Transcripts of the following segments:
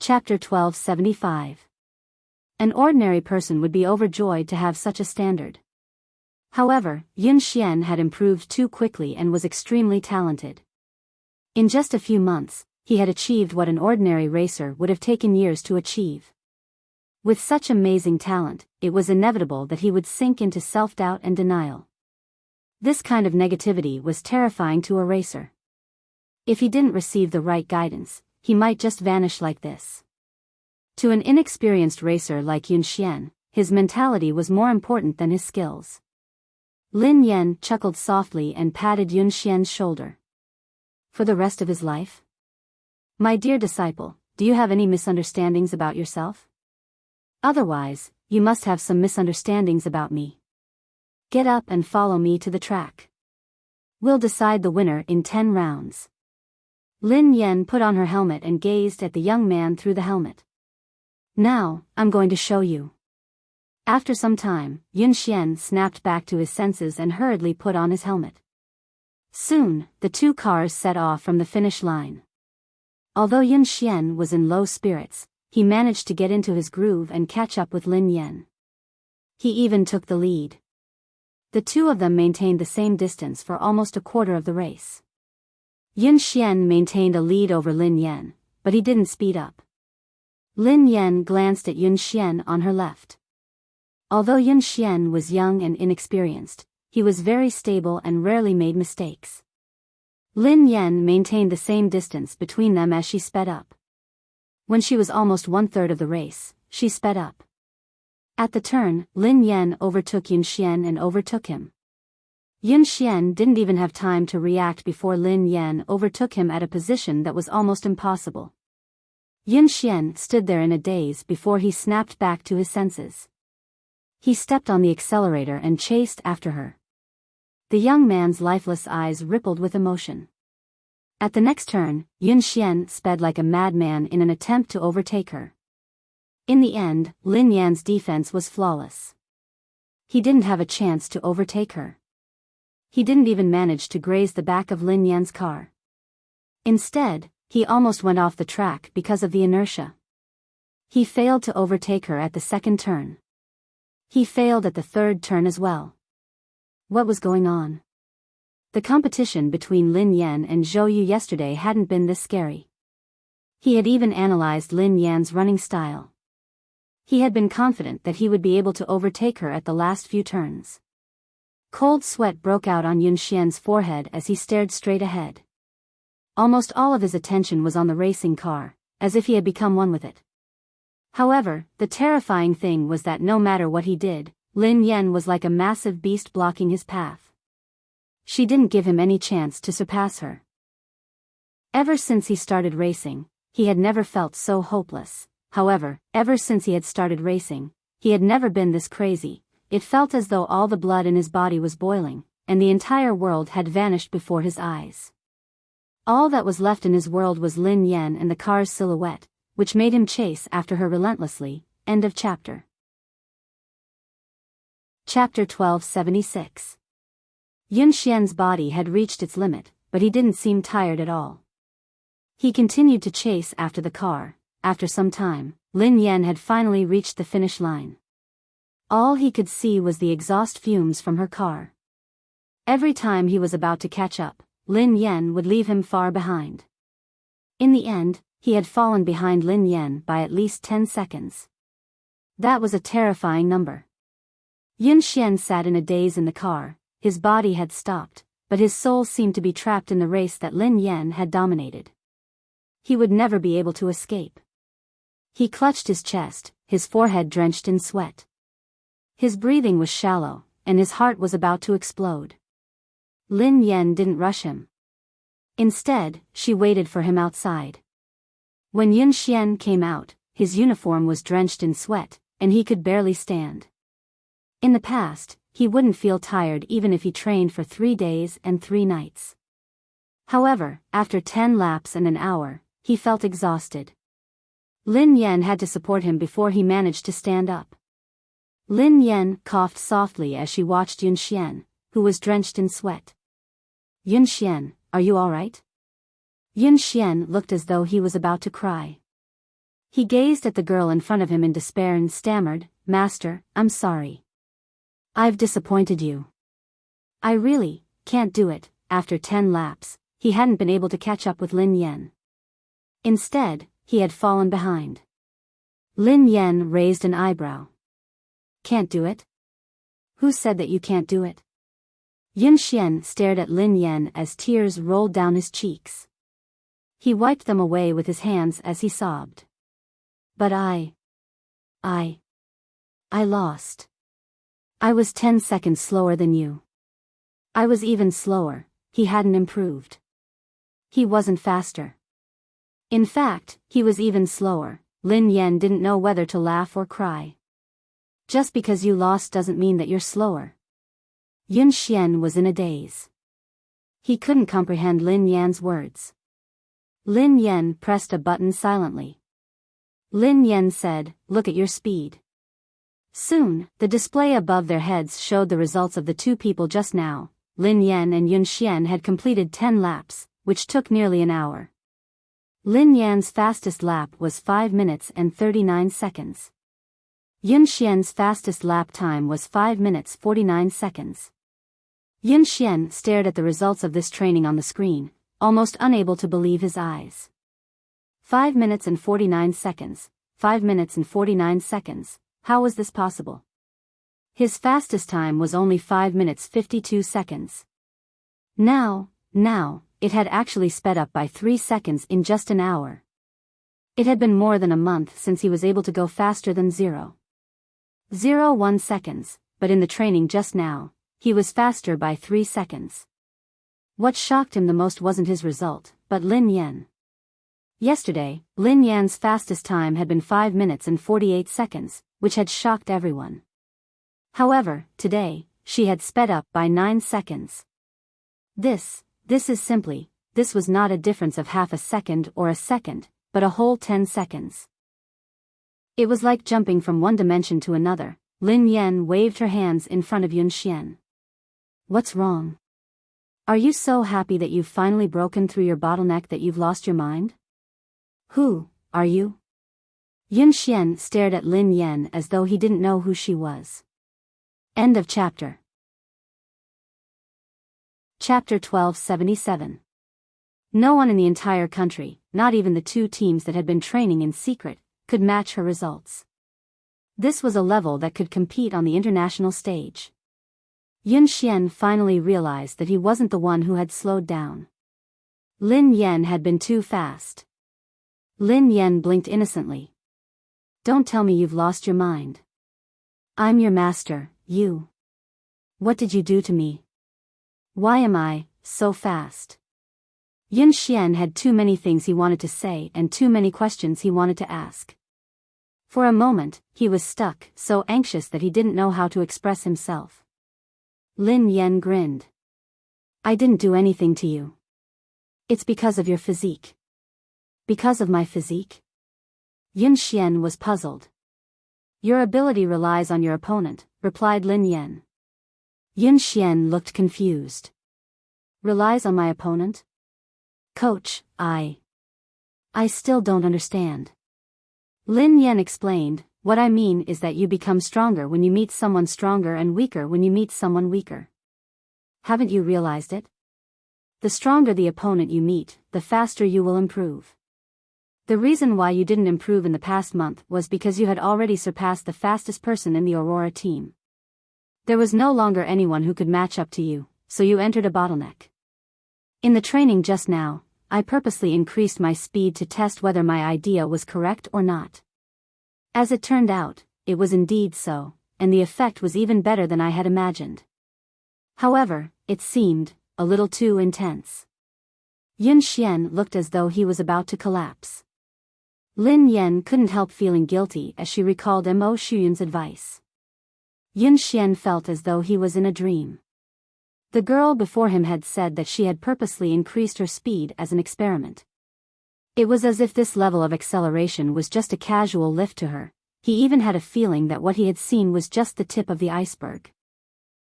Chapter 1275. An ordinary person would be overjoyed to have such a standard. However, Yun Xian had improved too quickly and was extremely talented. In just a few months, he had achieved what an ordinary racer would have taken years to achieve. With such amazing talent, it was inevitable that he would sink into self-doubt and denial. This kind of negativity was terrifying to a racer. If he didn't receive the right guidance, he might just vanish like this. To an inexperienced racer like Yun Xian, his mentality was more important than his skills. Lin Yan chuckled softly and patted Yun Xian's shoulder. For the rest of his life? My dear disciple, do you have any misunderstandings about yourself? Otherwise, you must have some misunderstandings about me. Get up and follow me to the track. We'll decide the winner in 10 rounds. Lin Yan put on her helmet and gazed at the young man through the helmet. Now, I'm going to show you. After some time, Yun Xian snapped back to his senses and hurriedly put on his helmet. Soon, the two cars set off from the finish line. Although Yun Xian was in low spirits, he managed to get into his groove and catch up with Lin Yan. He even took the lead. The two of them maintained the same distance for almost a quarter of the race. Yun Xian maintained a lead over Lin Yan, but he didn't speed up. Lin Yan glanced at Yun Xian on her left. Although Yun Xian was young and inexperienced, he was very stable and rarely made mistakes. Lin Yan maintained the same distance between them as she sped up. When she was almost 1/3 of the race, she sped up. At the turn, Lin Yan overtook Yun Xian and overtook him. Yun Xian didn't even have time to react before Lin Yan overtook him at a position that was almost impossible. Yun Xian stood there in a daze before he snapped back to his senses. He stepped on the accelerator and chased after her. The young man's lifeless eyes rippled with emotion. At the next turn, Yun Xian sped like a madman in an attempt to overtake her. In the end, Lin Yan's defense was flawless. He didn't have a chance to overtake her. He didn't even manage to graze the back of Lin Yan's car. Instead, he almost went off the track because of the inertia. He failed to overtake her at the second turn. He failed at the third turn as well. What was going on? The competition between Lin Yan and Zhou Yu yesterday hadn't been this scary. He had even analyzed Lin Yan's running style. He had been confident that he would be able to overtake her at the last few turns. Cold sweat broke out on Yun Xian's forehead as he stared straight ahead. Almost all of his attention was on the racing car, as if he had become one with it. However, the terrifying thing was that no matter what he did, Lin Yan was like a massive beast blocking his path. She didn't give him any chance to surpass her. Ever since he started racing, he had never felt so hopeless. However, ever since he had started racing, he had never been this crazy. It felt as though all the blood in his body was boiling, and the entire world had vanished before his eyes. All that was left in his world was Lin Yan and the car's silhouette, which made him chase after her relentlessly. End of chapter. Chapter 1276. Yun Xian's body had reached its limit, but he didn't seem tired at all. He continued to chase after the car. After some time, Lin Yan had finally reached the finish line. All he could see was the exhaust fumes from her car. Every time he was about to catch up, Lin Yan would leave him far behind. In the end, he had fallen behind Lin Yan by at least 10 seconds. That was a terrifying number. Yun Xian sat in a daze in the car. His body had stopped, but his soul seemed to be trapped in the race that Lin Yan had dominated. He would never be able to escape. He clutched his chest, his forehead drenched in sweat. His breathing was shallow, and his heart was about to explode. Lin Yan didn't rush him. Instead, she waited for him outside. When Yun Xian came out, his uniform was drenched in sweat, and he could barely stand. In the past, he wouldn't feel tired even if he trained for 3 days and 3 nights. However, after 10 laps and an hour, he felt exhausted. Lin Yan had to support him before he managed to stand up. Lin Yan coughed softly as she watched Yun Xian, who was drenched in sweat. Yun Xian, are you all right? Yun Xian looked as though he was about to cry. He gazed at the girl in front of him in despair and stammered, "Master, I'm sorry. I've disappointed you. I really can't do it." After 10 laps, he hadn't been able to catch up with Lin Yan. Instead, he had fallen behind. Lin Yan raised an eyebrow. "Can't do it? Who said that you can't do it?" Yun Xian stared at Lin Yan as tears rolled down his cheeks. He wiped them away with his hands as he sobbed. "But I lost. I was 10 seconds slower than you. I was even slower." He hadn't improved. He wasn't faster. In fact, he was even slower. Lin Yan didn't know whether to laugh or cry. Just because you lost doesn't mean that you're slower. Yun Xian was in a daze. He couldn't comprehend Lin Yan's words. Lin Yan pressed a button silently. Lin Yan said, "Look at your speed." Soon, the display above their heads showed the results of the two people just now. Lin Yan and Yun Xian had completed 10 laps, which took nearly an hour. Lin Yan's fastest lap was 5 minutes and 39 seconds. Yun Xian's fastest lap time was 5 minutes 49 seconds. Yun Xian stared at the results of this training on the screen, almost unable to believe his eyes. 5 minutes and 49 seconds, 5 minutes and 49 seconds, how was this possible? His fastest time was only 5 minutes 52 seconds. Now, it had actually sped up by 3 seconds in just an hour. It had been more than a month since he was able to go faster than 0.01 seconds, but in the training just now, he was faster by 3 seconds. What shocked him the most wasn't his result, but Lin Yan. Yesterday, Lin Yan's fastest time had been 5 minutes and 48 seconds, which had shocked everyone. However, today, she had sped up by 9 seconds. This was not a difference of half a second or a second, but a whole 10 seconds. It was like jumping from one dimension to another. Lin Yan waved her hands in front of Yun Xian. "What's wrong? Are you so happy that you've finally broken through your bottleneck that you've lost your mind? Who are you?" Yun Xian stared at Lin Yan as though he didn't know who she was. End of chapter. Chapter 1277. No one in the entire country, not even the two teams that had been training in secret, could match her results. This was a level that could compete on the international stage. Yun Xian finally realized that he wasn't the one who had slowed down. Lin Yan had been too fast. Lin Yan blinked innocently. "Don't tell me you've lost your mind. I'm your master, you. What did you do to me? Why am I so fast?" Yun Xian had too many things he wanted to say and too many questions he wanted to ask. For a moment, he was stuck, so anxious that he didn't know how to express himself. Lin Yan grinned. "I didn't do anything to you. It's because of your physique." "Because of my physique?" Yun Xian was puzzled. "Your ability relies on your opponent," replied Lin Yan. Yun Xian looked confused. "Relies on my opponent? Coach, I still don't understand." Lin Yan explained, "What I mean is that you become stronger when you meet someone stronger and weaker when you meet someone weaker. Haven't you realized it? The stronger the opponent you meet, the faster you will improve. The reason why you didn't improve in the past month was because you had already surpassed the fastest person in the Aurora team. There was no longer anyone who could match up to you, so you entered a bottleneck. In the training just now, I purposely increased my speed to test whether my idea was correct or not. As it turned out, it was indeed so, and the effect was even better than I had imagined. However, it seemed a little too intense." Yun Xian looked as though he was about to collapse. Lin Yan couldn't help feeling guilty as she recalled Mo Shuyun's advice. Yun Xian felt as though he was in a dream. The girl before him had said that she had purposely increased her speed as an experiment. It was as if this level of acceleration was just a casual lift to her. He even had a feeling that what he had seen was just the tip of the iceberg.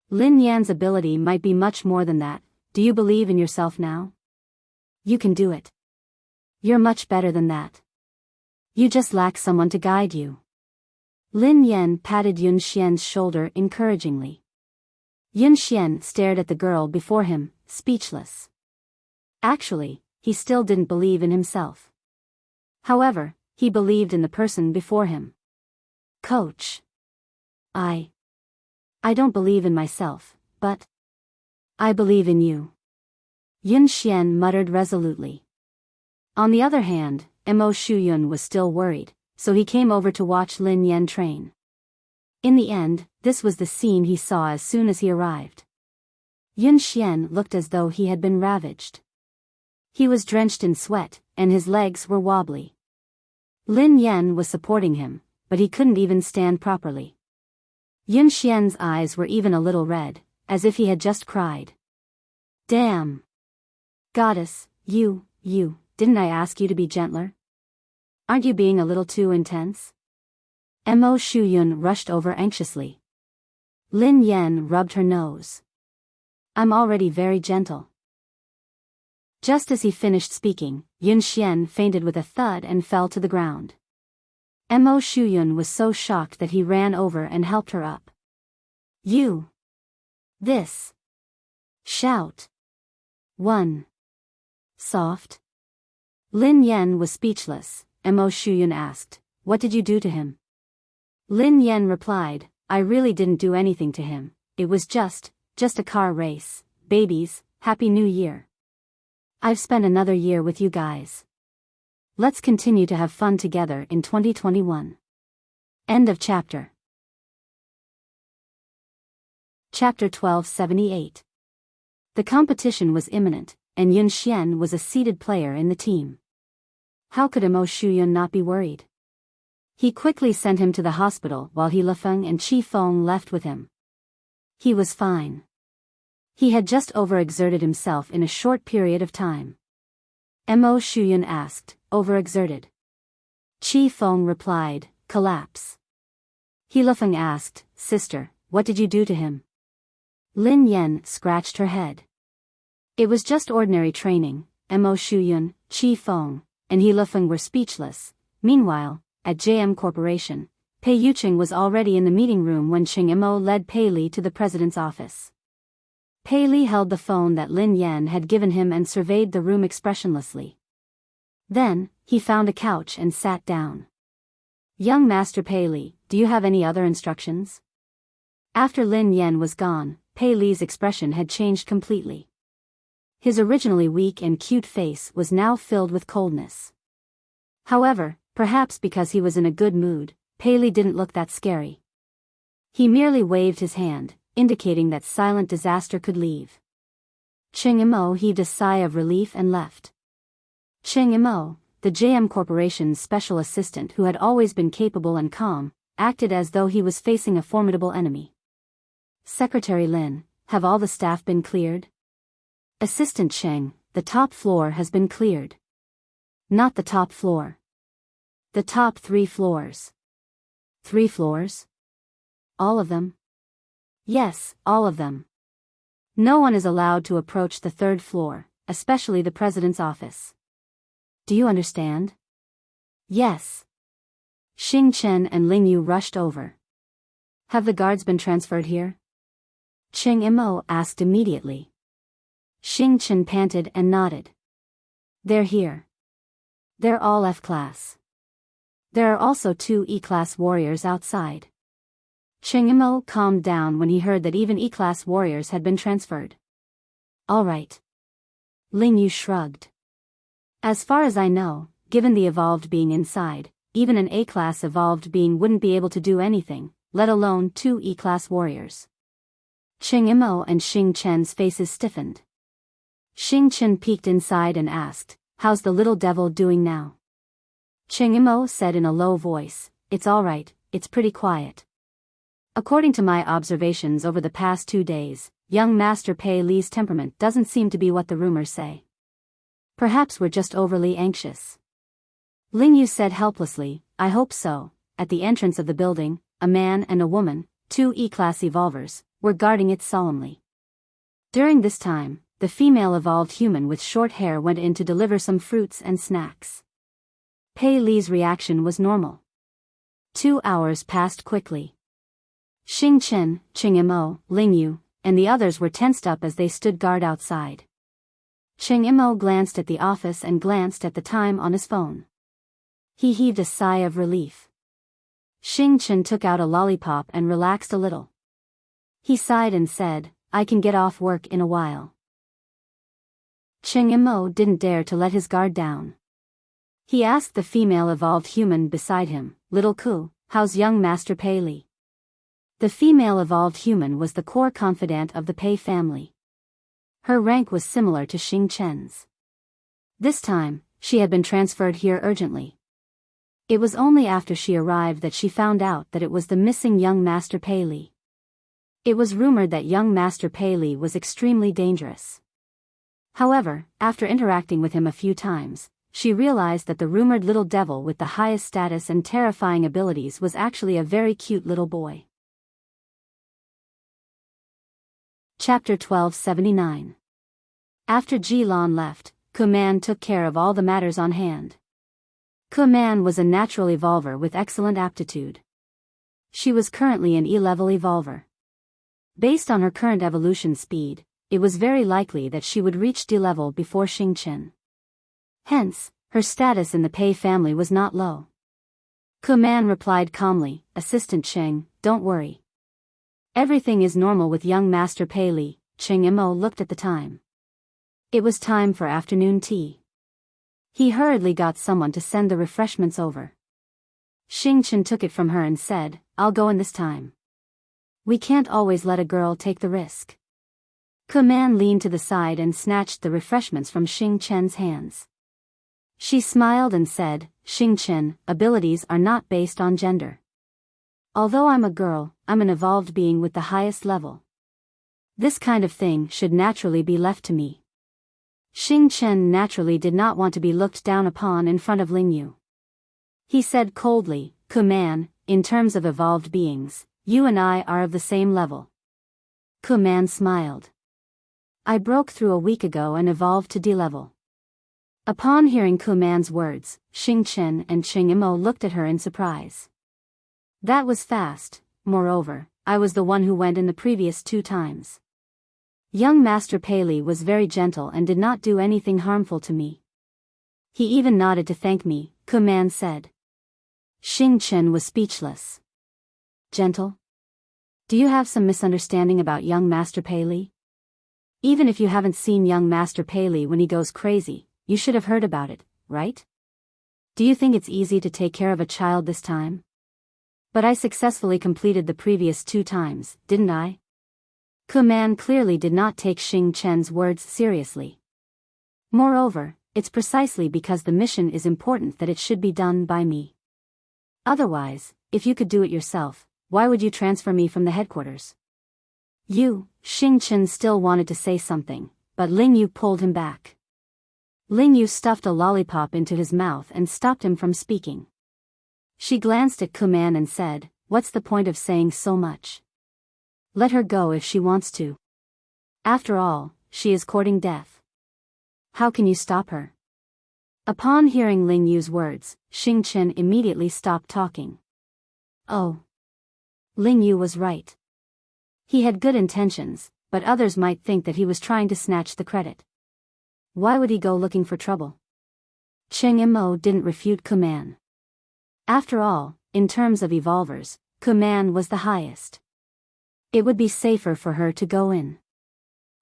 Lin Yan's ability might be much more than that. Do you believe in yourself now? You can do it. You're much better than that. You just lack someone to guide you. Lin Yan patted Yun Xian's shoulder encouragingly. Yun Xian stared at the girl before him, speechless. Actually, he still didn't believe in himself. However, he believed in the person before him. Coach. I don't believe in myself, but I believe in you. Yun Xian muttered resolutely. On the other hand, Mo Shuyun was still worried, so he came over to watch Lin Yan train. In the end, this was the scene he saw as soon as he arrived. Yun Xian looked as though he had been ravaged. He was drenched in sweat, and his legs were wobbly. Lin Yan was supporting him, but he couldn't even stand properly. Yun Xian's eyes were even a little red, as if he had just cried. Damn! Goddess, you, didn't I ask you to be gentler? Aren't you being a little too intense? Mo Shuyun rushed over anxiously. Lin Yan rubbed her nose. I'm already very gentle. Just as he finished speaking, Yun Xian fainted with a thud and fell to the ground. Mo Shuyun was so shocked that he ran over and helped her up. You! This! Shout! 1. Soft. Lin Yan was speechless. Mo Shuyun asked, what did you do to him? Lin Yan replied, I really didn't do anything to him, it was just a car race. Babies, Happy New Year. I've spent another year with you guys. Let's continue to have fun together in 2021. End of chapter. Chapter 1278. The competition was imminent, and Yun Xian was a seeded player in the team. How could Mo Shuyun not be worried? He quickly sent him to the hospital while He Lifeng and Qi Feng left with him. He was fine. He had just overexerted himself in a short period of time. Mo Shuyun asked, overexerted? Qi Feng replied, collapse. He Lifeng asked, sister, what did you do to him? Lin Yan scratched her head. It was just ordinary training. Mo Shuyun, Qi Feng, and He Lifeng were speechless. Meanwhile, at JM Corporation, Pei Yuqing was already in the meeting room when Qing Mo led Pei Li to the president's office. Pei Li held the phone that Lin Yan had given him and surveyed the room expressionlessly. Then, he found a couch and sat down. Young Master Pei Li, do you have any other instructions? After Lin Yan was gone, Pei Li's expression had changed completely. His originally weak and cute face was now filled with coldness. However, perhaps because he was in a good mood, Pei Li didn't look that scary. He merely waved his hand, indicating that silent disaster could leave. Qing Mo heaved a sigh of relief and left. Qing Mo, the JM Corporation's special assistant who had always been capable and calm, acted as though he was facing a formidable enemy. Secretary Lin, have all the staff been cleared? Assistant Cheng, the top floor has been cleared. Not the top floor. The top 3 floors. 3 floors? All of them? Yes, all of them. No one is allowed to approach the 3rd floor, especially the president's office. Do you understand? Yes. Xing Chen and Ling Yu rushed over. Have the guards been transferred here? Qing Mo asked immediately. Xing Chen panted and nodded. They're here. They're all F-class. There are also 2 E-class warriors outside. Qing Mo calmed down when he heard that even E-class warriors had been transferred. All right. Ling Yu shrugged. As far as I know, given the evolved being inside, even an A-class evolved being wouldn't be able to do anything, let alone 2 E-class warriors. Qing Mo and Xing Chen's faces stiffened. Xing Chen peeked inside and asked, how's the little devil doing now? Qing Mo said in a low voice, it's all right, it's pretty quiet. According to my observations over the past 2 days, young Master Pei Li's temperament doesn't seem to be what the rumors say. Perhaps we're just overly anxious. Ling Yu said helplessly, I hope so. At the entrance of the building, a man and a woman, 2 E-class evolvers, were guarding it solemnly. During this time, the female evolved human with short hair went in to deliver some fruits and snacks. Pei Li's reaction was normal. 2 hours passed quickly. Xing Chen, Ching Imo, Ling Yu, and the others were tensed up as they stood guard outside. Ching Imo glanced at the office and glanced at the time on his phone. He heaved a sigh of relief. Xing Chen took out a lollipop and relaxed a little. He sighed and said, I can get off work in a while. Ching Imo didn't dare to let his guard down. He asked the female evolved human beside him, Little Ku, how's young Master Pei Li? The female evolved human was the core confidant of the Pei family. Her rank was similar to Xing Chen's. This time, she had been transferred here urgently. It was only after she arrived that she found out that it was the missing young Master Pei Li. It was rumored that young Master Pei Li was extremely dangerous. However, after interacting with him a few times, she realized that the rumored little devil with the highest status and terrifying abilities was actually a very cute little boy. Chapter 1279. After Ji Lan left, Kuman took care of all the matters on hand. Kuman was a natural evolver with excellent aptitude. She was currently an E-level evolver. Based on her current evolution speed, it was very likely that she would reach D-level before Xing Chen. Hence, her status in the Pei family was not low. Kuman replied calmly, Assistant Cheng, don't worry. Everything is normal with young Master Pei Li. Cheng Imo looked at the time. It was time for afternoon tea. He hurriedly got someone to send the refreshments over. Xing Chen took it from her and said, I'll go in this time. We can't always let a girl take the risk. Kuman leaned to the side and snatched the refreshments from Xing Chen's hands. She smiled and said, Xing Chen, abilities are not based on gender. Although I'm a girl, I'm an evolved being with the highest level. This kind of thing should naturally be left to me. Xing Chen naturally did not want to be looked down upon in front of Ling Yu. He said coldly, Kuman, in terms of evolved beings, you and I are of the same level. Kuman smiled. I broke through a week ago and evolved to D-level. Upon hearing Kuman's words, Xing Chen and Cheng Imo looked at her in surprise. That was fast. Moreover, I was the one who went in the previous 2 times. Young Master Pei Li was very gentle and did not do anything harmful to me. He even nodded to thank me, Kuman said. Xing Chen was speechless. Gentle? Do you have some misunderstanding about young Master Pei Li? Even if you haven't seen young Master Pei Li when he goes crazy, you should have heard about it, right? Do you think it's easy to take care of a child this time? But I successfully completed the previous 2 times, didn't I? Kuman clearly did not take Xing Chen's words seriously. Moreover, it's precisely because the mission is important that it should be done by me. Otherwise, if you could do it yourself, why would you transfer me from the headquarters? Xing Chen still wanted to say something, but Ling Yu pulled him back. Ling Yu stuffed a lollipop into his mouth and stopped him from speaking. She glanced at Kuman and said, what's the point of saying so much? Let her go if she wants to. After all, she is courting death. How can you stop her? Upon hearing Ling Yu's words, Xing Chen immediately stopped talking. Oh. Ling Yu was right. He had good intentions, but others might think that he was trying to snatch the credit. Why would he go looking for trouble? Cheng Imo didn't refute Kuman. After all, in terms of evolvers, Kuman was the highest. It would be safer for her to go in.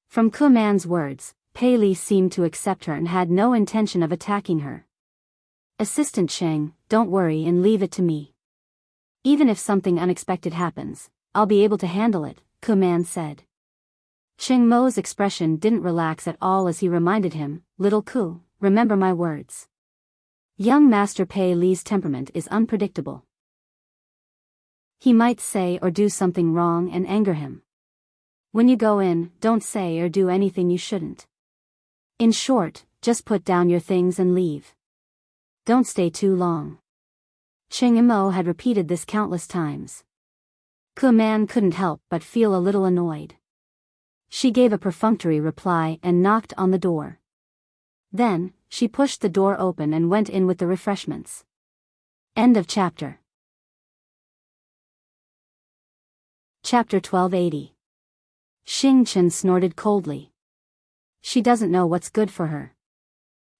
From Kuman's words, Pei Li seemed to accept her and had no intention of attacking her. Assistant Cheng, don't worry and leave it to me. Even if something unexpected happens, I'll be able to handle it, Kuman said. Cheng Mo's expression didn't relax at all as he reminded him, Little Ku, remember my words. Young Master Pei Li's temperament is unpredictable. He might say or do something wrong and anger him. When you go in, don't say or do anything you shouldn't. In short, just put down your things and leave. Don't stay too long. Cheng Imo had repeated this countless times. Kuman couldn't help but feel a little annoyed. She gave a perfunctory reply and knocked on the door. Then, she pushed the door open and went in with the refreshments. End of chapter. Chapter 1280. Xing Chen snorted coldly. She doesn't know what's good for her.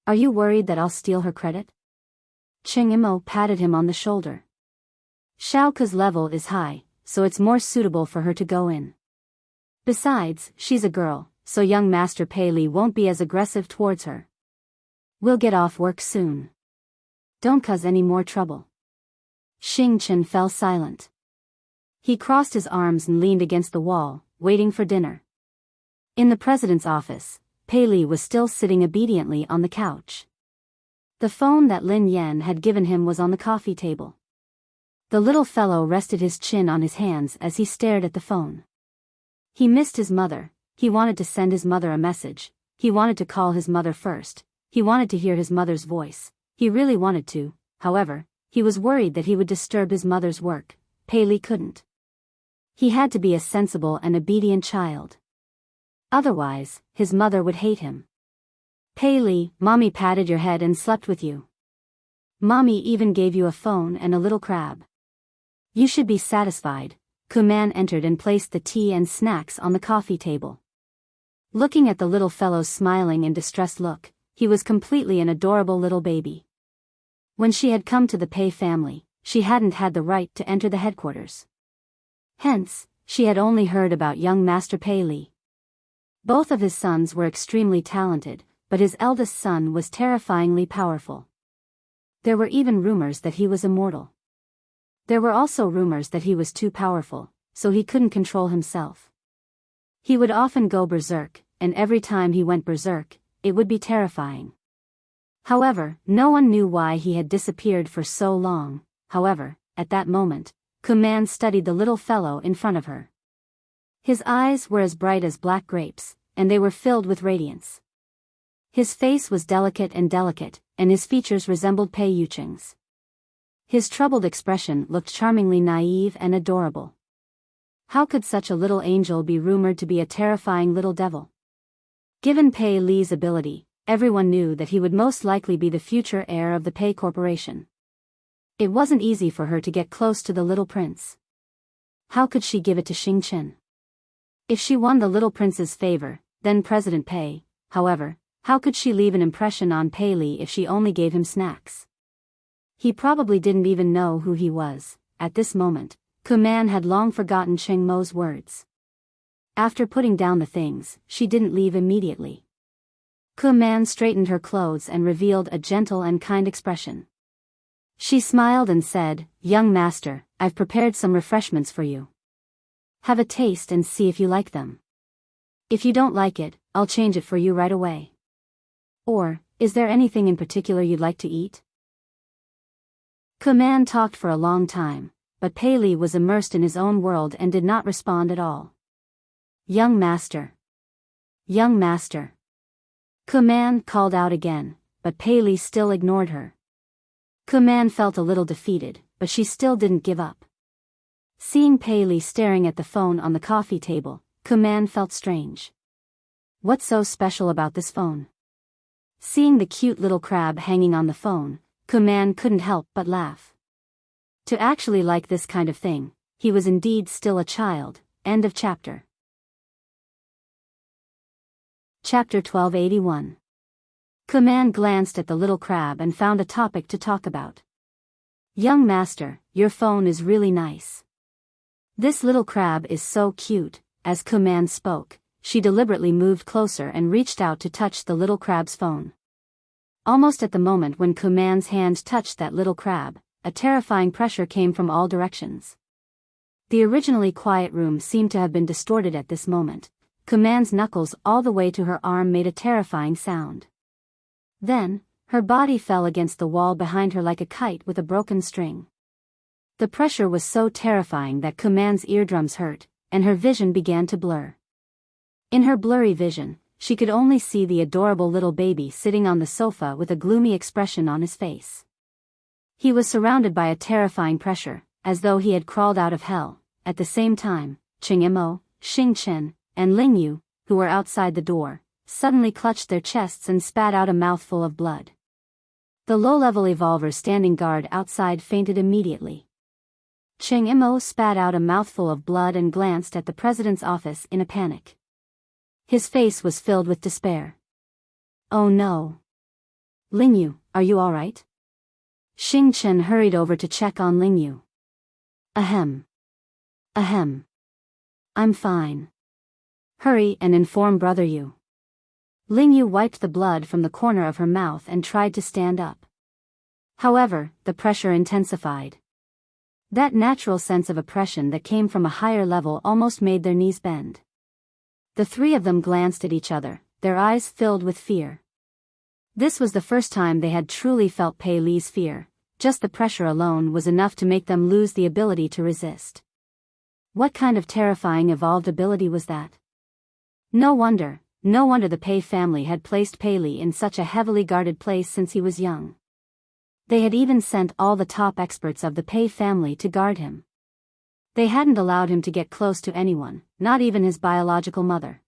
Are you worried that I'll steal her credit? Cheng Imo patted him on the shoulder. Xiaoke's level is high, so it's more suitable for her to go in. Besides, she's a girl, so young Master Pei Li won't be as aggressive towards her. We'll get off work soon. Don't cause any more trouble. Xing Chen fell silent. He crossed his arms and leaned against the wall, waiting for dinner. In the president's office, Pei Li was still sitting obediently on the couch. The phone that Lin Yan had given him was on the coffee table. The little fellow rested his chin on his hands as he stared at the phone. He missed his mother, he wanted to send his mother a message, he wanted to call his mother first, he wanted to hear his mother's voice, he really wanted to, however, he was worried that he would disturb his mother's work. Pei Li couldn't. He had to be a sensible and obedient child. Otherwise, his mother would hate him. Pei Li, Mommy patted your head and slept with you. Mommy even gave you a phone and a little crab. You should be satisfied. Kuman entered and placed the tea and snacks on the coffee table. Looking at the little fellow's smiling and distressed look, he was completely an adorable little baby. When she had come to the Pei family, she hadn't had the right to enter the headquarters. Hence, she had only heard about young Master Pei Li. Both of his sons were extremely talented, but his eldest son was terrifyingly powerful. There were even rumors that he was immortal. There were also rumors that he was too powerful, so he couldn't control himself. He would often go berserk, and every time he went berserk, it would be terrifying. However, no one knew why he had disappeared for so long. However, at that moment, Kuman studied the little fellow in front of her. His eyes were as bright as black grapes, and they were filled with radiance. His face was delicate, and his features resembled Pei Yucheng's. His troubled expression looked charmingly naive and adorable. How could such a little angel be rumored to be a terrifying little devil? Given Pei Li's ability, everyone knew that he would most likely be the future heir of the Pei Corporation. It wasn't easy for her to get close to the little prince. How could she give it to Xing Chen? If she won the little prince's favor, then President Pei, however, how could she leave an impression on Pei Li if she only gave him snacks? He probably didn't even know who he was. At this moment, Kuman had long forgotten Cheng Mo's words. After putting down the things, she didn't leave immediately. Kuman straightened her clothes and revealed a gentle and kind expression. She smiled and said, "Young master, I've prepared some refreshments for you. Have a taste and see if you like them. If you don't like it, I'll change it for you right away. Or, is there anything in particular you'd like to eat?" Kuman talked for a long time, but Pei Li was immersed in his own world and did not respond at all. "Young master. Young master." Kuman called out again, but Pei Li still ignored her. Kuman felt a little defeated, but she still didn't give up. Seeing Pei Li staring at the phone on the coffee table, Kuman felt strange. What's so special about this phone? Seeing the cute little crab hanging on the phone, Kuman couldn't help but laugh. To actually like this kind of thing, he was indeed still a child. End of chapter. Chapter 1281. Kuman glanced at the little crab and found a topic to talk about. "Young master, your phone is really nice. This little crab is so cute." As Kuman spoke, she deliberately moved closer and reached out to touch the little crab's phone. Almost at the moment when Kuman's hand touched that little crab, a terrifying pressure came from all directions. The originally quiet room seemed to have been distorted at this moment. Kuman's knuckles all the way to her arm made a terrifying sound. Then, her body fell against the wall behind her like a kite with a broken string. The pressure was so terrifying that Kuman's eardrums hurt, and her vision began to blur. In her blurry vision, she could only see the adorable little baby sitting on the sofa with a gloomy expression on his face. He was surrounded by a terrifying pressure, as though he had crawled out of hell. At the same time, Cheng Imo, Xing Chen, and Ling Yu, who were outside the door, suddenly clutched their chests and spat out a mouthful of blood. The low-level evolver standing guard outside fainted immediately. Cheng Imo spat out a mouthful of blood and glanced at the president's office in a panic. His face was filled with despair. Oh no. Lingyu, are you alright? Xing Chen hurried over to check on Lingyu. Ahem. Ahem. I'm fine. Hurry and inform Brother Yu. Lingyu wiped the blood from the corner of her mouth and tried to stand up. However, the pressure intensified. That natural sense of oppression that came from a higher level almost made their knees bend. The three of them glanced at each other, their eyes filled with fear. This was the first time they had truly felt Pei Li's fear. Just the pressure alone was enough to make them lose the ability to resist. What kind of terrifying evolved ability was that? No wonder the Pei family had placed Pei Li in such a heavily guarded place since he was young. They had even sent all the top experts of the Pei family to guard him. They hadn't allowed him to get close to anyone, not even his biological mother.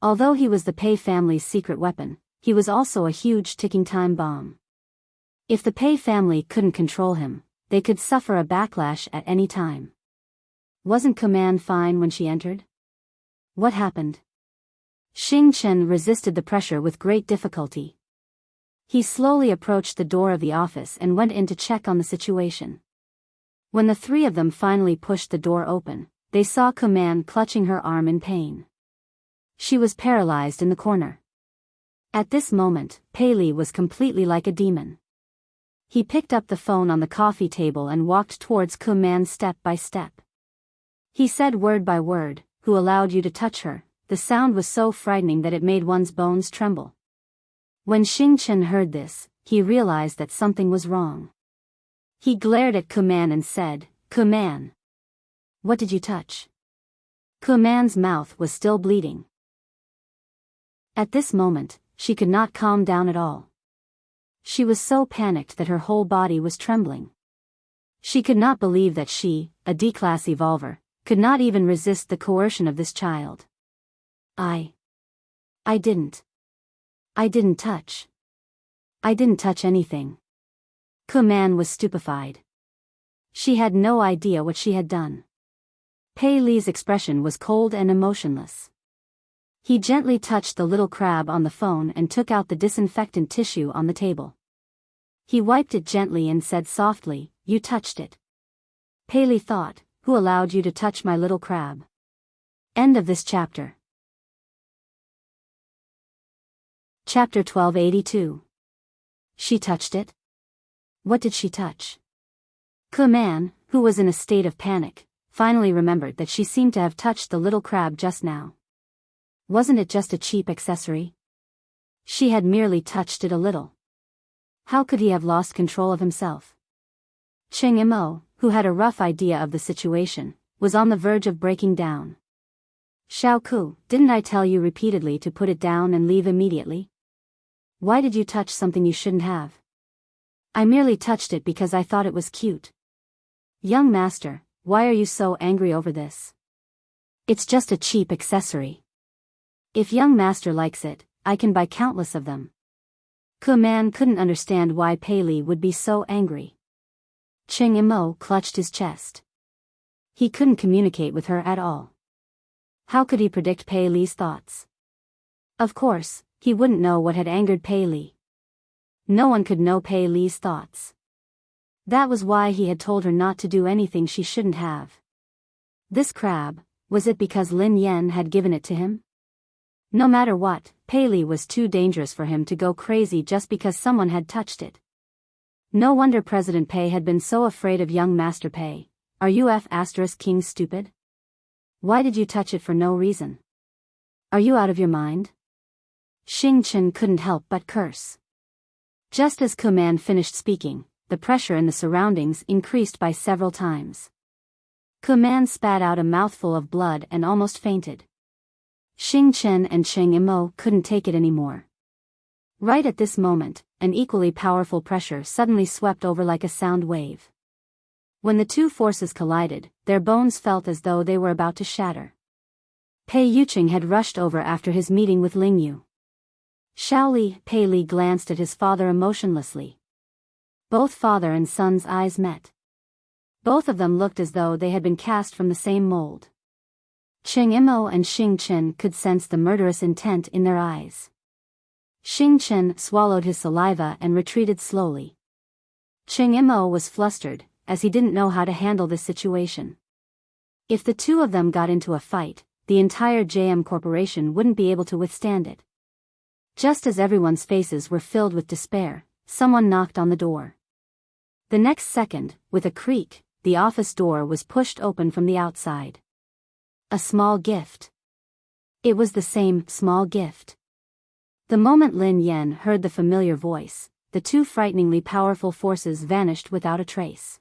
Although he was the Pei family's secret weapon, he was also a huge ticking time bomb. If the Pei family couldn't control him, they could suffer a backlash at any time. Wasn't Command fine when she entered? What happened? Xing Chen resisted the pressure with great difficulty. He slowly approached the door of the office and went in to check on the situation. When the three of them finally pushed the door open, they saw Command clutching her arm in pain. She was paralyzed in the corner. At this moment, Pei Li was completely like a demon. He picked up the phone on the coffee table and walked towards Command step by step. He said word by word, "Who allowed you to touch her?" The sound was so frightening that it made one's bones tremble. When Xing Chen heard this, he realized that something was wrong. He glared at Command and said, "Command, what did you touch?" Command's mouth was still bleeding. At this moment, she could not calm down at all. She was so panicked that her whole body was trembling. She could not believe that she, a D-class evolver, could not even resist the coercion of this child. I didn't touch. I didn't touch anything. Command was stupefied. She had no idea what she had done. Pei Li's expression was cold and emotionless. He gently touched the little crab on the phone and took out the disinfectant tissue on the table. He wiped it gently and said softly, "You touched it." Pei Li thought, "Who allowed you to touch my little crab?" End of this chapter. Chapter 1282. She touched it? What did she touch? Command, who was in a state of panic, finally remembered that she seemed to have touched the little crab just now. Wasn't it just a cheap accessory? She had merely touched it a little. How could he have lost control of himself? Cheng Imo, who had a rough idea of the situation, was on the verge of breaking down. "Xiaoku, didn't I tell you repeatedly to put it down and leave immediately? Why did you touch something you shouldn't have?" "I merely touched it because I thought it was cute." "Young master, why are you so angry over this? It's just a cheap accessory. If young master likes it, I can buy countless of them." Command couldn't understand why Pei Li would be so angry. Cheng Imo clutched his chest. He couldn't communicate with her at all. How could he predict Pei Li's thoughts? Of course, he wouldn't know what had angered Pei Li. No one could know Pei Li's thoughts. That was why he had told her not to do anything she shouldn't have. This crab, was it because Lin Yan had given it to him? No matter what, Pei Li was too dangerous for him to go crazy just because someone had touched it. No wonder President Pei had been so afraid of young Master Pei. Are you King stupid? Why did you touch it for no reason? Are you out of your mind? Xing Chen couldn't help but curse. Just as Command finished speaking, the pressure in the surroundings increased by several times. Command spat out a mouthful of blood and almost fainted. Xing Chen and Cheng Imo couldn't take it anymore. Right at this moment, an equally powerful pressure suddenly swept over like a sound wave. When the two forces collided, their bones felt as though they were about to shatter. Pei Yuqing had rushed over after his meeting with Ling Yu. Xiaoli, Pei Li glanced at his father emotionlessly. Both father and son's eyes met. Both of them looked as though they had been cast from the same mold. Cheng Imo and Xing Chen could sense the murderous intent in their eyes. Xing Chen swallowed his saliva and retreated slowly. Cheng Imo was flustered, as he didn't know how to handle this situation. If the two of them got into a fight, the entire JM Corporation wouldn't be able to withstand it. Just as everyone's faces were filled with despair, someone knocked on the door. The next second, with a creak, the office door was pushed open from the outside. A small gift. It was the same small gift. The moment Lin Yan heard the familiar voice, the two frighteningly powerful forces vanished without a trace.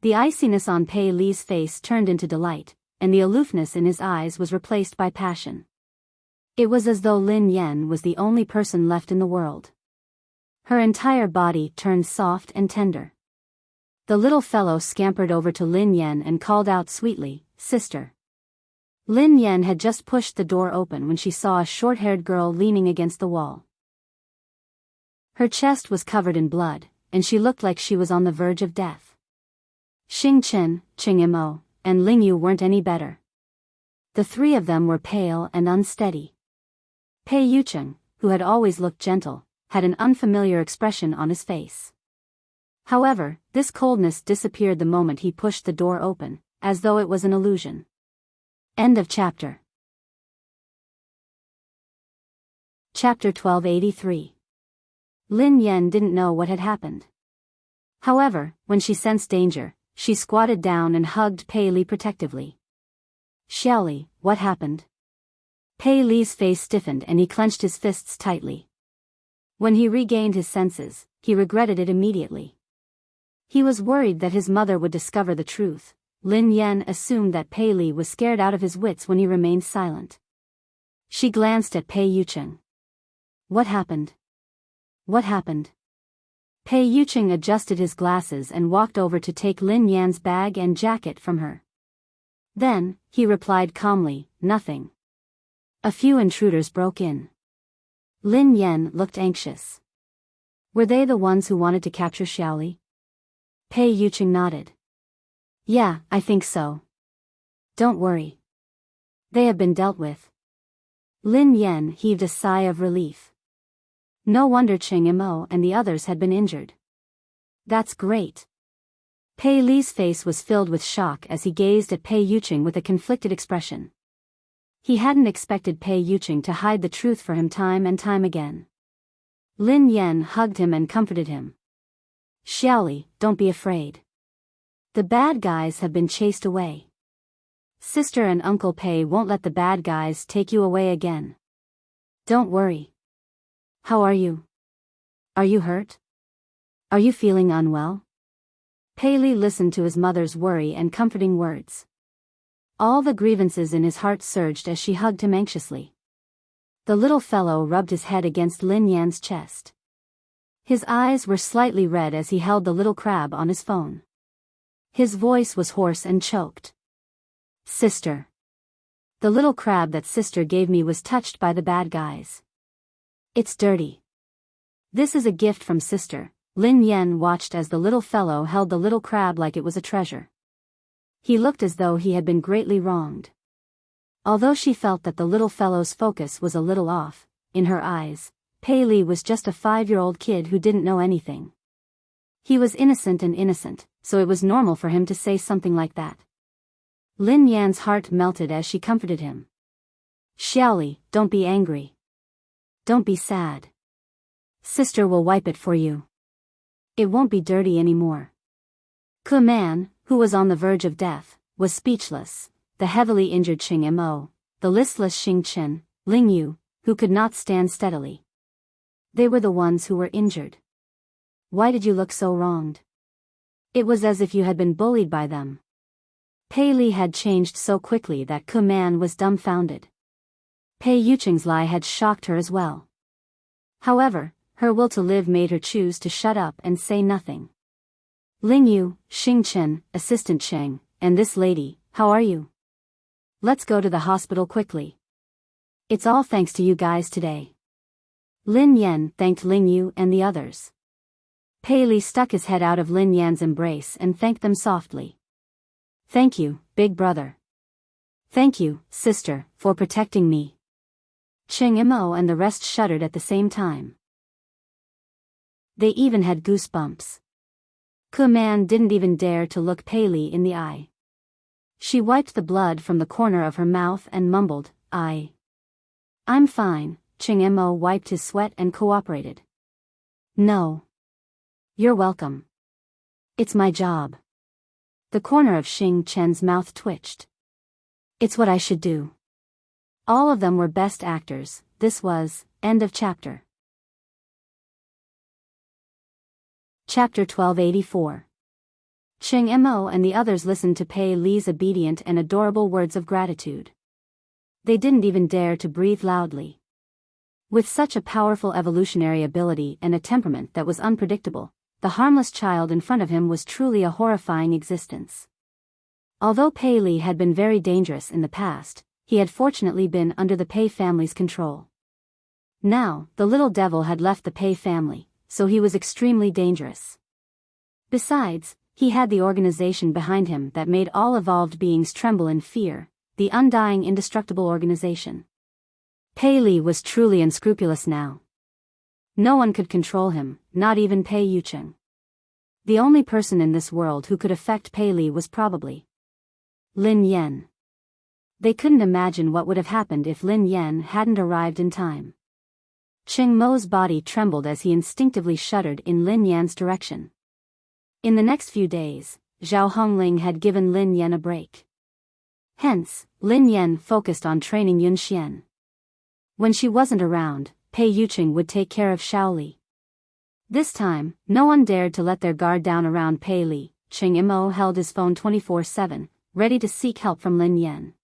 The iciness on Pei Li's face turned into delight, and the aloofness in his eyes was replaced by passion. It was as though Lin Yan was the only person left in the world. Her entire body turned soft and tender. The little fellow scampered over to Lin Yan and called out sweetly, "Sister." Lin Yan had just pushed the door open when she saw a short-haired girl leaning against the wall. Her chest was covered in blood, and she looked like she was on the verge of death. Xing Chen, Cheng Imo, and Ling Yu weren't any better. The three of them were pale and unsteady. Pei Yuqing, who had always looked gentle, had an unfamiliar expression on his face. However, this coldness disappeared the moment he pushed the door open, as though it was an illusion. End of chapter. Chapter 1283. Lin Yan didn't know what had happened. However, when she sensed danger, she squatted down and hugged Pei Li protectively. "Xiaoli, what happened?" Pei Li's face stiffened and he clenched his fists tightly. When he regained his senses, he regretted it immediately. He was worried that his mother would discover the truth. Lin Yan assumed that Pei Li was scared out of his wits when he remained silent. She glanced at Pei Yuqing. "What happened? What happened?" Pei Yuqing adjusted his glasses and walked over to take Lin Yan's bag and jacket from her. Then, he replied calmly, "Nothing. A few intruders broke in." Lin Yan looked anxious. "Were they the ones who wanted to capture Xiaoli?" Pei Yuqing nodded. "Yeah, I think so. Don't worry. They have been dealt with." Lin Yan heaved a sigh of relief. No wonder Cheng Imo and the others had been injured. "That's great." Pei Li's face was filled with shock as he gazed at Pei Yuqing with a conflicted expression. He hadn't expected Pei Yuqing to hide the truth for him time and time again. Lin Yan hugged him and comforted him. "Xiaoli, don't be afraid. The bad guys have been chased away. Sister and Uncle Pei won't let the bad guys take you away again. Don't worry. How are you? Are you hurt? Are you feeling unwell?" Pei Li listened to his mother's worry and comforting words. All the grievances in his heart surged as she hugged him anxiously. The little fellow rubbed his head against Lin Yan's chest. His eyes were slightly red as he held the little crab on his phone. His voice was hoarse and choked. "Sister. The little crab that sister gave me was touched by the bad guys. It's dirty. This is a gift from sister." Lin Yan watched as the little fellow held the little crab like it was a treasure. He looked as though he had been greatly wronged. Although she felt that the little fellow's focus was a little off, in her eyes, Pei Li was just a 5-year-old kid who didn't know anything. He was innocent and innocent, so it was normal for him to say something like that. Lin Yan's heart melted as she comforted him. "Xiaoli, don't be angry. Don't be sad. Sister will wipe it for you. It won't be dirty anymore." Ke Man, who was on the verge of death, was speechless. The heavily injured Cheng Imo, the listless Xing Chen, Ling Yu, who could not stand steadily. They were the ones who were injured. "Why did you look so wronged? It was as if you had been bullied by them." Pei Li had changed so quickly that Ke Man was dumbfounded. Pei Yuqing's lie had shocked her as well. However, her will to live made her choose to shut up and say nothing. "Ling Yu, Xing Chen, Assistant Cheng, and this lady, how are you?" Let's go to the hospital quickly. It's all thanks to you guys today. Lin Yan thanked Ling Yu and the others. Pei Li stuck his head out of Lin Yan's embrace and thanked them softly. Thank you, big brother. Thank you, sister, for protecting me. Cheng Imo and the rest shuddered at the same time. They even had goosebumps. Kuman didn't even dare to look Pei Li in the eye. She wiped the blood from the corner of her mouth and mumbled, I'm fine. Cheng Imo wiped his sweat and cooperated. No. You're welcome. It's my job. The corner of Xing Chen's mouth twitched. It's what I should do. All of them were best actors. This was, end of chapter. Chapter 1284. Cheng Imo and the others listened to Pei Li's obedient and adorable words of gratitude. They didn't even dare to breathe loudly. With such a powerful evolutionary ability and a temperament that was unpredictable, the harmless child in front of him was truly a horrifying existence. Although Pei Li had been very dangerous in the past, he had fortunately been under the Pei family's control. Now, the little devil had left the Pei family, so he was extremely dangerous. Besides, he had the organization behind him that made all evolved beings tremble in fear, the undying indestructible organization. Pei Li was truly unscrupulous now. No one could control him, not even Pei Yucheng. The only person in this world who could affect Pei Li was probably Lin Yan. They couldn't imagine what would have happened if Lin Yan hadn't arrived in time. Cheng Mo's body trembled as he instinctively shuddered in Lin Yan's direction. In the next few days, Zhao Hongling had given Lin Yan a break. Hence, Lin Yan focused on training Yun Xian. When she wasn't around, Pei Yucheng would take care of Shaoli. This time, no one dared to let their guard down around Pei Li. Cheng Imo held his phone 24/7, ready to seek help from Lin Yan.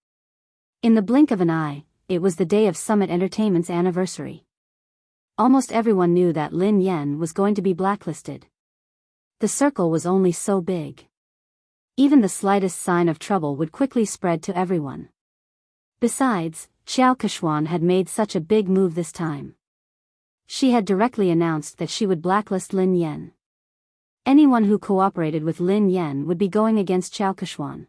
In the blink of an eye, it was the day of Summit Entertainment's anniversary. Almost everyone knew that Lin Yan was going to be blacklisted. The circle was only so big. Even the slightest sign of trouble would quickly spread to everyone. Besides, Xiao Keshuan had made such a big move this time. She had directly announced that she would blacklist Lin Yan. Anyone who cooperated with Lin Yan would be going against Xiao Keshuan.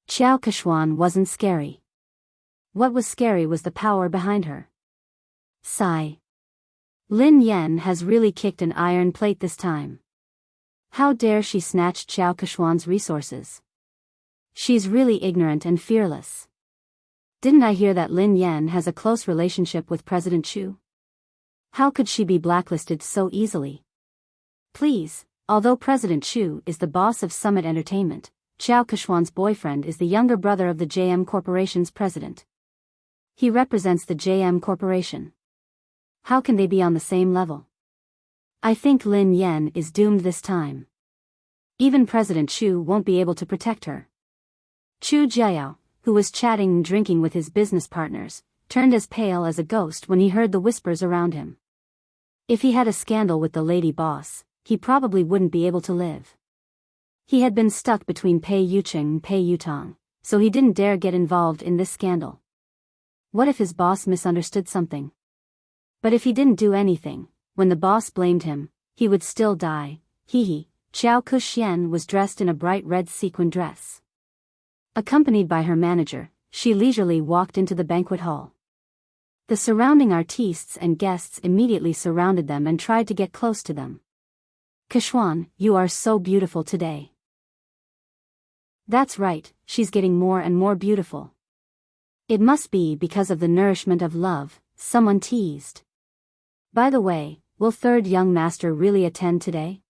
Xiao Keshuan wasn't scary. What was scary was the power behind her. Sigh. Lin Yan has really kicked an iron plate this time. How dare she snatch Xiao Keshuan's resources? She's really ignorant and fearless. Didn't I hear that Lin Yan has a close relationship with President Chu? How could she be blacklisted so easily? Please, although President Chu is the boss of Summit Entertainment, Xiao Keshuan's boyfriend is the younger brother of the JM Corporation's president. He represents the JM Corporation. How can they be on the same level? I think Lin Yan is doomed this time. Even President Chu won't be able to protect her. Chu Jiao, who was chatting and drinking with his business partners, turned as pale as a ghost when he heard the whispers around him. If he had a scandal with the lady boss, he probably wouldn't be able to live. He had been stuck between Pei Yucheng and Pei Yutong, so he didn't dare get involved in this scandal. What if his boss misunderstood something? But if he didn't do anything, when the boss blamed him, he would still die. Hee. Xiao Kuxian was dressed in a bright red sequin dress. Accompanied by her manager, she leisurely walked into the banquet hall. The surrounding artistes and guests immediately surrounded them and tried to get close to them. Keshuan, you are so beautiful today. That's right, she's getting more and more beautiful. It must be because of the nourishment of love, someone teased. By the way, will third young master really attend today?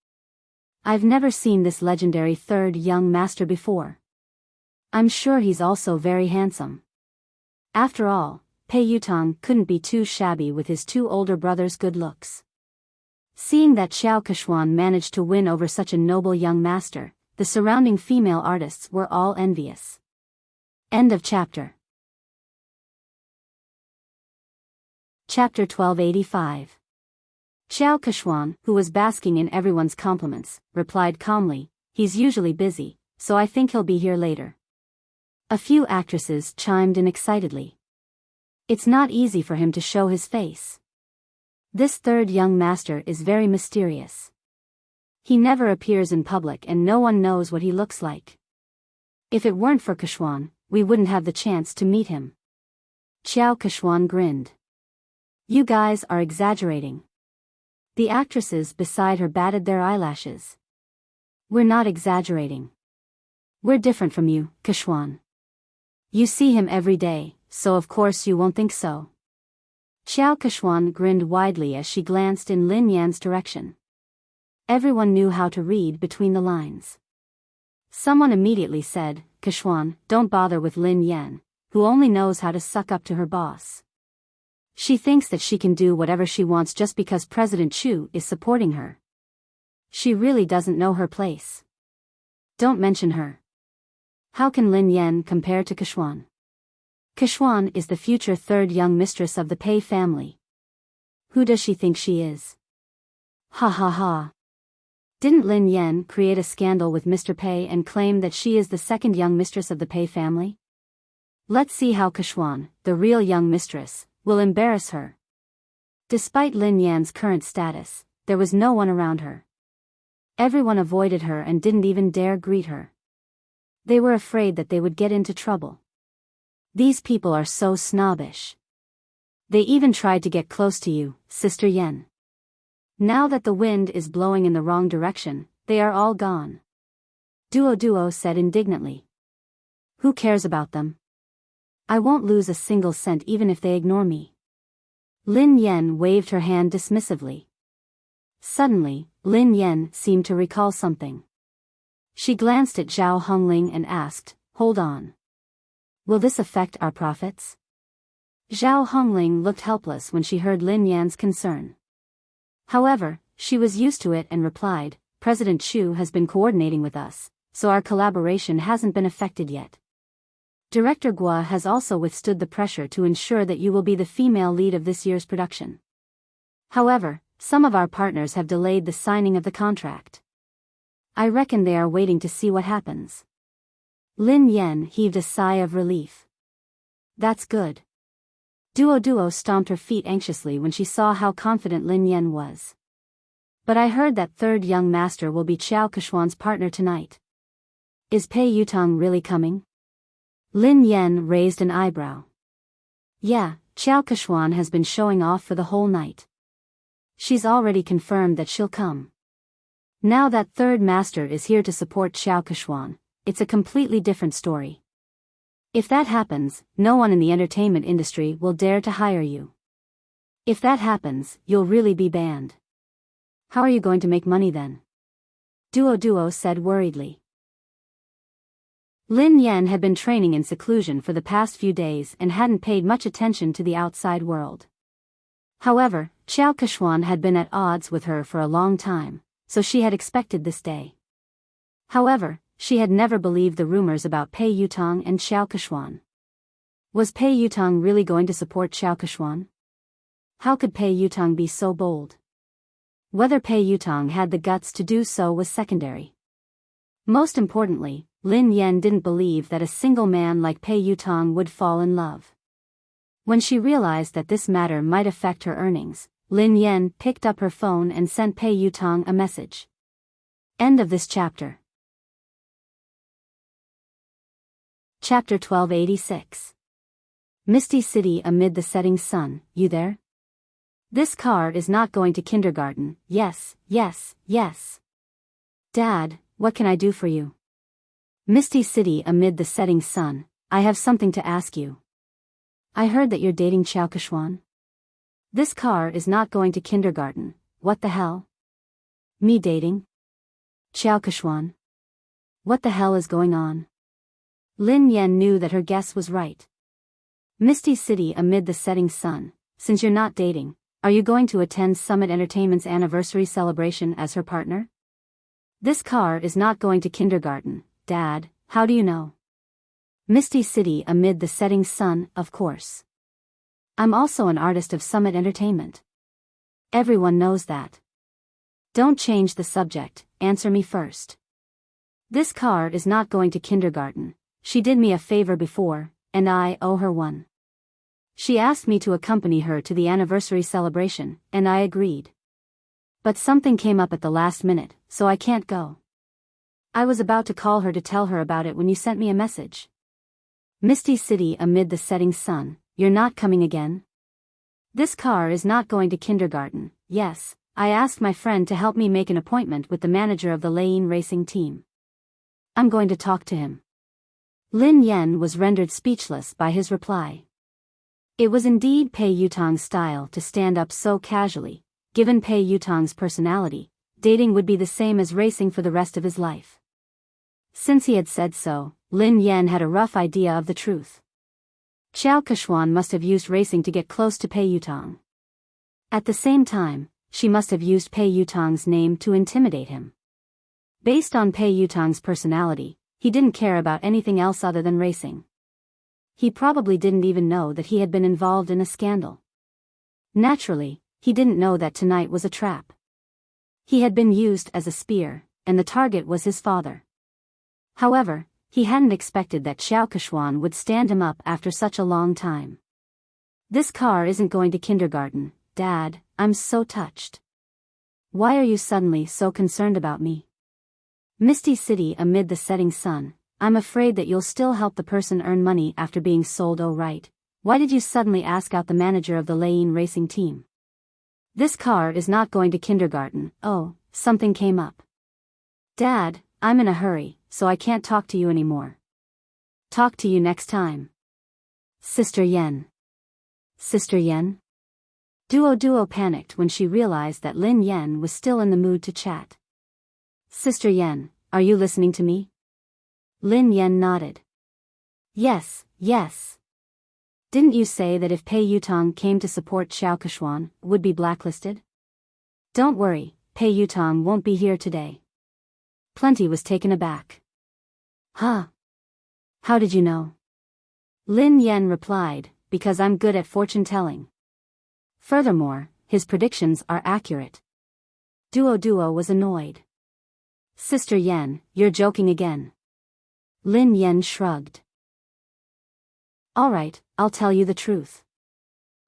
I've never seen this legendary third young master before. I'm sure he's also very handsome. After all, Pei Yutong couldn't be too shabby with his two older brothers' good looks. Seeing that Xiao Keshuan managed to win over such a noble young master, the surrounding female artists were all envious. End of chapter. Chapter 1285. Xiao Keshuan, who was basking in everyone's compliments, replied calmly, he's usually busy, so I think he'll be here later. A few actresses chimed in excitedly. It's not easy for him to show his face. This third young master is very mysterious. He never appears in public and no one knows what he looks like. If it weren't for Keshwan, we wouldn't have the chance to meet him. Xiao Keshwan grinned. You guys are exaggerating. The actresses beside her batted their eyelashes. We're not exaggerating. We're different from you, Keshwan. You see him every day, so of course you won't think so. Xiao Keshwan grinned widely as she glanced in Lin Yan's direction. Everyone knew how to read between the lines. Someone immediately said, Keshwan, don't bother with Lin Yan, who only knows how to suck up to her boss. She thinks that she can do whatever she wants just because President Chu is supporting her. She really doesn't know her place. Don't mention her. How can Lin Yan compare to Keshwan? Keshwan is the future third young mistress of the Pei family. Who does she think she is? Ha ha ha. Didn't Lin Yan create a scandal with Mr. Pei and claim that she is the second young mistress of the Pei family? Let's see how Keshwan, the real young mistress, will embarrass her. Despite Lin Yan's current status, there was no one around her. Everyone avoided her and didn't even dare greet her. They were afraid that they would get into trouble. These people are so snobbish. They even tried to get close to you, Sister Yen. Now that the wind is blowing in the wrong direction, they are all gone. Duo said indignantly. Who cares about them? I won't lose a single cent even if they ignore me. Lin Yan waved her hand dismissively. Suddenly, Lin Yan seemed to recall something. She glanced at Zhao Hongling and asked, hold on. Will this affect our profits? Zhao Hongling looked helpless when she heard Lin Yan's concern. However, she was used to it and replied, President Chu has been coordinating with us, so our collaboration hasn't been affected yet. Director Gua has also withstood the pressure to ensure that you will be the female lead of this year's production. However, some of our partners have delayed the signing of the contract. I reckon they are waiting to see what happens. Lin Yan heaved a sigh of relief. That's good. Duo stomped her feet anxiously when she saw how confident Lin Yan was. But I heard that third young master will be Xiao Keshwan's partner tonight. Is Pei Yutong really coming? Lin Yan raised an eyebrow. Yeah, Xiao Keshwan has been showing off for the whole night. She's already confirmed that she'll come. Now that third master is here to support Xiao Keshwan, it's a completely different story. If that happens, no one in the entertainment industry will dare to hire you. If that happens, you'll really be banned. How are you going to make money then? Duo said worriedly. Lin Yan had been training in seclusion for the past few days and hadn't paid much attention to the outside world. However, Xiao Keshwan had been at odds with her for a long time, so she had expected this day. However, she had never believed the rumors about Pei Yutong and Xiao Keshwan. Was Pei Yutong really going to support Xiao Keshwan? How could Pei Yutong be so bold? Whether Pei Yutong had the guts to do so was secondary. Most importantly, Lin Yan didn't believe that a single man like Pei Yutong would fall in love. When she realized that this matter might affect her earnings, Lin Yan picked up her phone and sent Pei Yutong a message. End of this chapter. Chapter 1286. Misty City amid the setting sun, you there? This car is not going to kindergarten, yes. Dad, what can I do for you? Misty City amid the setting sun, I have something to ask you. I heard that you're dating Xiao Keshwan. This car is not going to kindergarten, what the hell? Me dating? Xiao Keshwan? What the hell is going on? Lin Yan knew that her guess was right. Misty City amid the setting sun, since you're not dating, are you going to attend Summit Entertainment's anniversary celebration as her partner? This car is not going to kindergarten, Dad, how do you know? Misty City amid the setting sun, of course. I'm also an artist of Summit Entertainment. Everyone knows that. Don't change the subject, answer me first. This car is not going to kindergarten, she did me a favor before, and I owe her one. She asked me to accompany her to the anniversary celebration, and I agreed. But something came up at the last minute, so I can't go. I was about to call her to tell her about it when you sent me a message. Misty City amid the setting sun, you're not coming again? This car is not going to kindergarten. Yes, I asked my friend to help me make an appointment with the manager of the Lane racing team. I'm going to talk to him. Lin Yen was rendered speechless by his reply. It was indeed Pei Yutong's style to stand up so casually. Given Pei Yutong's personality, dating would be the same as racing for the rest of his life. Since he had said so, Lin Yen had a rough idea of the truth. Xiao Keshuan must have used racing to get close to Pei Yutong. At the same time, she must have used Pei Yutong's name to intimidate him. Based on Pei Yutong's personality, he didn't care about anything else other than racing. He probably didn't even know that he had been involved in a scandal. Naturally, he didn't know that tonight was a trap. He had been used as a spear, and the target was his father. However, he hadn't expected that Xiao Keshuan would stand him up after such a long time. This car isn't going to kindergarten, Dad, I'm so touched. Why are you suddenly so concerned about me? Misty City amid the setting sun, I'm afraid that you'll still help the person earn money after being sold. Oh right, why did you suddenly ask out the manager of the Lane racing team? This car is not going to kindergarten. Oh, something came up. Dad, I'm in a hurry, so I can't talk to you anymore. Talk to you next time. Sister Yen. Sister Yen? Duo panicked when she realized that Lin Yen was still in the mood to chat. Sister Yen, are you listening to me? Lin Yen nodded. Yes. Didn't you say that if Pei Yutong came to support Xiao Keshuan, would be blacklisted? Don't worry, Pei Yutong won't be here today. Plenty was taken aback. Huh? How did you know? Lin Yen replied, because I'm good at fortune-telling. Furthermore, his predictions are accurate. Duo was annoyed. Sister Yen, you're joking again. Lin Yen shrugged. Alright, I'll tell you the truth.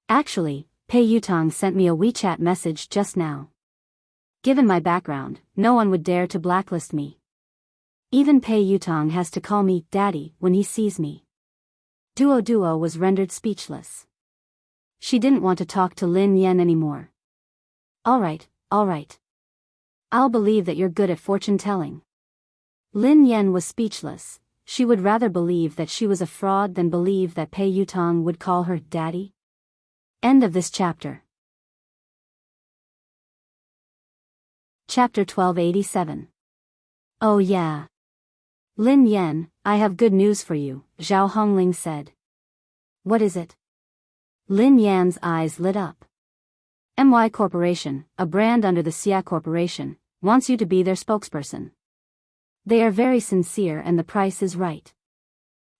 Actually, Pei Yutong sent me a WeChat message just now. Given my background, no one would dare to blacklist me. Even Pei Yutong has to call me Daddy when he sees me. Duo was rendered speechless. She didn't want to talk to Lin Yen anymore. Alright. I'll believe that you're good at fortune-telling. Lin Yen was speechless. She would rather believe that she was a fraud than believe that Pei Yutong would call her Daddy. End of this chapter. Chapter 1287. Oh yeah. Lin Yen, I have good news for you, Zhao Hongling said. What is it? Lin Yan's eyes lit up. MY Corporation, a brand under the Xia Corporation, wants you to be their spokesperson. They are very sincere and the price is right.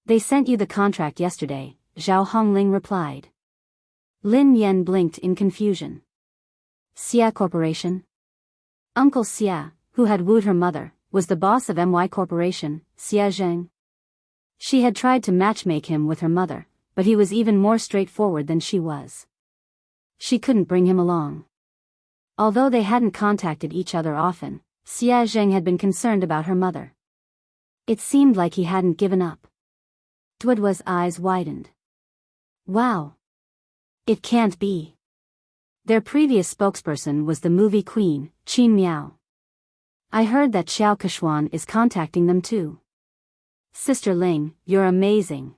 They sent you the contract yesterday, Zhao Hongling replied. Lin Yen blinked in confusion. Xia Corporation? Uncle Xia, who had wooed her mother, was the boss of MY Corporation, Xia Zheng. She had tried to matchmake him with her mother, but he was even more straightforward than she was. She couldn't bring him along. Although they hadn't contacted each other often, Xia Zheng had been concerned about her mother. It seemed like he hadn't given up. Duo's eyes widened. Wow. It can't be. Their previous spokesperson was the movie queen, Qin Miao. I heard that Xiao Keshuan is contacting them too. Sister Ling, you're amazing.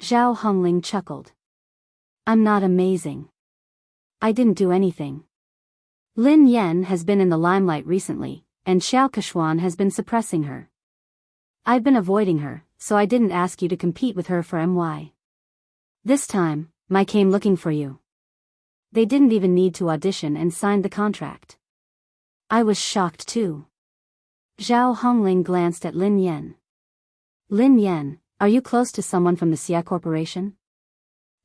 Zhao Hongling chuckled. I'm not amazing. I didn't do anything. Lin Yen has been in the limelight recently, and Xiao Keshuan has been suppressing her. I've been avoiding her, so I didn't ask you to compete with her for MY. This time, I came looking for you. They didn't even need to audition and signed the contract. I was shocked too. Zhao Hongling glanced at Lin Yen. Lin Yen, are you close to someone from the Xia Corporation?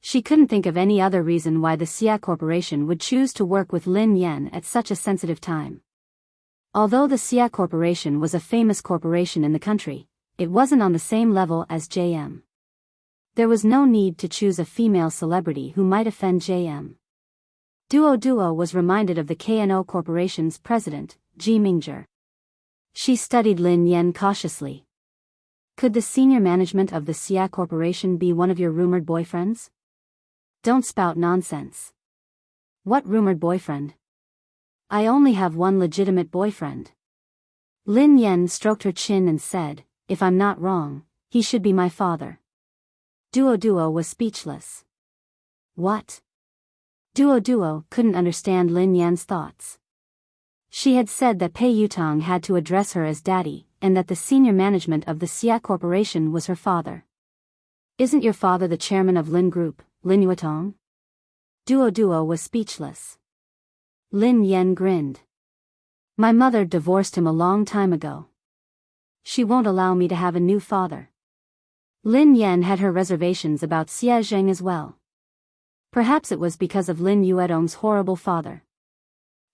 She couldn't think of any other reason why the Xia Corporation would choose to work with Lin Yen at such a sensitive time. Although the Xia Corporation was a famous corporation in the country, it wasn't on the same level as JM. There was no need to choose a female celebrity who might offend JM. Duo was reminded of the KNO Corporation's president, Ji Mingzhi. She studied Lin Yan cautiously. Could the senior management of the Xia Corporation be one of your rumored boyfriends? Don't spout nonsense. What rumored boyfriend? I only have one legitimate boyfriend. Lin Yan stroked her chin and said, if I'm not wrong, he should be my father. Duo was speechless. What? Duo couldn't understand Lin Yan's thoughts. She had said that Pei Yutong had to address her as daddy, and that the senior management of the Xia Corporation was her father. Isn't your father the chairman of Lin Group, Lin Yuetong? Duo was speechless. Lin Yan grinned. My mother divorced him a long time ago. She won't allow me to have a new father. Lin Yan had her reservations about Xia Zheng as well. Perhaps it was because of Lin Yuetong's horrible father.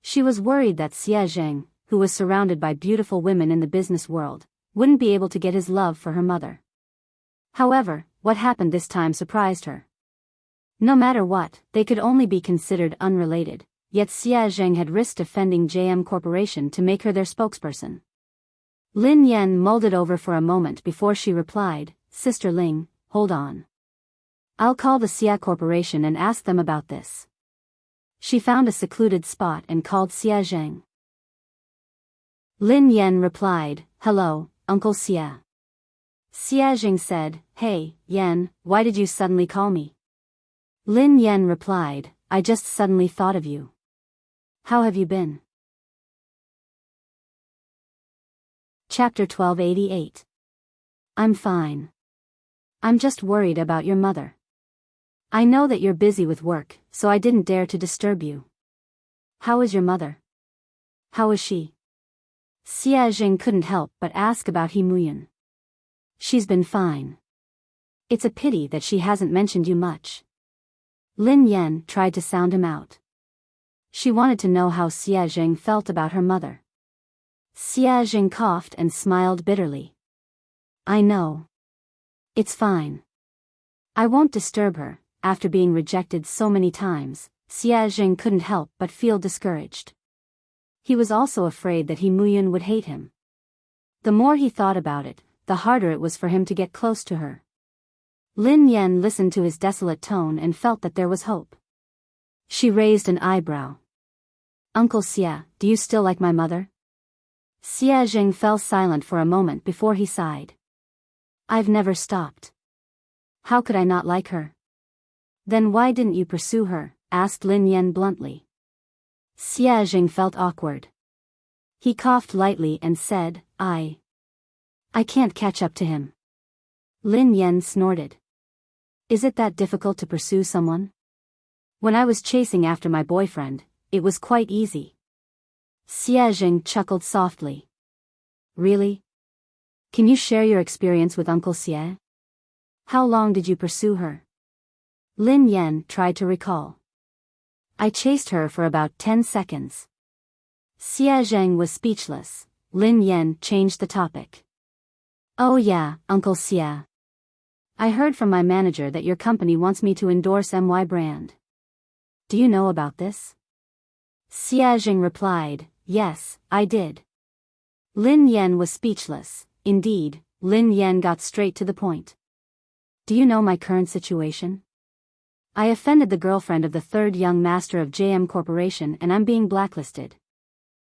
She was worried that Xia Zheng, who was surrounded by beautiful women in the business world, wouldn't be able to get his love for her mother. However, what happened this time surprised her. No matter what, they could only be considered unrelated, yet Xia Zheng had risked offending JM Corporation to make her their spokesperson. Lin Yan mulled it over for a moment before she replied, Sister Ling, hold on. I'll call the Xia Corporation and ask them about this. She found a secluded spot and called Xia Zheng. Lin Yan replied, Hello, Uncle Xia. Xia Zheng said, Hey, Yan, why did you suddenly call me? Lin Yan replied, I just suddenly thought of you. How have you been? Chapter 1288. I'm fine. I'm just worried about your mother. I know that you're busy with work, so I didn't dare to disturb you. How is your mother? How is she? Xia Zheng couldn't help but ask about He Muyan. She's been fine. It's a pity that she hasn't mentioned you much. Lin Yan tried to sound him out. She wanted to know how Xia Zheng felt about her mother. Xia Zheng coughed and smiled bitterly. I know. It's fine. I won't disturb her. After being rejected so many times, Xia Zheng couldn't help but feel discouraged. He was also afraid that He Muyan would hate him. The more he thought about it, the harder it was for him to get close to her. Lin Yan listened to his desolate tone and felt that there was hope. She raised an eyebrow. Uncle Xia, do you still like my mother? Xia Zheng fell silent for a moment before he sighed. I've never stopped. How could I not like her? Then why didn't you pursue her? Asked Lin Yan bluntly. Xia Zheng felt awkward. He coughed lightly and said, I can't catch up to him. Lin Yan snorted. Is it that difficult to pursue someone? When I was chasing after my boyfriend, it was quite easy. Xia Zheng chuckled softly. Really? Can you share your experience with Uncle Xie? How long did you pursue her? Lin Yan tried to recall. I chased her for about 10 seconds. Xia Zheng was speechless. Lin Yan changed the topic. Oh yeah, Uncle Xia. I heard from my manager that your company wants me to endorse MY brand. Do you know about this? Xia Zheng replied, Yes, I did. Lin Yan was speechless. Indeed, Lin Yan got straight to the point. Do you know my current situation? I offended the girlfriend of the third young master of JM Corporation and I'm being blacklisted.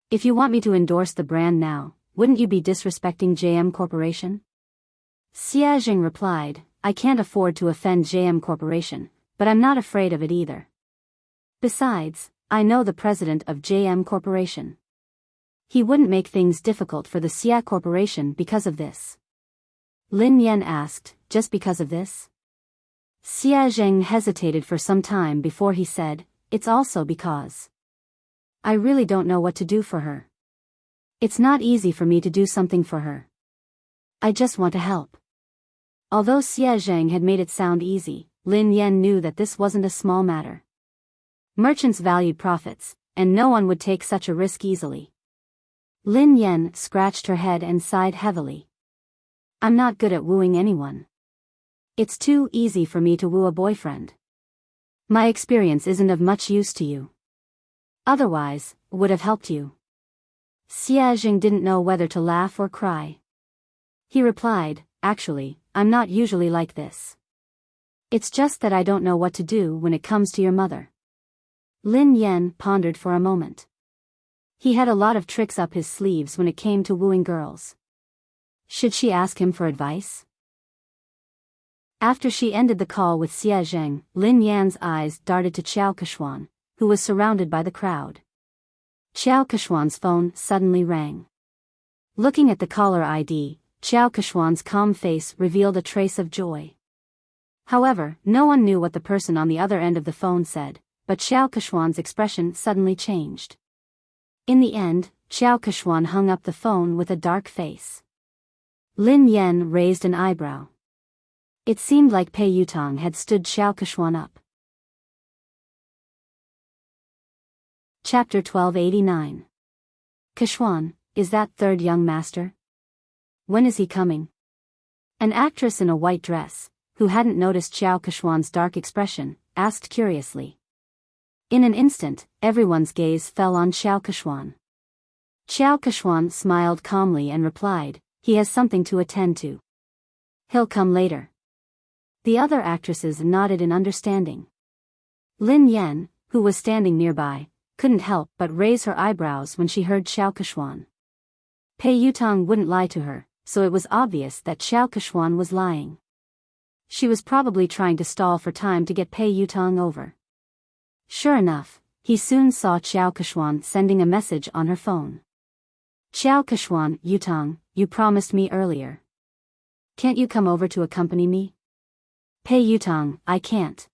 If you want me to endorse the brand now, wouldn't you be disrespecting JM Corporation? Xia Zheng replied, I can't afford to offend JM Corporation, but I'm not afraid of it either. Besides, I know the president of JM Corporation. He wouldn't make things difficult for the Xia Corporation because of this. Lin Yan asked, just because of this? Xia Zheng hesitated for some time before he said, It's also because. I really don't know what to do for her. It's not easy for me to do something for her. I just want to help. Although Xia Zheng had made it sound easy, Lin Yan knew that this wasn't a small matter. Merchants valued profits, and no one would take such a risk easily. Lin Yan scratched her head and sighed heavily. I'm not good at wooing anyone. It's too easy for me to woo a boyfriend. My experience isn't of much use to you. Otherwise, would have helped you. Xie Jing didn't know whether to laugh or cry. He replied, actually, I'm not usually like this. It's just that I don't know what to do when it comes to your mother. Lin Yan pondered for a moment. He had a lot of tricks up his sleeves when it came to wooing girls. Should she ask him for advice? After she ended the call with Xie Zheng, Lin Yan's eyes darted to Qiao Keshuan, who was surrounded by the crowd. Qiao Keshuan's phone suddenly rang. Looking at the caller ID, Qiao Keshuan's calm face revealed a trace of joy. However, no one knew what the person on the other end of the phone said, but Qiao Keshuan's expression suddenly changed. In the end, Qiao Keshuan hung up the phone with a dark face. Lin Yan raised an eyebrow. It seemed like Pei Yutong had stood Qiao Keshuan up. Chapter 1289. Keshuan, is that third young master? When is he coming? An actress in a white dress, who hadn't noticed Qiao Keshuan's dark expression, asked curiously. In an instant, everyone's gaze fell on Qiao Keshuan. Qiao Keshuan smiled calmly and replied, he has something to attend to. He'll come later. The other actresses nodded in understanding. Lin Yan, who was standing nearby, couldn't help but raise her eyebrows when she heard Qiao Keshuan. Pei Yutong wouldn't lie to her, so it was obvious that Qiao Keshuan was lying. She was probably trying to stall for time to get Pei Yutong over. Sure enough, he soon saw Qiao Keshuan sending a message on her phone. Qiao Keshuan, Yutong, you promised me earlier. Can't you come over to accompany me? Pei Yutong, I can't.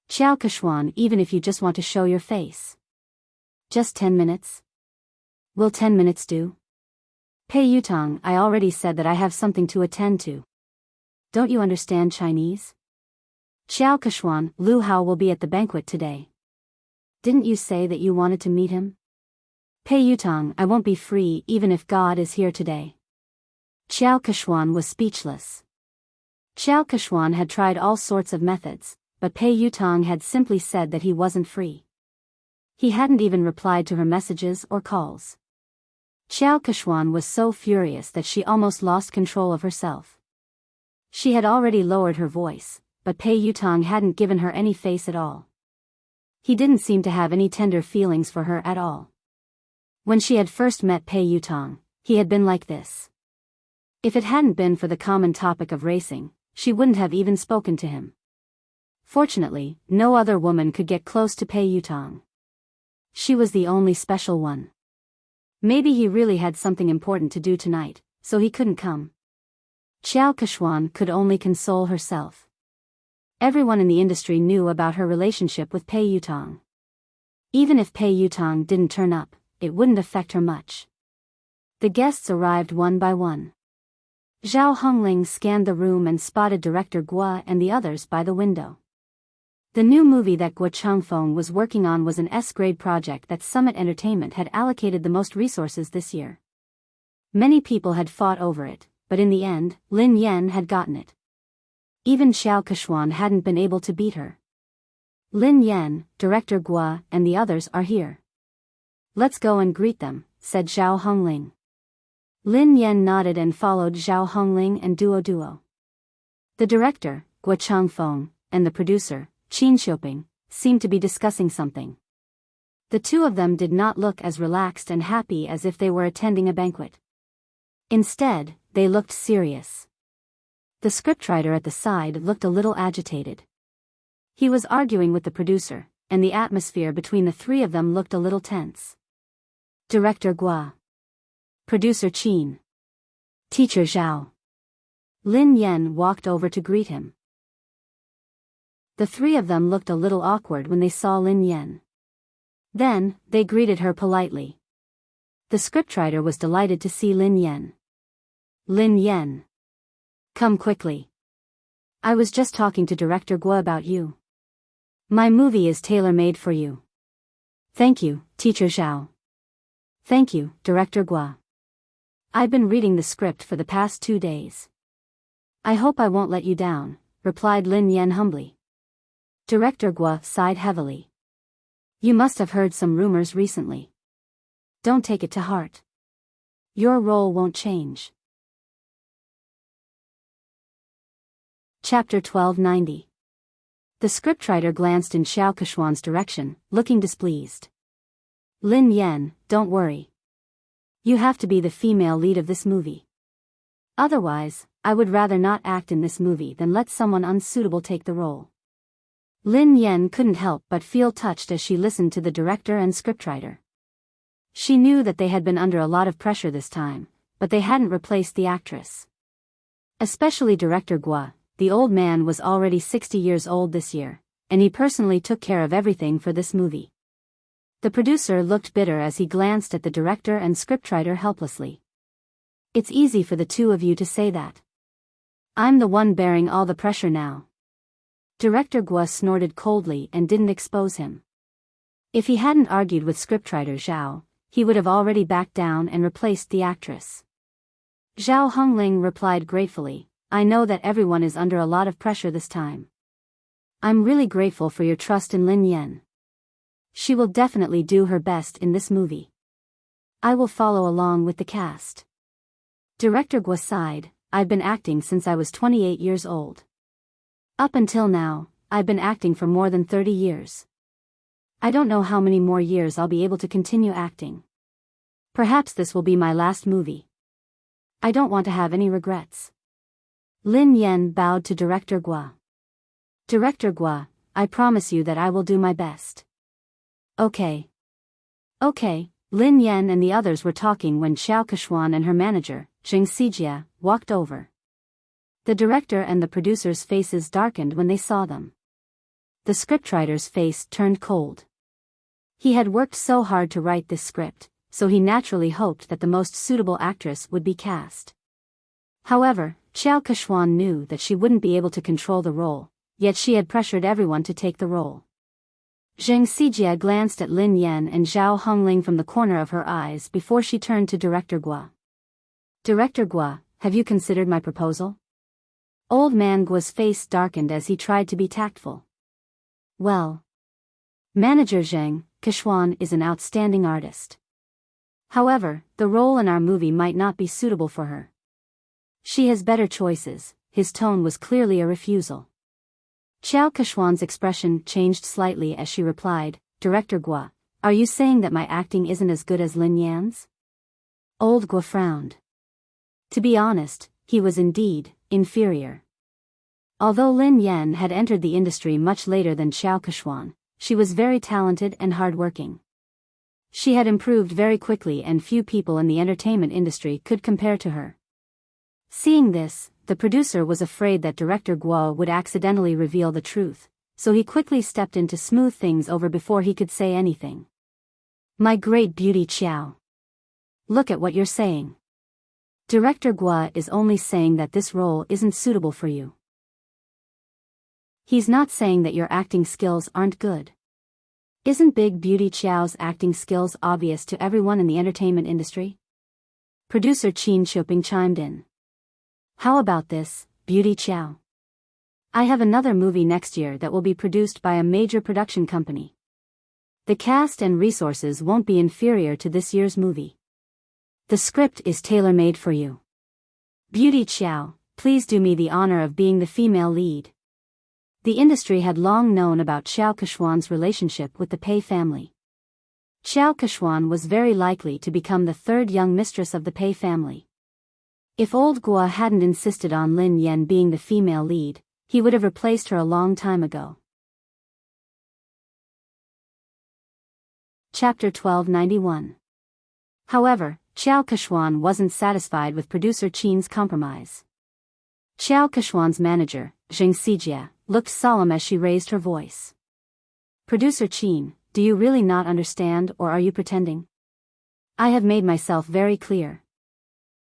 Qiao Keshuan, even if you just want to show your face. Just 10 minutes? Will 10 minutes do? Pei Yutong, I already said that I have something to attend to. Don't you understand Chinese? Qiao Keshuan, Lu Hao will be at the banquet today. Didn't you say that you wanted to meet him? Pei Yutong, I won't be free even if God is here today. Qiao Keshuan was speechless. Qiao Keshuan had tried all sorts of methods, but Pei Yutong had simply said that he wasn't free. He hadn't even replied to her messages or calls. Qiao Keshuan was so furious that she almost lost control of herself. She had already lowered her voice, but Pei Yutong hadn't given her any face at all. He didn't seem to have any tender feelings for her at all. When she had first met Pei Yutong, he had been like this. If it hadn't been for the common topic of racing, she wouldn't have even spoken to him. Fortunately, no other woman could get close to Pei Yutong. She was the only special one. Maybe he really had something important to do tonight, so he couldn't come. Qiao Keshuan could only console herself. Everyone in the industry knew about her relationship with Pei Yutong. Even if Pei Yutong didn't turn up, it wouldn't affect her much. The guests arrived one by one. Zhao Hongling scanned the room and spotted director Guo and the others by the window. The new movie that Guo Changfeng was working on was an S-grade project that Summit Entertainment had allocated the most resources this year. Many people had fought over it, but in the end, Lin Yan had gotten it. Even Qiao Keshuan hadn't been able to beat her. Lin Yan, director Guo, and the others are here. Let's go and greet them, said Zhao Hongling. Lin Yan nodded and followed Zhao Hongling and Duo. The director, Guo Changfeng, and the producer, Qin Xiuping, seemed to be discussing something. The two of them did not look as relaxed and happy as if they were attending a banquet. Instead, they looked serious. The scriptwriter at the side looked a little agitated. He was arguing with the producer, and the atmosphere between the three of them looked a little tense. Director Guo. Producer Qin. Teacher Zhao. Lin Yan walked over to greet him. The three of them looked a little awkward when they saw Lin Yan. Then, they greeted her politely. The scriptwriter was delighted to see Lin Yan. Lin Yan. Come quickly. I was just talking to Director Guo about you. My movie is tailor-made for you. Thank you, Teacher Zhao. Thank you, Director Guo. I've been reading the script for the past 2 days. I hope I won't let you down, replied Lin Yan humbly. Director Gua sighed heavily. You must have heard some rumors recently. Don't take it to heart. Your role won't change. Chapter 1290. The scriptwriter glanced in Xiao Keshuan's direction, looking displeased. Lin Yan, don't worry. You have to be the female lead of this movie. Otherwise, I would rather not act in this movie than let someone unsuitable take the role. Lin Yan couldn't help but feel touched as she listened to the director and scriptwriter. She knew that they had been under a lot of pressure this time, but they hadn't replaced the actress. Especially Director Gua, the old man was already 60 years old this year, and he personally took care of everything for this movie. The producer looked bitter as he glanced at the director and scriptwriter helplessly. It's easy for the two of you to say that. I'm the one bearing all the pressure now. Director Gua snorted coldly and didn't expose him. If he hadn't argued with scriptwriter Zhao, he would have already backed down and replaced the actress. Zhao Hongling replied gratefully, I know that everyone is under a lot of pressure this time. I'm really grateful for your trust in Lin Yan. She will definitely do her best in this movie. I will follow along with the cast. Director Gua sighed, I've been acting since I was 28 years old. Up until now, I've been acting for more than 30 years. I don't know how many more years I'll be able to continue acting. Perhaps this will be my last movie. I don't want to have any regrets. Lin Yan bowed to Director Gua. Director Gua, I promise you that I will do my best. Okay. Okay, Lin Yan and the others were talking when Xiao Keshuan and her manager, Zheng Xijia, walked over. The director and the producer's faces darkened when they saw them. The scriptwriter's face turned cold. He had worked so hard to write this script, so he naturally hoped that the most suitable actress would be cast. However, Xiao Keshuan knew that she wouldn't be able to control the role, yet she had pressured everyone to take the role. Zheng Xijia glanced at Lin Yan and Zhao Hongling from the corner of her eyes before she turned to Director Gua. Director Gua, have you considered my proposal? Old man Gua's face darkened as he tried to be tactful. Well, Manager Zheng Keshuan is an outstanding artist. However, the role in our movie might not be suitable for her. She has better choices. His tone was clearly a refusal. Xiao Keshuan's expression changed slightly as she replied, Director Gua, are you saying that my acting isn't as good as Lin Yan's? Old Gua frowned. To be honest, he was indeed inferior. Although Lin Yan had entered the industry much later than Xiao Keshuan, she was very talented and hardworking. She had improved very quickly and few people in the entertainment industry could compare to her. Seeing this, the producer was afraid that Director Gua would accidentally reveal the truth, so he quickly stepped in to smooth things over before he could say anything. My great beauty Xiao. Look at what you're saying. Director Gua is only saying that this role isn't suitable for you. He's not saying that your acting skills aren't good. Isn't Big Beauty Xiao's acting skills obvious to everyone in the entertainment industry? Producer Qin Xiuping chimed in. How about this, Beauty Xiao? I have another movie next year that will be produced by a major production company. The cast and resources won't be inferior to this year's movie. The script is tailor-made for you. Beauty Xiao, please do me the honor of being the female lead. The industry had long known about Xiao Keshuan's relationship with the Pei family. Xiao Keshuan was very likely to become the third young mistress of the Pei family. If old Gua hadn't insisted on Lin Yan being the female lead, he would have replaced her a long time ago. Chapter 1291. However, Xiao Keshuan wasn't satisfied with producer Qin's compromise. Xiao Keshuan's manager, Zheng Xijia, looked solemn as she raised her voice. Producer Qin, do you really not understand or are you pretending? I have made myself very clear.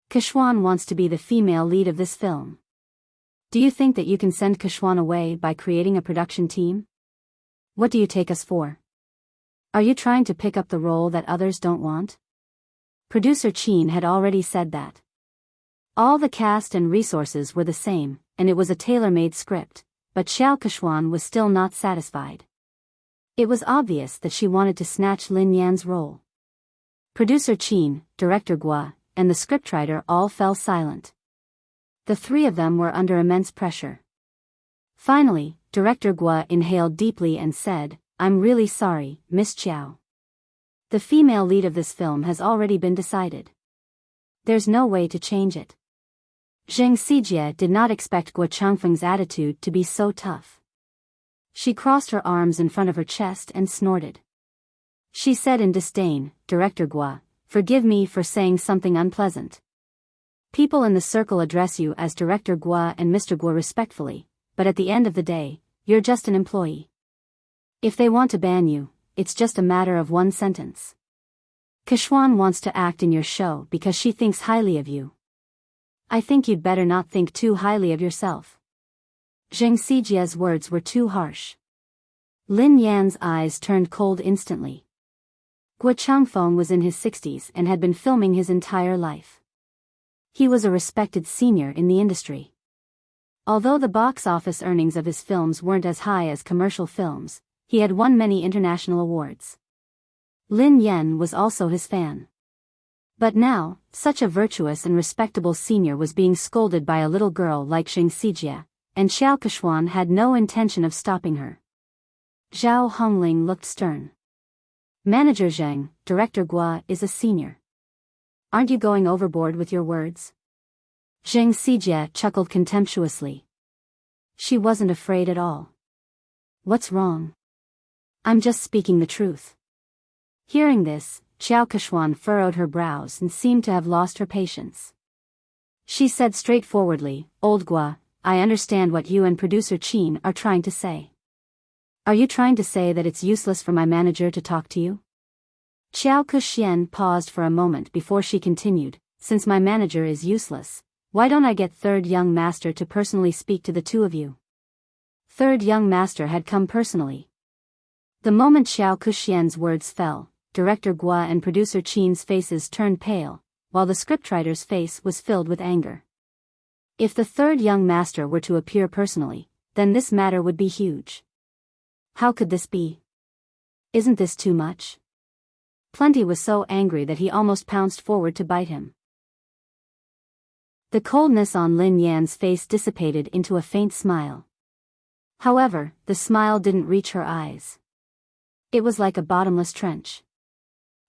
Keshuan wants to be the female lead of this film. Do you think that you can send Keshuan away by creating a production team? What do you take us for? Are you trying to pick up the role that others don't want? Producer Qin had already said that. All the cast and resources were the same, and it was a tailor-made script, but Xiao Kechuan was still not satisfied. It was obvious that she wanted to snatch Lin Yan's role. Producer Qin, director Gua, and the scriptwriter all fell silent. The three of them were under immense pressure. Finally, director Gua inhaled deeply and said, "I'm really sorry, Miss Qiao. The female lead of this film has already been decided. There's no way to change it." Zheng Xijie did not expect Gua Changfeng's attitude to be so tough. She crossed her arms in front of her chest and snorted. She said in disdain, "Director Gua, forgive me for saying something unpleasant. People in the circle address you as Director Gua and Mr. Gua respectfully, but at the end of the day, you're just an employee. If they want to ban you, it's just a matter of one sentence. Kechuan wants to act in your show because she thinks highly of you. I think you'd better not think too highly of yourself." Zheng Xijie's words were too harsh. Lin Yan's eyes turned cold instantly. Gua Changfeng was in his 60s and had been filming his entire life. He was a respected senior in the industry. Although the box office earnings of his films weren't as high as commercial films, he had won many international awards. Lin Yan was also his fan. But now, such a virtuous and respectable senior was being scolded by a little girl like Zheng Xijie, and Xiao Kechuan had no intention of stopping her. Zhao Hongling looked stern. "Manager Zheng, Director Gua is a senior. Aren't you going overboard with your words?" Zheng Xijie chuckled contemptuously. She wasn't afraid at all. "What's wrong? I'm just speaking the truth." Hearing this, Xiao Kechuan furrowed her brows and seemed to have lost her patience. She said straightforwardly, "Old Gua, I understand what you and producer Qin are trying to say. Are you trying to say that it's useless for my manager to talk to you?" Xiao Kexian paused for a moment before she continued, "Since my manager is useless, why don't I get Third Young Master to personally speak to the two of you?" Third Young Master had come personally. The moment Xiao Kexian's words fell, Director Gua and producer Qin's faces turned pale, while the scriptwriter's face was filled with anger. If the Third Young Master were to appear personally, then this matter would be huge. How could this be? Isn't this too much? Plenty was so angry that he almost pounced forward to bite him. The coldness on Lin Yan's face dissipated into a faint smile. However, the smile didn't reach her eyes. It was like a bottomless trench.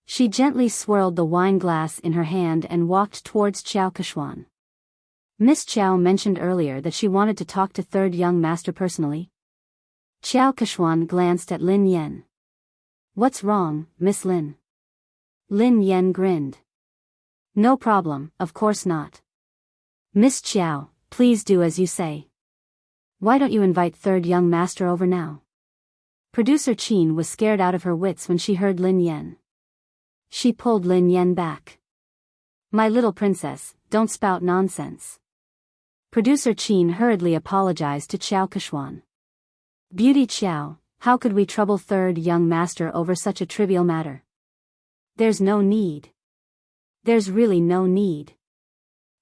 She gently swirled the wine glass in her hand and walked towards Xiao Kechuan. "Miss Qiao mentioned earlier that she wanted to talk to Third Young Master personally." Xiao Kechuan glanced at Lin Yan. "What's wrong, Miss Lin?" Lin Yan grinned. "No problem, of course not. Miss Qiao, please do as you say. Why don't you invite Third Young Master over now?" Producer Qin was scared out of her wits when she heard Lin Yan. She pulled Lin Yan back. "My little princess, don't spout nonsense." Producer Qin hurriedly apologized to Xiao Kechuan. "Beauty Qiao, how could we trouble Third Young Master over such a trivial matter? There's no need. There's really no need."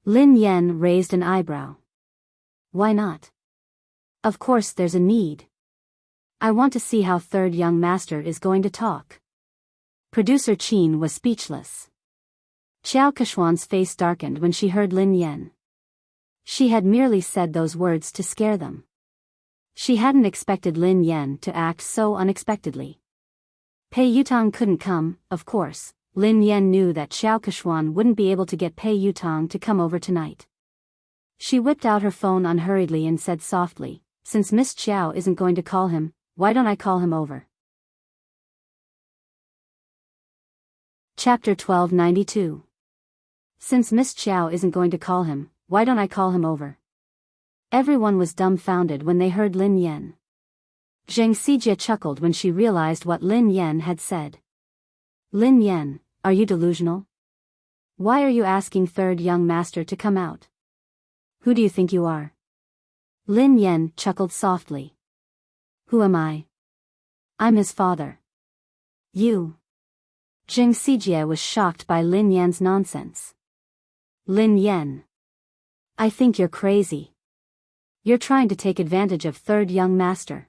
Lin Yan raised an eyebrow. "Why not? Of course there's a need. I want to see how Third Young Master is going to talk." Producer Qin was speechless. Xiao Kechuan's face darkened when she heard Lin Yan. She had merely said those words to scare them. She hadn't expected Lin Yan to act so unexpectedly. Pei Yutang couldn't come, of course. Lin Yan knew that Xiao Kechuan wouldn't be able to get Pei Yutang to come over tonight. She whipped out her phone unhurriedly and said softly, "Since Miss Qiao isn't going to call him, why don't I call him over?" Chapter 1292. Since Miss Qiao isn't going to call him, why don't I call him over? Everyone was dumbfounded when they heard Lin Yan. Zheng Xijie chuckled when she realized what Lin Yan had said. "Lin Yan, are you delusional? Why are you asking Third Young Master to come out? Who do you think you are?" Lin Yan chuckled softly. "Who am I? I'm his father." "You?" Zheng Xijie was shocked by Lin Yan's nonsense. "Lin Yan, I think you're crazy." You're trying to take advantage of third young master.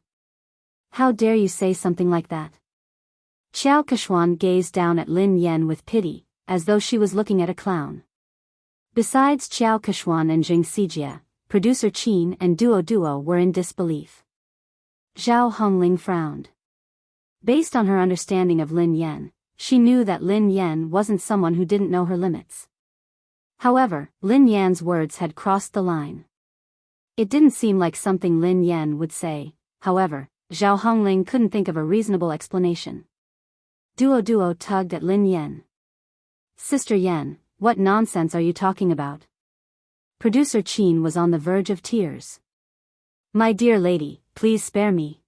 How dare you say something like that? Xiao Keshuan gazed down at Lin Yan with pity, as though she was looking at a clown. Besides Xiao Keshuan and Jing Sijia, producer Qin and Duo were in disbelief. Zhao Hongling frowned. Based on her understanding of Lin Yan, she knew that Lin Yan wasn't someone who didn't know her limits. However, Lin Yan's words had crossed the line. It didn't seem like something Lin Yan would say. However, Zhao Hongling couldn't think of a reasonable explanation. Duo tugged at Lin Yan. Sister Yan, what nonsense are you talking about? Producer Qin was on the verge of tears. My dear lady, please spare me.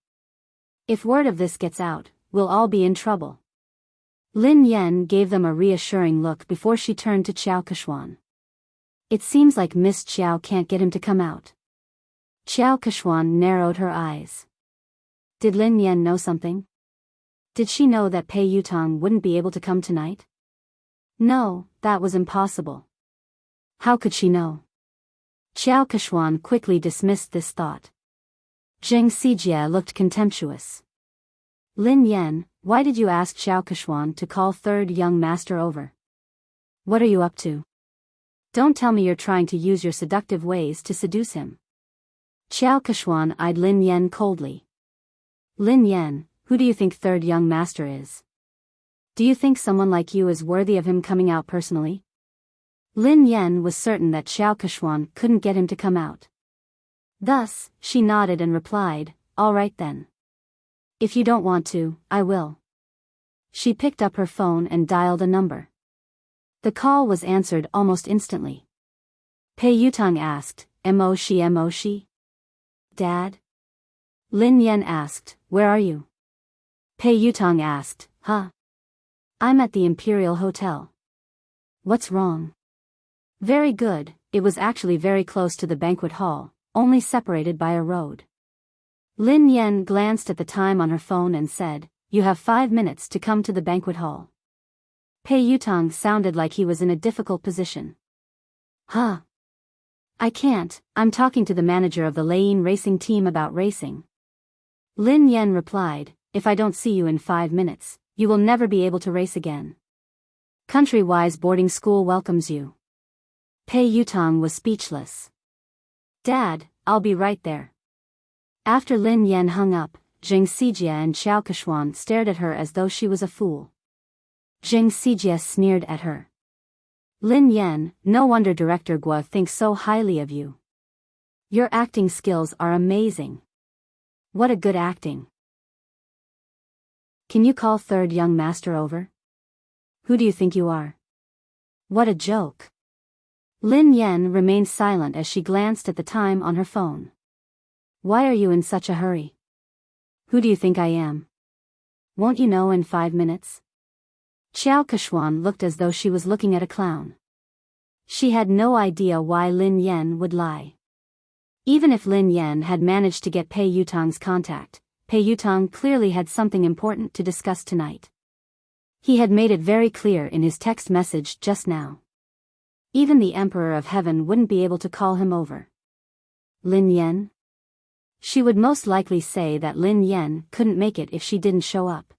If word of this gets out, we'll all be in trouble. Lin Yan gave them a reassuring look before she turned to Xiao Keshuan. It seems like Miss Xiao can't get him to come out. Xiao Keshuan narrowed her eyes. Did Lin Yan know something? Did she know that Pei Yutong wouldn't be able to come tonight? No, that was impossible. How could she know? Xiao Keshuan quickly dismissed this thought. Zheng Sijie looked contemptuous. Lin Yan, why did you ask Xiao Keshuan to call third young master over? What are you up to? Don't tell me you're trying to use your seductive ways to seduce him. Xiao Keshuan eyed Lin Yan coldly. Lin Yan, who do you think third young master is? Do you think someone like you is worthy of him coming out personally? Lin Yan was certain that Xiao Keshuan couldn't get him to come out. Thus, she nodded and replied, all right then. If you don't want to, I will. She picked up her phone and dialed a number. The call was answered almost instantly. Pei Yutong asked, Mo shi? Dad? Lin Yan asked, where are you? Pei Yutong asked, huh? I'm at the Imperial Hotel. What's wrong? Very good, it was actually very close to the banquet hall, only separated by a road. Lin Yan glanced at the time on her phone and said, you have 5 minutes to come to the banquet hall. Pei Yutong sounded like he was in a difficult position. Huh? I can't, I'm talking to the manager of the Lane racing team about racing. Lin Yan replied, if I don't see you in 5 minutes, you will never be able to race again. Country-wise boarding school welcomes you. Pei Yutong was speechless. Dad, I'll be right there. After Lin Yan hung up, Zheng Sijie and Xiao Keshuan stared at her as though she was a fool. Zheng Sijie sneered at her. Lin Yan, no wonder Director Guo thinks so highly of you. Your acting skills are amazing. What a good acting. Can you call third young master over? Who do you think you are? What a joke. Lin Yan remained silent as she glanced at the time on her phone. Why are you in such a hurry? Who do you think I am? Won't you know in 5 minutes? Xiao Keshuan looked as though she was looking at a clown. She had no idea why Lin Yan would lie. Even if Lin Yan had managed to get Pei Yutong's contact, Pei Yutong clearly had something important to discuss tonight. He had made it very clear in his text message just now. Even the Emperor of Heaven wouldn't be able to call him over. Lin Yan? She would most likely say that Lin Yan couldn't make it if she didn't show up.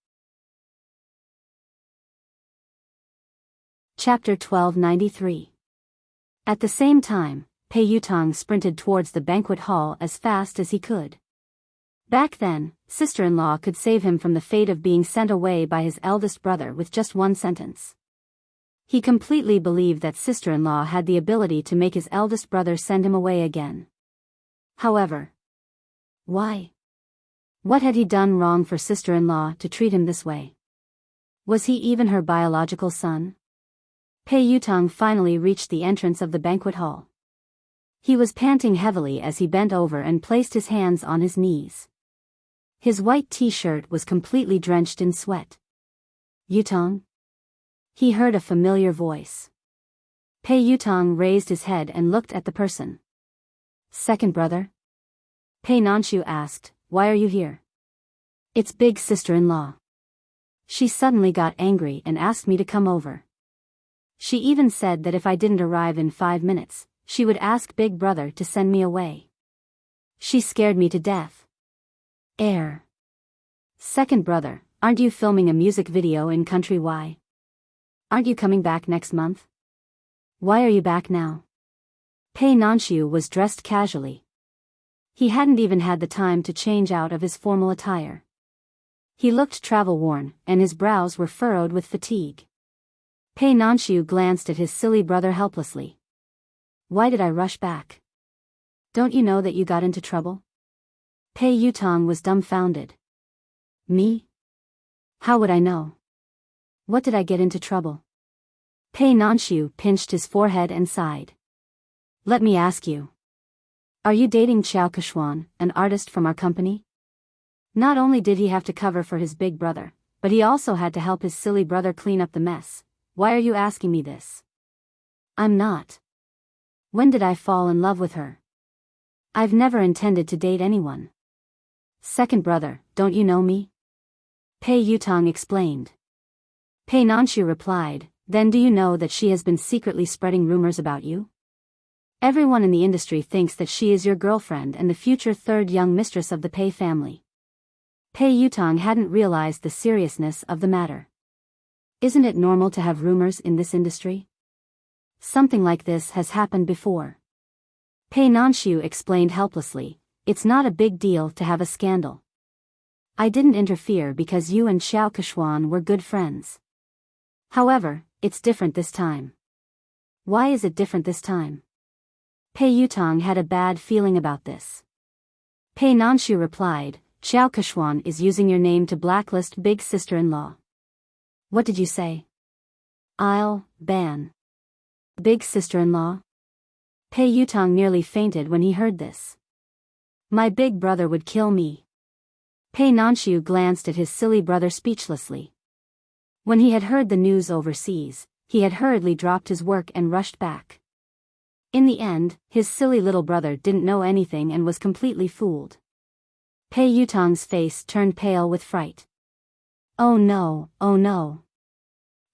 Chapter 1293. At the same time, Pei Yutong sprinted towards the banquet hall as fast as he could. Back then, sister-in-law could save him from the fate of being sent away by his eldest brother with just one sentence. He completely believed that sister-in-law had the ability to make his eldest brother send him away again. However, why? What had he done wrong for sister-in-law to treat him this way? Was he even her biological son? Pei Yutong finally reached the entrance of the banquet hall. He was panting heavily as he bent over and placed his hands on his knees. His white t-shirt was completely drenched in sweat. Yutong? He heard a familiar voice. Pei Yutong raised his head and looked at the person. Second brother? Pei Nanshu asked, why are you here? It's big sister-in-law. She suddenly got angry and asked me to come over. She even said that if I didn't arrive in 5 minutes, she would ask big brother to send me away. She scared me to death. Air. Second brother, aren't you filming a music video in Country Y? Aren't you coming back next month? Why are you back now? Pei Nanxiu was dressed casually. He hadn't even had the time to change out of his formal attire. He looked travel-worn, and his brows were furrowed with fatigue. Pei Nanxiu glanced at his silly brother helplessly. Why did I rush back? Don't you know that you got into trouble? Pei Yutong was dumbfounded. Me? How would I know? What did I get into trouble? Pei Nanxiu pinched his forehead and sighed. Let me ask you. Are you dating Xiao Keshuan, an artist from our company? Not only did he have to cover for his big brother, but he also had to help his silly brother clean up the mess. Why are you asking me this? I'm not. When did I fall in love with her? I've never intended to date anyone. Second brother, don't you know me? Pei Yutong explained. Pei Nanxiu replied, then do you know that she has been secretly spreading rumors about you? Everyone in the industry thinks that she is your girlfriend and the future third young mistress of the Pei family. Pei Yutong hadn't realized the seriousness of the matter. Isn't it normal to have rumors in this industry? Something like this has happened before. Pei Nanxiu explained helplessly, it's not a big deal to have a scandal. I didn't interfere because you and Xiao Keshuan were good friends. However, it's different this time. Why is it different this time? Pei Yutong had a bad feeling about this. Pei Nanxiu replied, Xiao Keshuan is using your name to blacklist big sister-in-law. What did you say? I'll ban big sister-in-law? Pei Yutong nearly fainted when he heard this. My big brother would kill me. Pei Nanxiu glanced at his silly brother speechlessly. When he had heard the news overseas, he had hurriedly dropped his work and rushed back. In the end, his silly little brother didn't know anything and was completely fooled. Pei Yutong's face turned pale with fright. Oh no, oh no.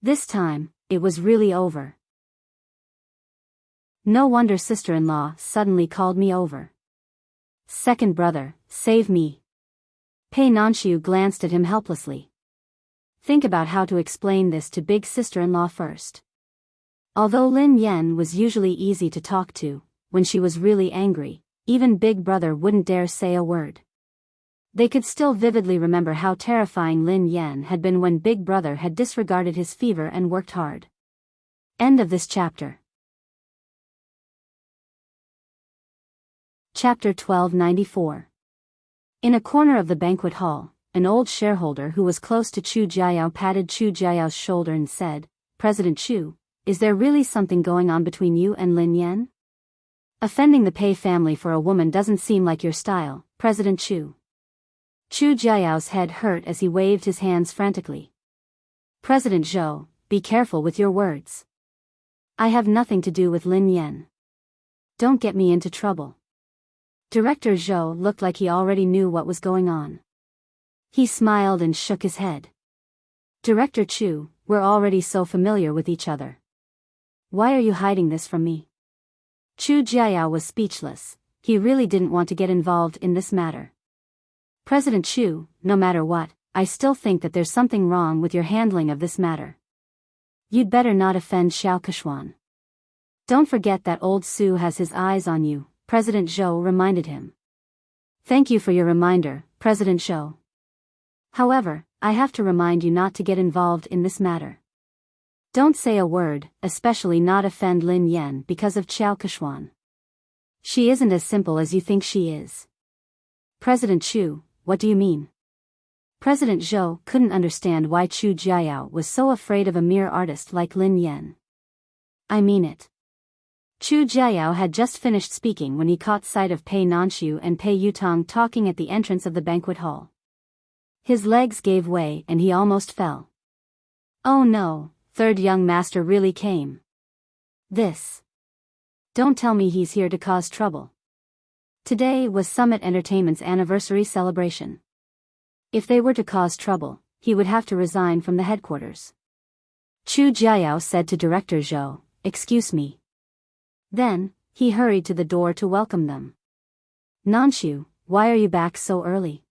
This time, it was really over. No wonder sister-in-law suddenly called me over. Second brother, save me. Pei Nanxiu glanced at him helplessly. Think about how to explain this to big sister-in-law first. Although Lin Yan was usually easy to talk to, when she was really angry, even big brother wouldn't dare say a word. They could still vividly remember how terrifying Lin Yan had been when big brother had disregarded his fever and worked hard. End of this chapter. Chapter 1294. In a corner of the banquet hall, an old shareholder who was close to Chu Jiayao patted Chu Jiayao's shoulder and said, President Chu, is there really something going on between you and Lin Yan? Offending the Pei family for a woman doesn't seem like your style, President Chu. Chu Jiayao's head hurt as he waved his hands frantically. President Zhou, be careful with your words. I have nothing to do with Lin Yan. Don't get me into trouble. Director Zhou looked like he already knew what was going on. He smiled and shook his head. Director Chu, we're already so familiar with each other. Why are you hiding this from me? Chu Jiayao was speechless. He really didn't want to get involved in this matter. President Chu, no matter what, I still think that there's something wrong with your handling of this matter. You'd better not offend Xiao Keshuan. Don't forget that old Su has his eyes on you, President Zhou reminded him. Thank you for your reminder, President Zhou. However, I have to remind you not to get involved in this matter. Don't say a word, especially not offend Lin Yan because of Xiao Keshuan. She isn't as simple as you think she is. President Chu, what do you mean? President Zhou couldn't understand why Chu Jiayao was so afraid of a mere artist like Lin Yan. I mean it. Chu Jiayao had just finished speaking when he caught sight of Pei Nanxiu and Pei Yutong talking at the entrance of the banquet hall. His legs gave way and he almost fell. Oh no, third young master really came. This. Don't tell me he's here to cause trouble. Today was Summit Entertainment's anniversary celebration. If they were to cause trouble, he would have to resign from the headquarters. Chu Jiayao said to Director Zhou, excuse me. Then, he hurried to the door to welcome them. Nanshu, why are you back so early?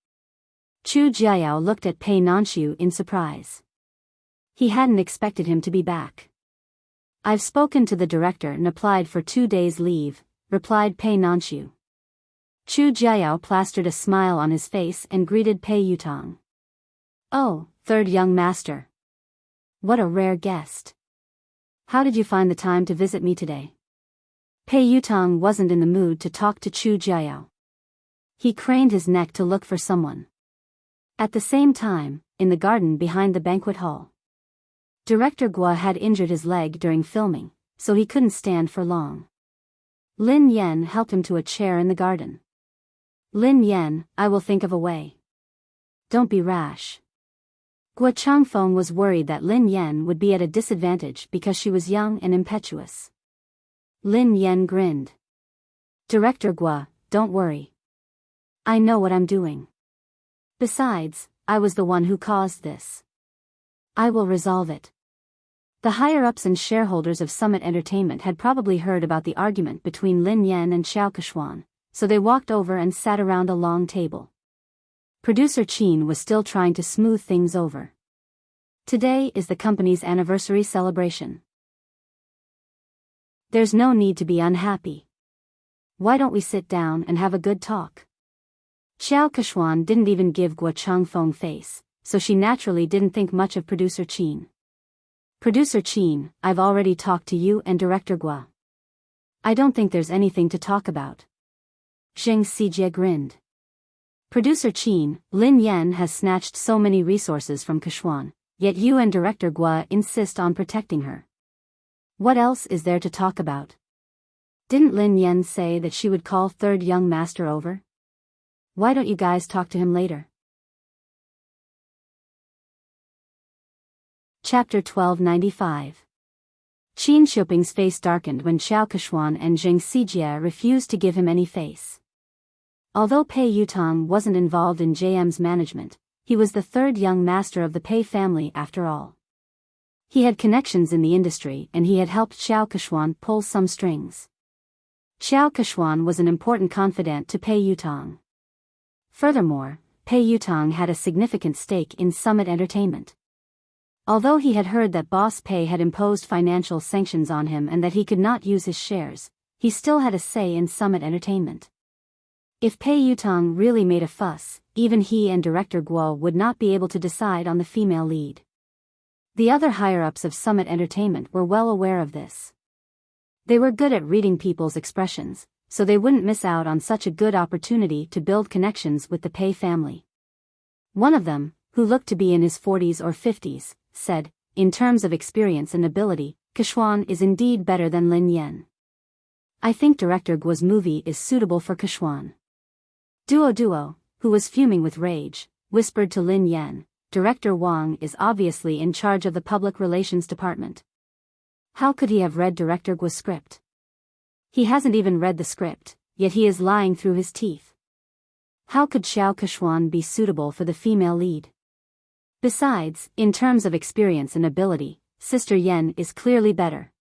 Chu Jiao looked at Pei Nanshu in surprise. He hadn't expected him to be back. I've spoken to the director and applied for 2 days leave, replied Pei Nanshu. Chu Jiao plastered a smile on his face and greeted Pei Yutong. Oh, third young master. What a rare guest. How did you find the time to visit me today? Pei Yutong wasn't in the mood to talk to Chu Jiao. He craned his neck to look for someone. At the same time, in the garden behind the banquet hall, Director Gua had injured his leg during filming, so he couldn't stand for long. Lin Yan helped him to a chair in the garden. Lin Yan, I will think of a way. Don't be rash. Gua Changfeng was worried that Lin Yan would be at a disadvantage because she was young and impetuous. Lin Yan grinned. Director Gua, don't worry. I know what I'm doing. Besides, I was the one who caused this. I will resolve it. The higher-ups and shareholders of Summit Entertainment had probably heard about the argument between Lin Yan and Xiao Keshuan, so they walked over and sat around a long table. Producer Qin was still trying to smooth things over. Today is the company's anniversary celebration. There's no need to be unhappy. Why don't we sit down and have a good talk? Xiao Keshuan didn't even give Gua Changfeng face, so she naturally didn't think much of Producer Qin. Producer Qin, I've already talked to you and Director Gua. I don't think there's anything to talk about. Zheng Xijie grinned. Producer Qin, Lin Yan has snatched so many resources from Keshuan, yet you and Director Gua insist on protecting her. What else is there to talk about? Didn't Lin Yan say that she would call third young master over? Why don't you guys talk to him later? Chapter 1295. Qin Shuping's face darkened when Xiao Keshuan and Zheng Xijie refused to give him any face. Although Pei Yutong wasn't involved in JM's management, he was the third young master of the Pei family after all. He had connections in the industry and he had helped Xiao Keshuan pull some strings. Xiao Keshuan was an important confidant to Pei Yutong. Furthermore, Pei Yutong had a significant stake in Summit Entertainment. Although he had heard that Boss Pei had imposed financial sanctions on him and that he could not use his shares, he still had a say in Summit Entertainment. If Pei Yutong really made a fuss, even he and Director Guo would not be able to decide on the female lead. The other higher-ups of Summit Entertainment were well aware of this. They were good at reading people's expressions, so they wouldn't miss out on such a good opportunity to build connections with the Pei family. One of them, who looked to be in his 40s or 50s, said, in terms of experience and ability, Keshuan is indeed better than Lin Yan. I think Director Guo's movie is suitable for Keshuan. Duo, who was fuming with rage, whispered to Lin Yan, Director Wang is obviously in charge of the public relations department. How could he have read Director Guo's script? He hasn't even read the script, yet he is lying through his teeth. How could Xiao Keshuan be suitable for the female lead? Besides, in terms of experience and ability, Sister Yen is clearly better.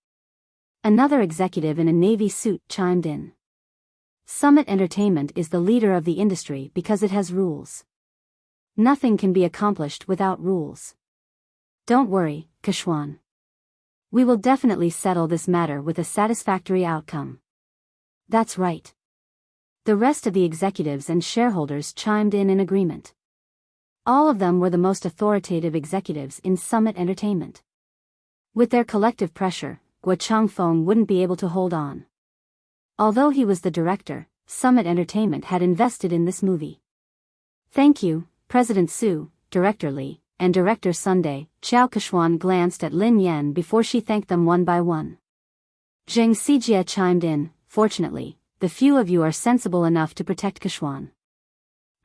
Another executive in a navy suit chimed in. Summit Entertainment is the leader of the industry because it has rules. Nothing can be accomplished without rules. Don't worry, Keshuan. We will definitely settle this matter with a satisfactory outcome. That's right. The rest of the executives and shareholders chimed in agreement. All of them were the most authoritative executives in Summit Entertainment. With their collective pressure, Gua Changfeng wouldn't be able to hold on. Although he was the director, Summit Entertainment had invested in this movie. Thank you, President Su, Director Li, and Director Sunday. Xiao Keshuan glanced at Lin Yan before she thanked them one by one. Zheng Xijie chimed in, fortunately, the few of you are sensible enough to protect Keshuan.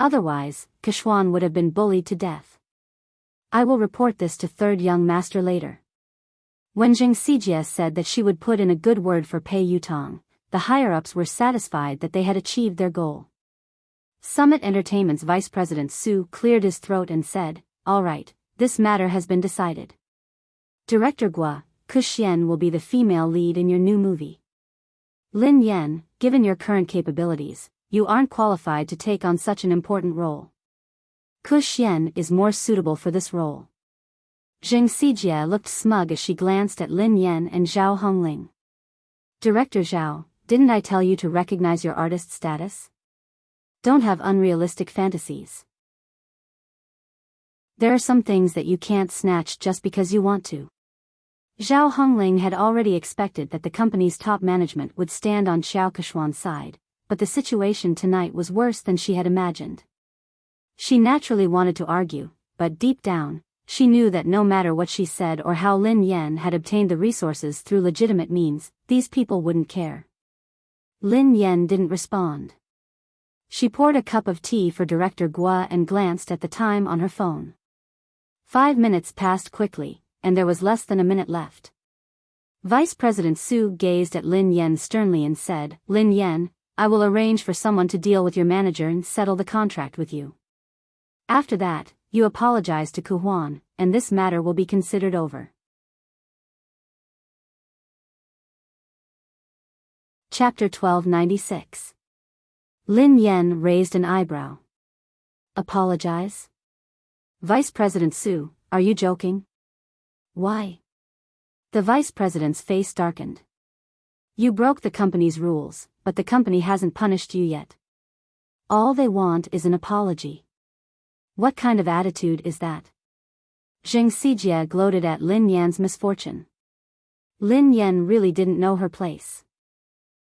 Otherwise, Keshuan would have been bullied to death. I will report this to third young master later. When Zheng Xijie said that she would put in a good word for Pei Yutong, the higher-ups were satisfied that they had achieved their goal. Summit Entertainment's Vice President Su cleared his throat and said, all right, this matter has been decided. Director Gua, Kuxian will be the female lead in your new movie. Lin Yan, given your current capabilities, you aren't qualified to take on such an important role. Ku Xian is more suitable for this role. Zheng Xijie looked smug as she glanced at Lin Yan and Zhao Hongling. Director Zhao, didn't I tell you to recognize your artist status? Don't have unrealistic fantasies. There are some things that you can't snatch just because you want to. Zhao Hongling had already expected that the company's top management would stand on Xiao Keshuan's side, but the situation tonight was worse than she had imagined. She naturally wanted to argue, but deep down, she knew that no matter what she said or how Lin Yan had obtained the resources through legitimate means, these people wouldn't care. Lin Yan didn't respond. She poured a cup of tea for Director Guo and glanced at the time on her phone. 5 minutes passed quickly, and there was less than a minute left. Vice President Su gazed at Lin Yan sternly and said, "Lin Yan, I will arrange for someone to deal with your manager and settle the contract with you. After that, you apologize to Ku Huan, and this matter will be considered over." Chapter 1296. Lin Yan raised an eyebrow. Apologize? Vice President Su, are you joking? Why? The Vice President's face darkened. You broke the company's rules, but the company hasn't punished you yet. All they want is an apology. What kind of attitude is that? Zheng Xijie gloated at Lin Yan's misfortune. Lin Yan really didn't know her place.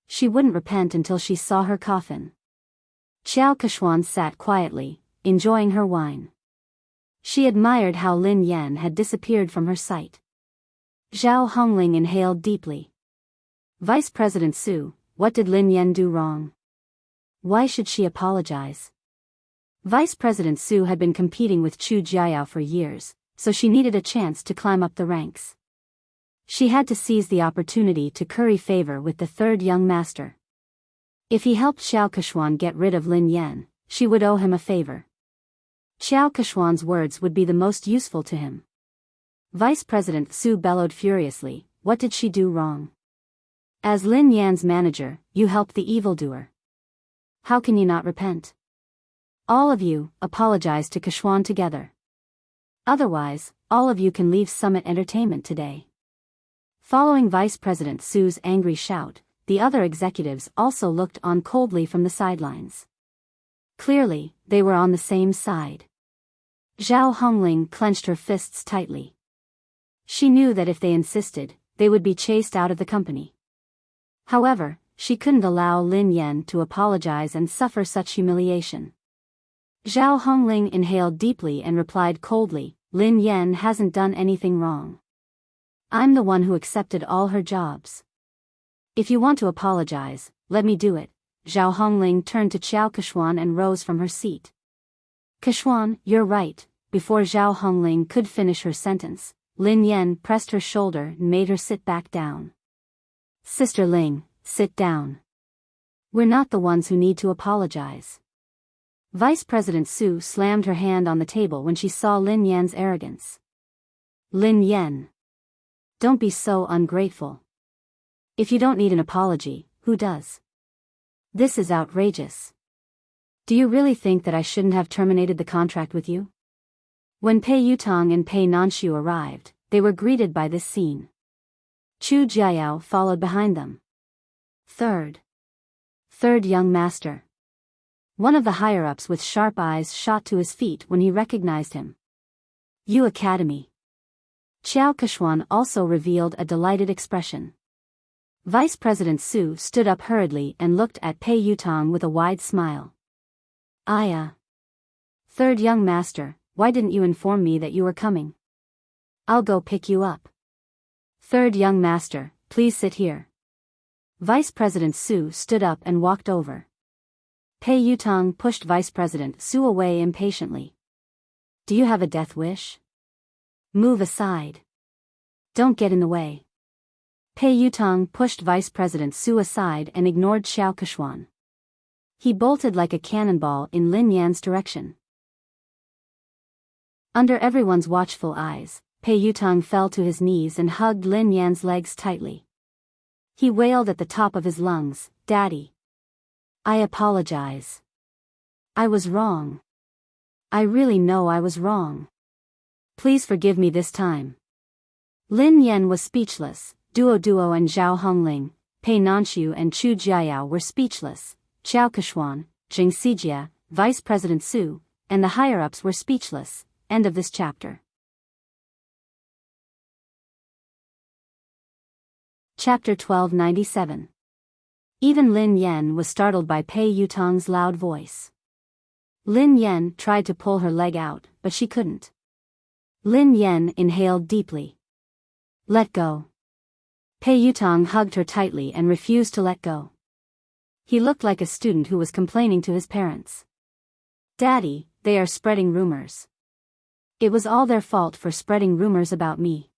She wouldn't repent until she saw her coffin. Xiao Keshuan sat quietly, enjoying her wine. She admired how Lin Yan had disappeared from her sight. Zhao Hongling inhaled deeply. Vice President Su, what did Lin Yan do wrong? Why should she apologize? Vice President Su had been competing with Chu Jiayao for years, so she needed a chance to climb up the ranks. She had to seize the opportunity to curry favor with the third young master. If he helped Xiao Keshuan get rid of Lin Yan, she would owe him a favor. Xiao Keshuan's words would be the most useful to him. Vice President Su bellowed furiously, what did she do wrong? As Lin Yan's manager, you helped the evildoer. How can you not repent? All of you, apologize to Keshuan together. Otherwise, all of you can leave Summit Entertainment today. Following Vice President Su's angry shout, the other executives also looked on coldly from the sidelines. Clearly, they were on the same side. Zhao Hongling clenched her fists tightly. She knew that if they insisted, they would be chased out of the company. However, she couldn't allow Lin Yan to apologize and suffer such humiliation. Zhao Hongling inhaled deeply and replied coldly, Lin Yan hasn't done anything wrong. I'm the one who accepted all her jobs. If you want to apologize, let me do it. Zhao Hongling turned to Xiao Keshuan and rose from her seat. Keshuan, you're right. Before Zhao Hongling could finish her sentence, Lin Yan pressed her shoulder and made her sit back down. Sister Ling, sit down. We're not the ones who need to apologize. Vice President Su slammed her hand on the table when she saw Lin Yan's arrogance. Lin Yan. Don't be so ungrateful. If you don't need an apology, who does? This is outrageous. Do you really think that I shouldn't have terminated the contract with you? When Pei Yutong and Pei Nanshu arrived, they were greeted by this scene. Chu Jiayao followed behind them. Third young master. One of the higher-ups with sharp eyes shot to his feet when he recognized him. Yu Academy. Xiao Keshuan also revealed a delighted expression. Vice President Su stood up hurriedly and looked at Pei Yutong with a wide smile. Third young master, why didn't you inform me that you were coming? I'll go pick you up. Third young master, please sit here. Vice President Su stood up and walked over. Pei Yutong pushed Vice President Su away impatiently. Do you have a death wish? Move aside. Don't get in the way. Pei Yutong pushed Vice President Su aside and ignored Xiao Keshuan. He bolted like a cannonball in Lin Yan's direction. Under everyone's watchful eyes, Pei Yutong fell to his knees and hugged Lin Yan's legs tightly. He wailed at the top of his lungs, Daddy. I apologize. I was wrong. I really know I was wrong. Please forgive me this time. Lin Yan was speechless. Duo Duo and Zhao Hongling, Pei Nanxiu and Chu Jiayao were speechless. Xiao Keshuan, Jing Xijia, Vice President Su, and the higher-ups were speechless. End of this chapter. Chapter 1297. Even Lin Yan was startled by Pei Yutong's loud voice. Lin Yan tried to pull her leg out, but she couldn't. Lin Yan inhaled deeply. Let go. Pei Yutong hugged her tightly and refused to let go. He looked like a student who was complaining to his parents. Daddy, they are spreading rumors. It was all their fault for spreading rumors about me.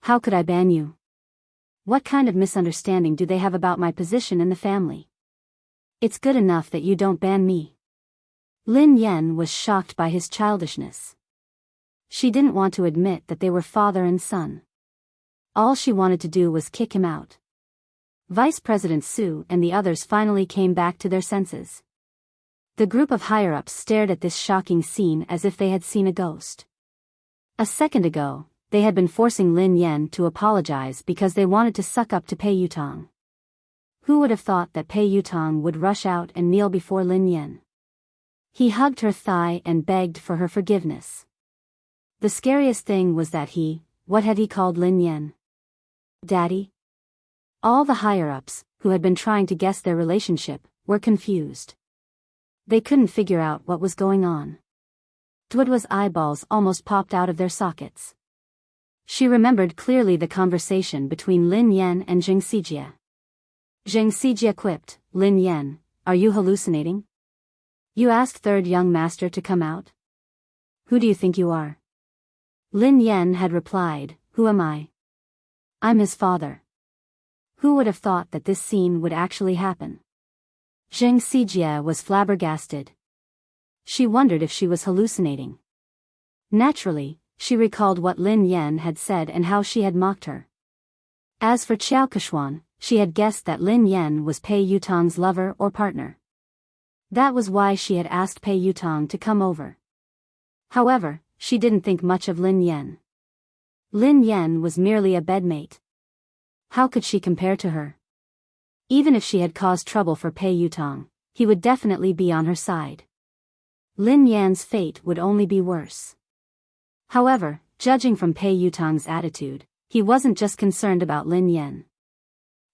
How could I ban you? What kind of misunderstanding do they have about my position in the family? It's good enough that you don't ban me. Lin Yan was shocked by his childishness. She didn't want to admit that they were father and son. All she wanted to do was kick him out. Vice President Su and the others finally came back to their senses. The group of higher-ups stared at this shocking scene as if they had seen a ghost. A second ago, they had been forcing Lin Yan to apologize because they wanted to suck up to Pei Yutong. Who would have thought that Pei Yutong would rush out and kneel before Lin Yan? He hugged her thigh and begged for her forgiveness. The scariest thing was that what had he called Lin Yan? Daddy? All the higher-ups, who had been trying to guess their relationship, were confused. They couldn't figure out what was going on. Duoduo's eyeballs almost popped out of their sockets. She remembered clearly the conversation between Lin Yan and Jing Xijia. Jing Xijia quipped, Lin Yan, are you hallucinating? You asked third young master to come out? Who do you think you are? Lin Yan had replied, who am I? I'm his father. Who would have thought that this scene would actually happen? Jing Xijia was flabbergasted. She wondered if she was hallucinating. Naturally, she recalled what Lin Yan had said and how she had mocked her. As for Xiao Keshuan, she had guessed that Lin Yan was Pei Yutong's lover or partner. That was why she had asked Pei Yutong to come over. However, she didn't think much of Lin Yan. Lin Yan was merely a bedmate. How could she compare to her? Even if she had caused trouble for Pei Yutong, he would definitely be on her side. Lin Yan's fate would only be worse. However, judging from Pei Yutong's attitude, he wasn't just concerned about Lin Yan.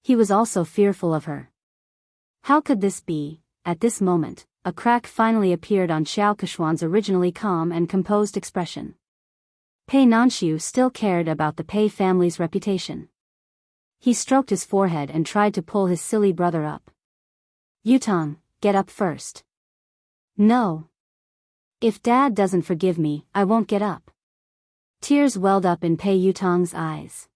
He was also fearful of her. How could this be? At this moment, a crack finally appeared on Xiao Keshuan's originally calm and composed expression. Pei Nanxiu still cared about the Pei family's reputation. He stroked his forehead and tried to pull his silly brother up. Yutong, get up first. No. If Dad doesn't forgive me, I won't get up. Tears welled up in Pei Yutong's eyes.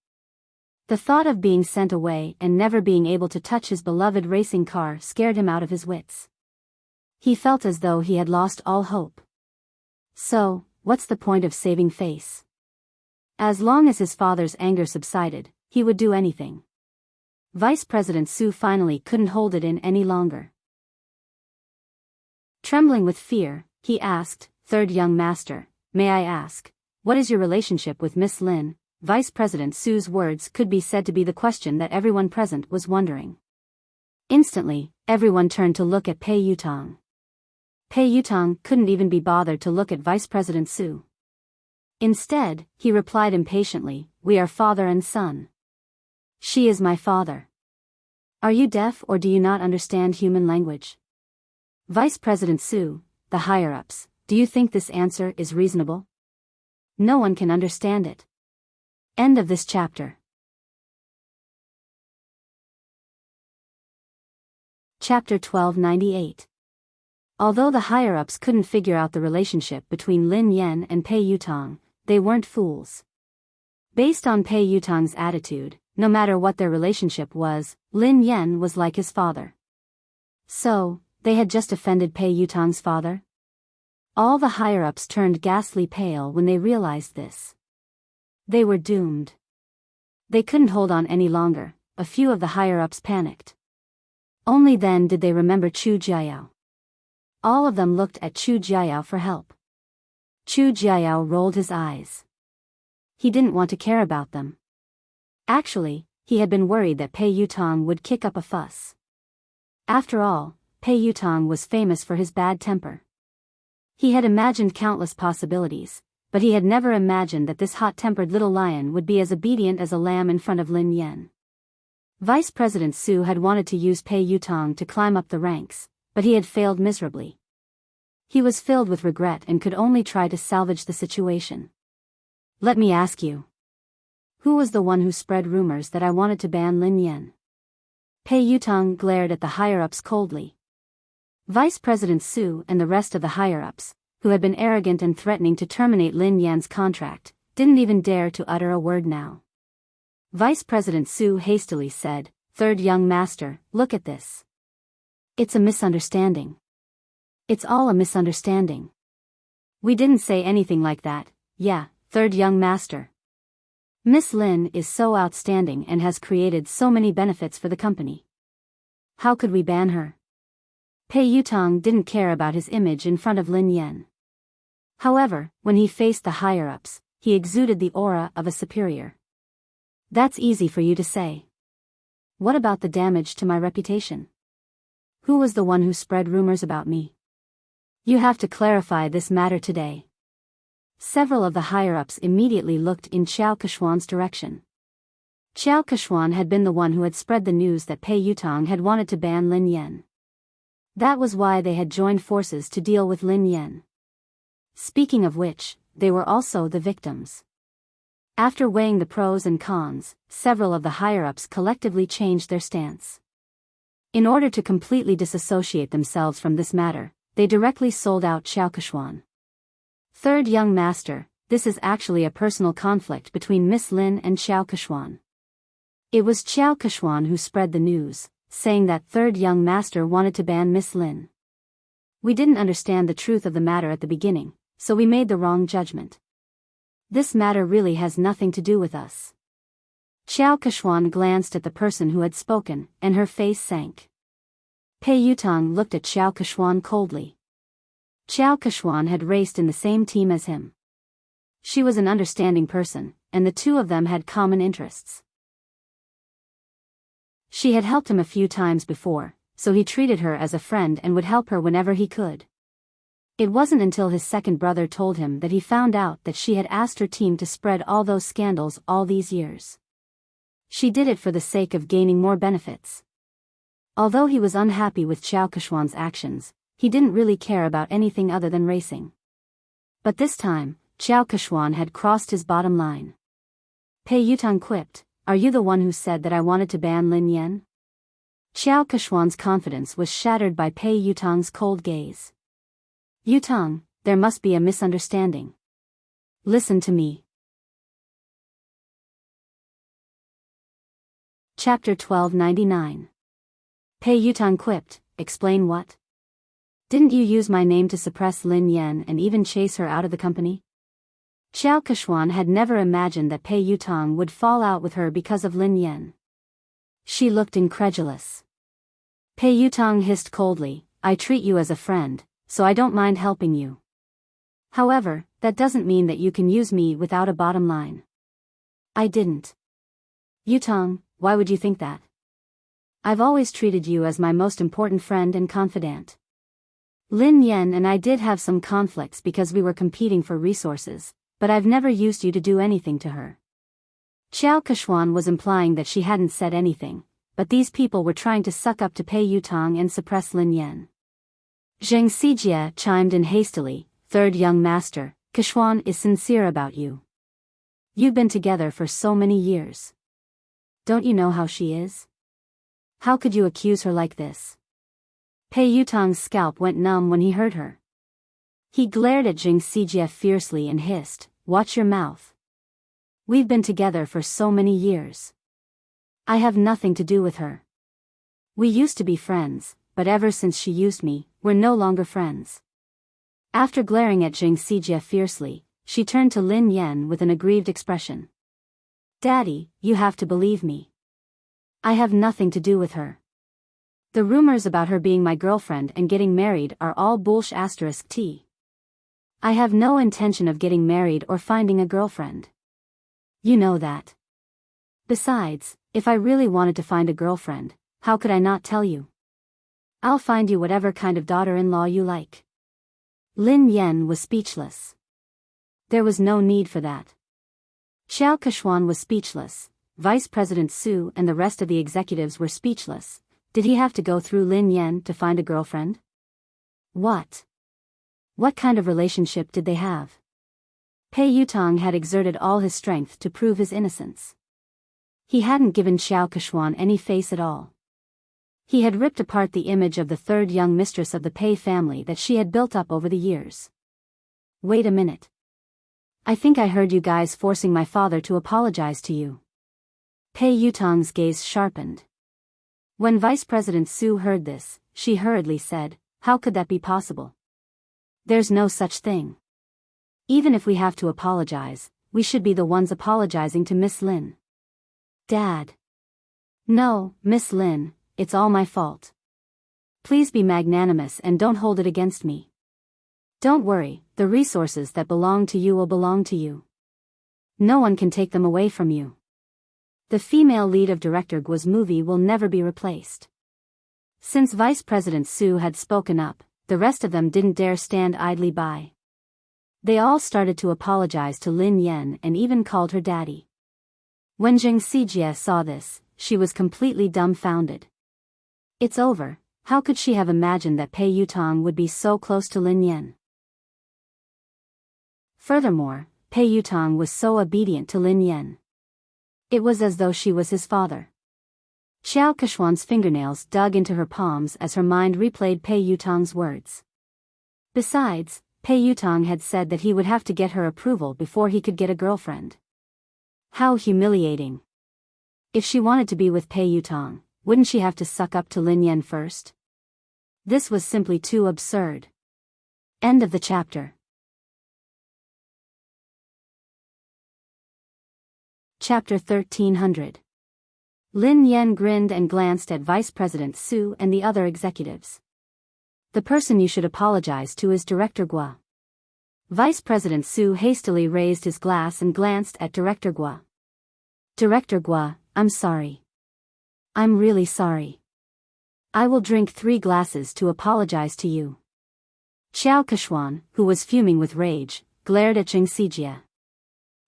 The thought of being sent away and never being able to touch his beloved racing car scared him out of his wits. He felt as though he had lost all hope. So, what's the point of saving face? As long as his father's anger subsided, he would do anything. Vice President Su finally couldn't hold it in any longer. Trembling with fear, he asked, Third young master, may I ask, what is your relationship with Miss Lin? Vice President Su's words could be said to be the question that everyone present was wondering. Instantly, everyone turned to look at Pei Yutong. Pei Yutong couldn't even be bothered to look at Vice President Su. Instead, he replied impatiently, we are father and son. She is my father. Are you deaf or do you not understand human language? Vice President Su, the higher-ups, do you think this answer is reasonable? No one can understand it. End of this chapter. Chapter 1298. Although the higher-ups couldn't figure out the relationship between Lin Yan and Pei Yutong, they weren't fools. Based on Pei Yutong's attitude, no matter what their relationship was, Lin Yan was like his father. So, they had just offended Pei Yutong's father? All the higher-ups turned ghastly pale when they realized this. They were doomed. They couldn't hold on any longer. A few of the higher-ups panicked. Only then did they remember Chu Jiayao. All of them looked at Chu Jiayao for help. Chu Jiayao rolled his eyes. He didn't want to care about them. Actually, he had been worried that Pei Yutong would kick up a fuss. After all, Pei Yutong was famous for his bad temper. He had imagined countless possibilities, but he had never imagined that this hot-tempered little lion would be as obedient as a lamb in front of Lin Yan. Vice President Su had wanted to use Pei Yutong to climb up the ranks, but he had failed miserably. He was filled with regret and could only try to salvage the situation. Let me ask you. Who was the one who spread rumors that I wanted to ban Lin Yan? Pei Yutong glared at the higher-ups coldly. Vice President Su and the rest of the higher-ups, who had been arrogant and threatening to terminate Lin Yan's contract, didn't even dare to utter a word now. Vice President Su hastily said, "Third young master, look at this. It's a misunderstanding. It's all a misunderstanding. We didn't say anything like that, yeah, third young master. Miss Lin is so outstanding and has created so many benefits for the company. How could we ban her?" Pei Yutong didn't care about his image in front of Lin Yan. However, when he faced the higher-ups, he exuded the aura of a superior. That's easy for you to say. What about the damage to my reputation? Who was the one who spread rumors about me? You have to clarify this matter today. Several of the higher-ups immediately looked in Qiao Keshuan's direction. Qiao Keshuan had been the one who had spread the news that Pei Yutong had wanted to ban Lin Yan. That was why they had joined forces to deal with Lin Yan. Speaking of which, they were also the victims. After weighing the pros and cons, several of the higher-ups collectively changed their stance. In order to completely disassociate themselves from this matter, they directly sold out Qiao Keshuan. Third young master, this is actually a personal conflict between Miss Lin and Qiao Keshuan. It was Qiao Keshuan who spread the news, saying that third young master wanted to ban Miss Lin. We didn't understand the truth of the matter at the beginning, so we made the wrong judgment. This matter really has nothing to do with us. Qiao Keshuan glanced at the person who had spoken, and her face sank. Pei Yutong looked at Qiao Keshuan coldly. Qiao Keshuan had raced in the same team as him. She was an understanding person, and the two of them had common interests. She had helped him a few times before, so he treated her as a friend and would help her whenever he could. It wasn't until his second brother told him that he found out that she had asked her team to spread all those scandals all these years. She did it for the sake of gaining more benefits. Although he was unhappy with Qiao Keshuan's actions, he didn't really care about anything other than racing. But this time, Qiao Keshuan had crossed his bottom line. Pei Yutong quipped, "Are you the one who said that I wanted to ban Lin Yan?" Qiao Keshuan's confidence was shattered by Pei Yutong's cold gaze. "Yutong, there must be a misunderstanding. Listen to me." Chapter 1299. Pei Yutong quipped, "Explain what? Didn't you use my name to suppress Lin Yan and even chase her out of the company?" Qiao Keshuan had never imagined that Pei Yutong would fall out with her because of Lin Yan. She looked incredulous. Pei Yutong hissed coldly, "I treat you as a friend, so I don't mind helping you. However, that doesn't mean that you can use me without a bottom line." "I didn't." "Yutong, why would you think that? I've always treated you as my most important friend and confidant. Lin Yan and I did have some conflicts because we were competing for resources, but I've never used you to do anything to her." Qiao Keshuan was implying that she hadn't said anything, but these people were trying to suck up to Pei Yutong and suppress Lin Yan. Zheng Xijie chimed in hastily, "Third young master, Keshuan is sincere about you. You've been together for so many years. Don't you know how she is? How could you accuse her like this?" Pei Yutong's scalp went numb when he heard her. He glared at Zheng Xijie fiercely and hissed, "Watch your mouth. We've been together for so many years. I have nothing to do with her. We used to be friends, but ever since she used me, we're no longer friends." After glaring at Zheng Xijie fiercely, she turned to Lin Yan with an aggrieved expression. "Daddy, you have to believe me. I have nothing to do with her. The rumors about her being my girlfriend and getting married are all bullsh*. I have no intention of getting married or finding a girlfriend. You know that. Besides, if I really wanted to find a girlfriend, how could I not tell you? I'll find you whatever kind of daughter-in-law you like. Lin Yan was speechless. There was no need for that. Xiao Keshuan was speechless. Vice President Su and the rest of the executives were speechless. Did he have to go through Lin Yan to find a girlfriend? What kind of relationship did they have? Pei Yutong had exerted all his strength to prove his innocence. He hadn't given Xiao Keshuan any face at all. He had ripped apart the image of the third young mistress of the Pei family that she had built up over the years. Wait a minute. I think I heard you guys forcing my father to apologize to you. Pei Yutong's gaze sharpened. When Vice President Su heard this, she hurriedly said, "How could that be possible? There's no such thing. Even if we have to apologize, we should be the ones apologizing to Miss Lin." Dad. No, Miss Lin, it's all my fault. Please be magnanimous and don't hold it against me. Don't worry, the resources that belong to you will belong to you. No one can take them away from you. The female lead of Director Guo's movie will never be replaced. Since Vice President Su had spoken up, the rest of them didn't dare stand idly by. They all started to apologize to Lin Yan and even called her daddy. When Zheng Xijie saw this, she was completely dumbfounded. It's over. How could she have imagined that Pei Yutong would be so close to Lin Yan? Furthermore, Pei Yutong was so obedient to Lin Yan. It was as though she was his father. Xiao Keshuan's fingernails dug into her palms as her mind replayed Pei Yutong's words. Besides, Pei Yutong had said that he would have to get her approval before he could get a girlfriend. How humiliating. If she wanted to be with Pei Yutong, wouldn't she have to suck up to Lin Yan first? This was simply too absurd. End of the chapter. Chapter 1300. Lin Yan grinned and glanced at Vice President Su and the other executives. The person you should apologize to is Director Guo. Vice President Su hastily raised his glass and glanced at Director Guo. Director Guo, I'm sorry. I'm really sorry. I will drink 3 glasses to apologize to you. Xiao Keshuan, who was fuming with rage, glared at Zheng Xijie.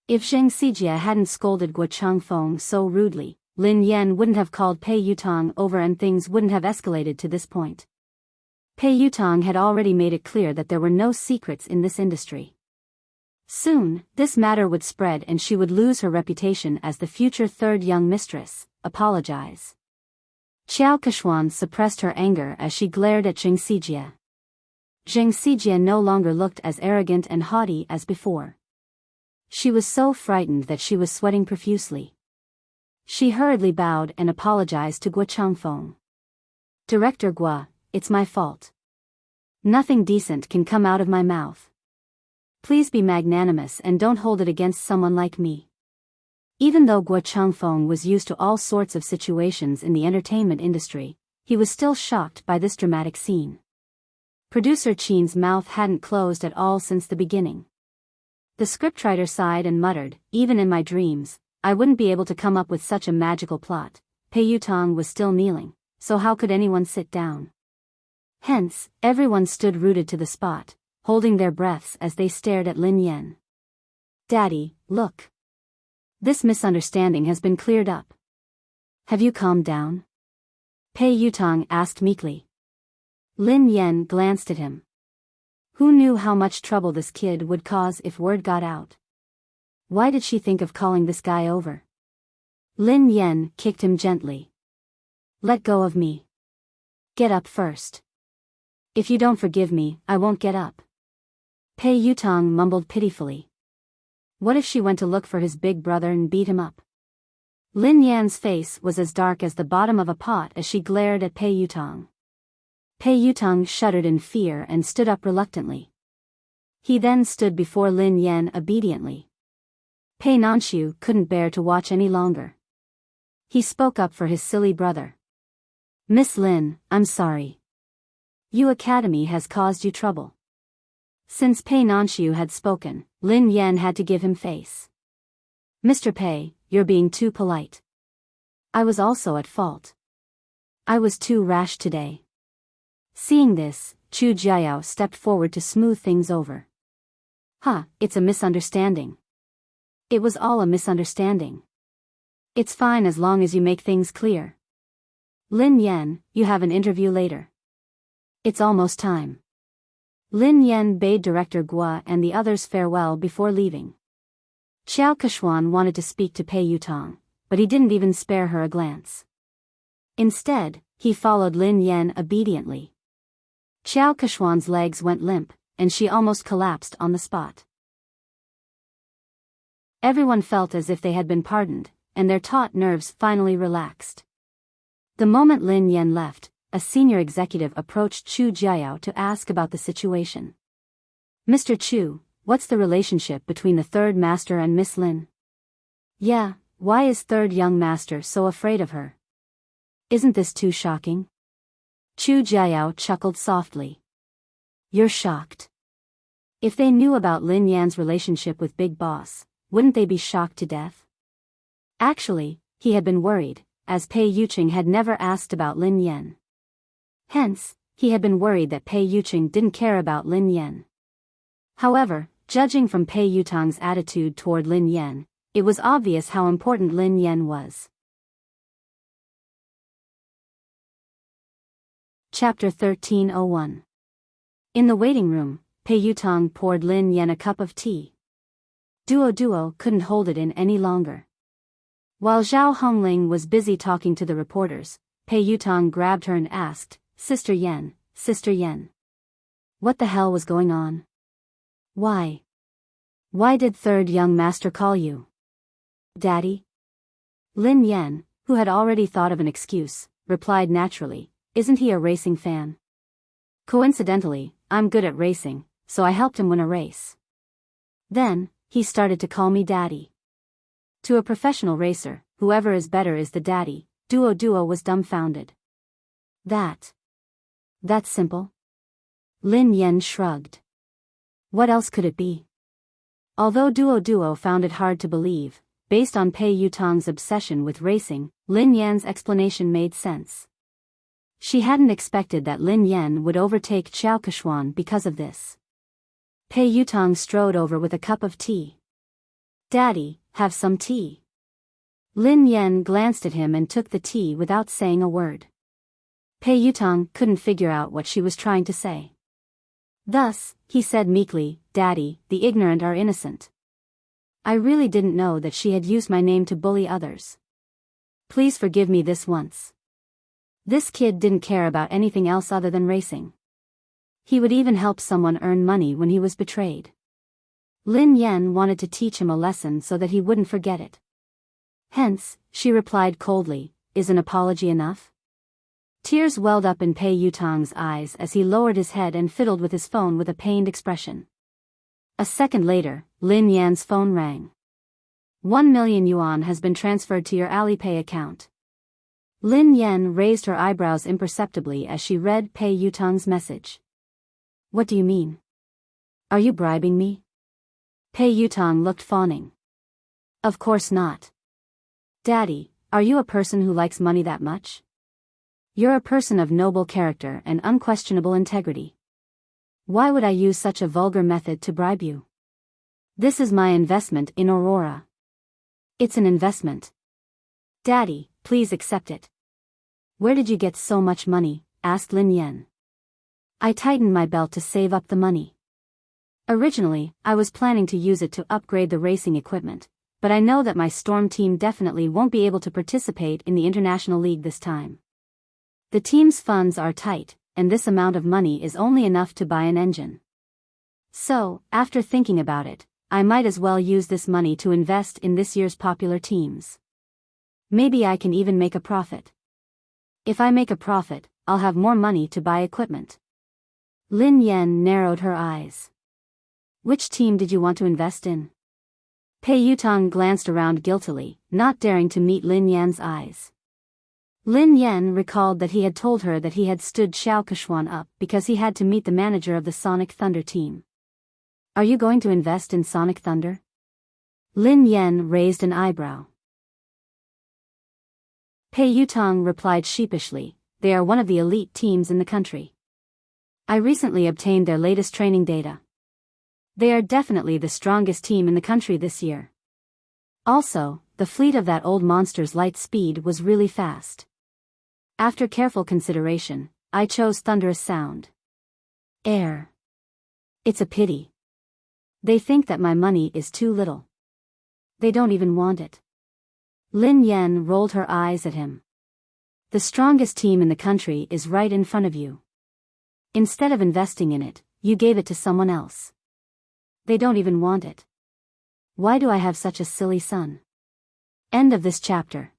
If Zheng Xijie hadn't scolded Guo Changfeng so rudely, Lin Yan wouldn't have called Pei Yutong over and things wouldn't have escalated to this point. Pei Yutong had already made it clear that there were no secrets in this industry. Soon, this matter would spread and she would lose her reputation as the future third young mistress. Apologize. Xiao Keshuan suppressed her anger as she glared at Zheng Xijie. Zheng Xijie no longer looked as arrogant and haughty as before. She was so frightened that she was sweating profusely. She hurriedly bowed and apologized to Guo Changfeng. Director Guo, it's my fault. Nothing decent can come out of my mouth. Please be magnanimous and don't hold it against someone like me. Even though Guo Changfeng was used to all sorts of situations in the entertainment industry, he was still shocked by this dramatic scene. Producer Qin's mouth hadn't closed at all since the beginning. The scriptwriter sighed and muttered, even in my dreams, I wouldn't be able to come up with such a magical plot. Pei Yutong was still kneeling, so how could anyone sit down? Hence, everyone stood rooted to the spot, holding their breaths as they stared at Lin Yan. Daddy, look. This misunderstanding has been cleared up. Have you calmed down? Pei Yutong asked meekly. Lin Yan glanced at him. Who knew how much trouble this kid would cause if word got out? Why did she think of calling this guy over? Lin Yan kicked him gently. Let go of me. Get up first. If you don't forgive me, I won't get up. Pei Yutong mumbled pitifully. What if she went to look for his big brother and beat him up? Lin Yan's face was as dark as the bottom of a pot as she glared at Pei Yutong. Pei Yutong shuddered in fear and stood up reluctantly. He then stood before Lin Yan obediently. Pei Nanshu couldn't bear to watch any longer. He spoke up for his silly brother. Miss Lin, I'm sorry. Yu Academy has caused you trouble. Since Pei Nanshiu had spoken, Lin Yan had to give him face. Mr. Pei, you're being too polite. I was also at fault. I was too rash today. Seeing this, Chu Jiao stepped forward to smooth things over. It's a misunderstanding. It was all a misunderstanding. It's fine as long as you make things clear. Lin Yan, you have an interview later. It's almost time. Lin Yan bade Director Gua and the others farewell before leaving. Xiao Keshuan wanted to speak to Pei Yutong, but he didn't even spare her a glance. Instead, he followed Lin Yan obediently. Xiao Keshuan's legs went limp, and she almost collapsed on the spot. Everyone felt as if they had been pardoned, and their taut nerves finally relaxed. The moment Lin Yan left, a senior executive approached Chu Jiao to ask about the situation. Mr. Chu, what's the relationship between the third master and Miss Lin? Yeah, why is third young master so afraid of her? Isn't this too shocking? Chu Jiao chuckled softly. You're shocked. If they knew about Lin Yan's relationship with Big Boss, wouldn't they be shocked to death? Actually, he had been worried, as Pei Yuqing had never asked about Lin Yan. Hence, he had been worried that Pei Yuqing didn't care about Lin Yan. However, judging from Pei Yutong's attitude toward Lin Yan, it was obvious how important Lin Yan was. Chapter 1301. In the waiting room, Pei Yutong poured Lin Yan a cup of tea. Duo couldn't hold it in any longer. While Zhao Hongling was busy talking to the reporters, Pei Yutong grabbed her and asked, Sister Yan. What the hell was going on? Why did third young master call you? Daddy? Lin Yan, who had already thought of an excuse, replied naturally, isn't he a racing fan? Coincidentally, I'm good at racing, so I helped him win a race. Then, he started to call me daddy. To a professional racer, whoever is better is the daddy. Duo was dumbfounded. That's simple? Lin Yan shrugged. What else could it be? Although Duo found it hard to believe, based on Pei Yutong's obsession with racing, Lin Yan's explanation made sense. She hadn't expected that Lin Yan would overtake Xiao Keshuan because of this. Pei Yutong strode over with a cup of tea. Daddy, have some tea. Lin Yan glanced at him and took the tea without saying a word. Pei Yutong couldn't figure out what she was trying to say. Thus, he said meekly, Daddy, the ignorant are innocent. I really didn't know that she had used my name to bully others. Please forgive me this once. This kid didn't care about anything else other than racing. He would even help someone earn money when he was betrayed. Lin Yan wanted to teach him a lesson so that he wouldn't forget it. Hence, she replied coldly, is an apology enough? Tears welled up in Pei Yutong's eyes as he lowered his head and fiddled with his phone with a pained expression. A second later, Lin Yan's phone rang. 1 million yuan has been transferred to your Alipay account. Lin Yan raised her eyebrows imperceptibly as she read Pei Yutong's message. What do you mean? Are you bribing me? Pei Yutong looked fawning. Of course not. Daddy, are you a person who likes money that much? You're a person of noble character and unquestionable integrity. Why would I use such a vulgar method to bribe you? This is my investment in Aurora. It's an investment. Daddy, please accept it. Where did you get so much money? Asked Lin Yan. I tightened my belt to save up the money. Originally, I was planning to use it to upgrade the racing equipment, but I know that my Storm team definitely won't be able to participate in the International League this time. The team's funds are tight, and this amount of money is only enough to buy an engine. So, after thinking about it, I might as well use this money to invest in this year's popular teams. Maybe I can even make a profit. If I make a profit, I'll have more money to buy equipment. Lin Yan narrowed her eyes. Which team did you want to invest in? Pei Yutong glanced around guiltily, not daring to meet Lin Yan's eyes. Lin Yan recalled that he had told her that he had stood Xiao Keshuan up because he had to meet the manager of the Sonic Thunder team. Are you going to invest in Sonic Thunder? Lin Yan raised an eyebrow. Pei Yutong replied sheepishly, they are one of the elite teams in the country. I recently obtained their latest training data. They are definitely the strongest team in the country this year. Also, the fleet of that old monster's light speed was really fast. After careful consideration, I chose Thunderous Sound. Air. It's a pity. They think that my money is too little. They don't even want it. Lin Yan rolled her eyes at him. The strongest team in the country is right in front of you. Instead of investing in it, you gave it to someone else. They don't even want it. Why do I have such a silly son? End of this chapter.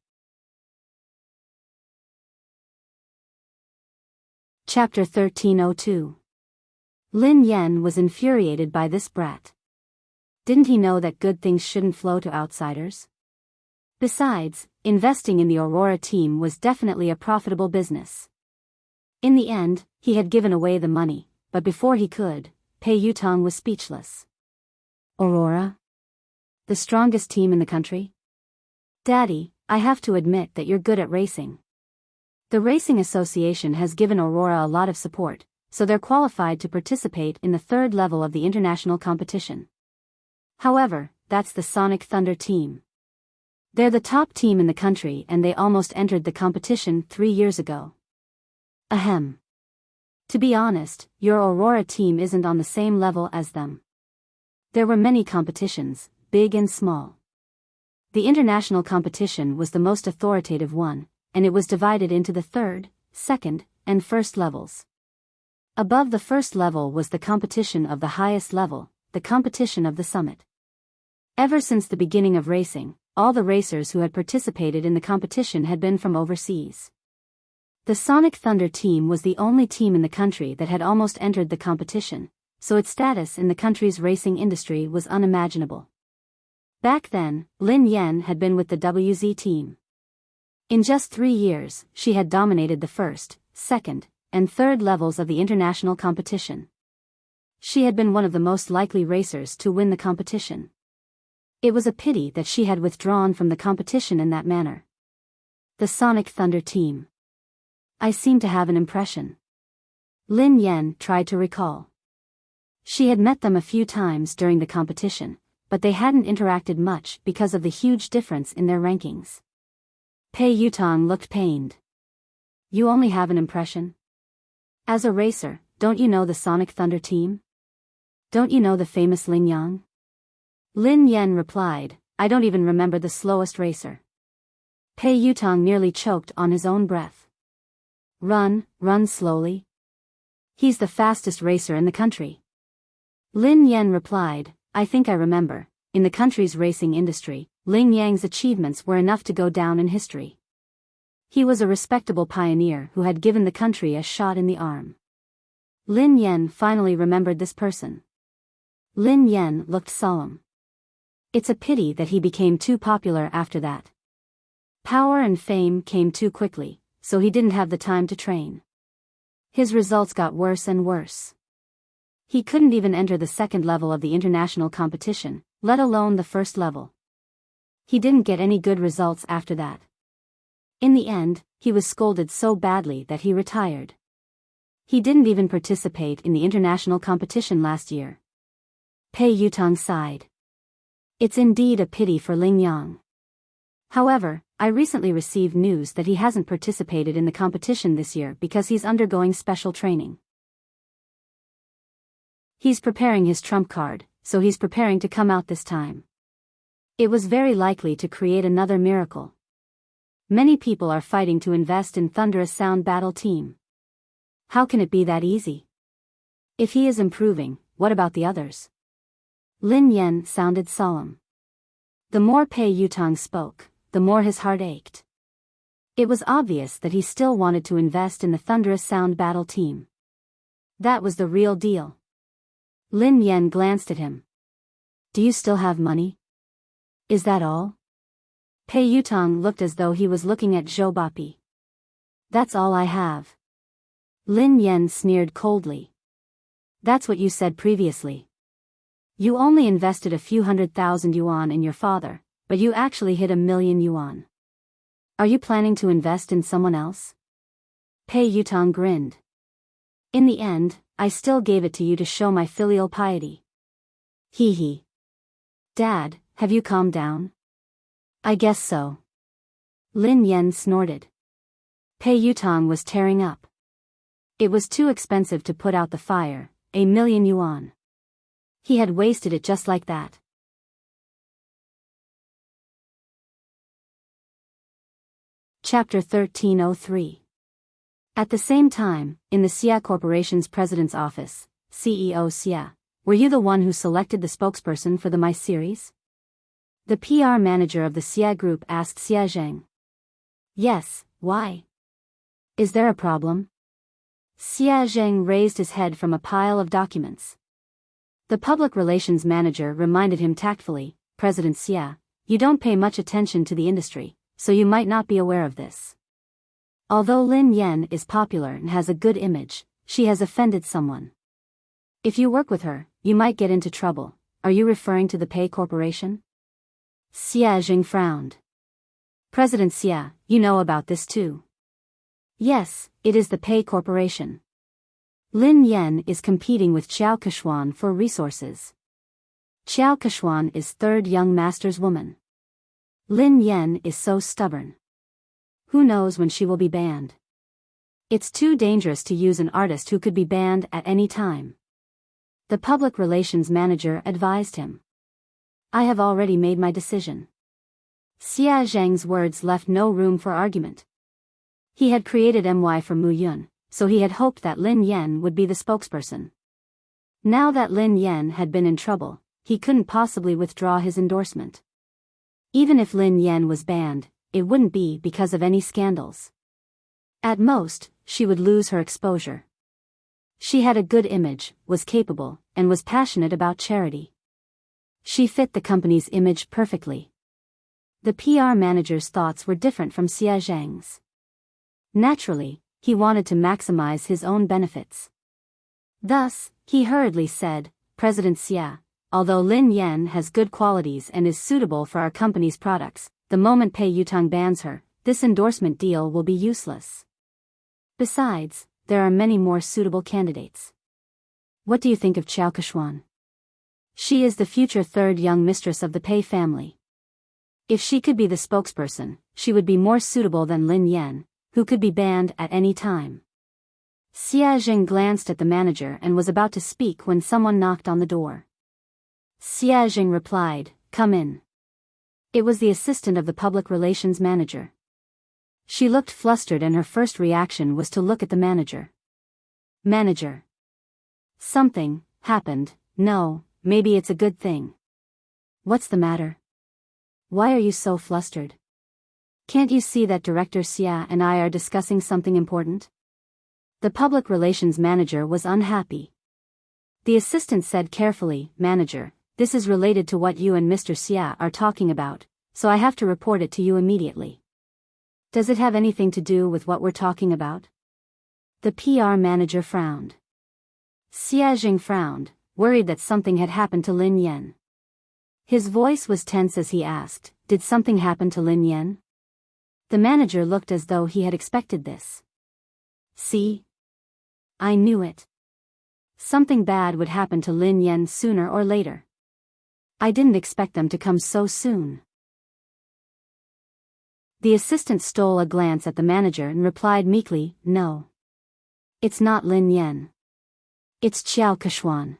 Chapter 1302. Lin Yan was infuriated by this brat. Didn't he know that good things shouldn't flow to outsiders? Besides, investing in the Aurora team was definitely a profitable business. In the end, he had given away the money, but before he could, Pei Yutong was speechless. Aurora? The strongest team in the country? Daddy, I have to admit that you're good at racing. The Racing Association has given Aurora a lot of support, so they're qualified to participate in the third level of the international competition. However, that's the Sonic Thunder team. They're the top team in the country and they almost entered the competition 3 years ago. Ahem. To be honest, your Aurora team isn't on the same level as them. There were many competitions, big and small. The international competition was the most authoritative one, and it was divided into the third, second, and first levels. Above the first level was the competition of the highest level, the competition of the summit. Ever since the beginning of racing, all the racers who had participated in the competition had been from overseas. The Sonic Thunder team was the only team in the country that had almost entered the competition, so its status in the country's racing industry was unimaginable. Back then, Lin Yan had been with the WZ team. In just 3 years, she had dominated the first, second, and third levels of the international competition. She had been one of the most likely racers to win the competition. It was a pity that she had withdrawn from the competition in that manner. The Sonic Thunder team. I seem to have an impression. Lin Yan tried to recall. She had met them a few times during the competition, but they hadn't interacted much because of the huge difference in their rankings. Pei Yutong looked pained. You only have an impression? As a racer, don't you know the Sonic Thunder team? Don't you know the famous Lin Yang? Lin Yan replied, I don't even remember the slowest racer. Pei Yutong nearly choked on his own breath. Run slowly. He's the fastest racer in the country. Lin Yan replied, I think I remember, in the country's racing industry, Lin Yang's achievements were enough to go down in history. He was a respectable pioneer who had given the country a shot in the arm. Lin Yan finally remembered this person. Lin Yan looked solemn. It's a pity that he became too popular after that. Power and fame came too quickly, so he didn't have the time to train. His results got worse and worse. He couldn't even enter the second level of the international competition, let alone the first level. He didn't get any good results after that. In the end, he was scolded so badly that he retired. He didn't even participate in the international competition last year. Pei Yutong sighed. It's indeed a pity for Lin Yang. However, I recently received news that he hasn't participated in the competition this year because he's undergoing special training. He's preparing his trump card, so he's preparing to come out this time. It was very likely to create another miracle. Many people are fighting to invest in Thunderous Sound Battle Team. How can it be that easy? If he is improving, what about the others? Lin Yan sounded solemn. The more Pei Yutong spoke, the more his heart ached. It was obvious that he still wanted to invest in the Thunderous Sound Battle Team. That was the real deal. Lin Yan glanced at him. Do you still have money? Is that all? Pei Yutong looked as though he was looking at Zhou Bapi. That's all I have. Lin Yen sneered coldly. That's what you said previously. You only invested a few 100,000 yuan in your father, but you actually hit 1,000,000 yuan. Are you planning to invest in someone else? Pei Yutong grinned. In the end, I still gave it to you to show my filial piety. Hee hee. Dad, have you calmed down? I guess so. Lin Yen snorted. Pei Yutong was tearing up. It was too expensive to put out the fire, 1,000,000 yuan. He had wasted it just like that. Chapter 1303. At the same time, in the Xia Corporation's president's office, CEO Xia, were you the one who selected the spokesperson for the My series? The PR manager of the Xia Group asked Xia Zheng. Yes, why? Is there a problem? Xia Zheng raised his head from a pile of documents. The public relations manager reminded him tactfully, President Xia, you don't pay much attention to the industry, so you might not be aware of this. Although Lin Yen is popular and has a good image, she has offended someone. If you work with her, you might get into trouble. Are you referring to the Pei Corporation? Xia Zheng frowned. President Xia, you know about this too. Yes, it is the Pei Corporation. Lin Yen is competing with Qiao Keshuan for resources. Qiao Keshuan is third young master's woman. Lin Yen is so stubborn. Who knows when she will be banned? It's too dangerous to use an artist who could be banned at any time. The public relations manager advised him. I have already made my decision. Xia Zheng's words left no room for argument. He had created MY for Mu Yun, so he had hoped that Lin Yen would be the spokesperson. Now that Lin Yen had been in trouble, he couldn't possibly withdraw his endorsement. Even if Lin Yen was banned, it wouldn't be because of any scandals. At most, she would lose her exposure. She had a good image, was capable, and was passionate about charity. She fit the company's image perfectly. The PR manager's thoughts were different from Xia Zheng's. Naturally, he wanted to maximize his own benefits. Thus, he hurriedly said, President Xia, although Lin Yen has good qualities and is suitable for our company's products, the moment Pei Yutong bans her, this endorsement deal will be useless. Besides, there are many more suitable candidates. What do you think of Qiao Keshuan? She is the future third young mistress of the Pei family. If she could be the spokesperson, she would be more suitable than Lin Yen, who could be banned at any time. Xia Zheng glanced at the manager and was about to speak when someone knocked on the door. Xia Zheng replied, Come in. It was the assistant of the public relations manager. She looked flustered and her first reaction was to look at the manager. Manager. Something happened. No, maybe it's a good thing. What's the matter? Why are you so flustered? Can't you see that Director Xia and I are discussing something important? The public relations manager was unhappy. The assistant said carefully, Manager, this is related to what you and Mr. Xia are talking about, so I have to report it to you immediately. Does it have anything to do with what we're talking about? The PR manager frowned. Xia Zheng frowned, worried that something had happened to Lin Yen. His voice was tense as he asked, Did something happen to Lin Yen? The manager looked as though he had expected this. See? I knew it. Something bad would happen to Lin Yen sooner or later. I didn't expect them to come so soon. The assistant stole a glance at the manager and replied meekly, No. It's not Lin Yen. It's Qiao Keshuan.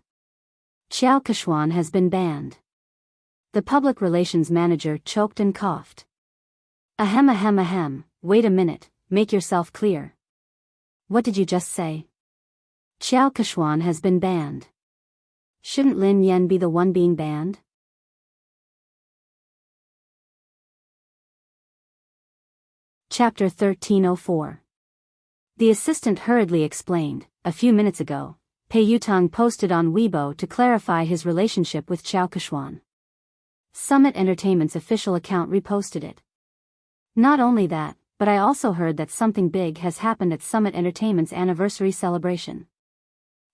Qiao Keshuan has been banned. The public relations manager choked and coughed. Ahem ahem ahem, wait a minute, make yourself clear. What did you just say? Qiao Keshuan has been banned. Shouldn't Lin Yen be the one being banned? Chapter 1304. The assistant hurriedly explained, a few minutes ago, Pei Yutong posted on Weibo to clarify his relationship with Qiao Keshuan. Summit Entertainment's official account reposted it. Not only that, but I also heard that something big has happened at Summit Entertainment's anniversary celebration.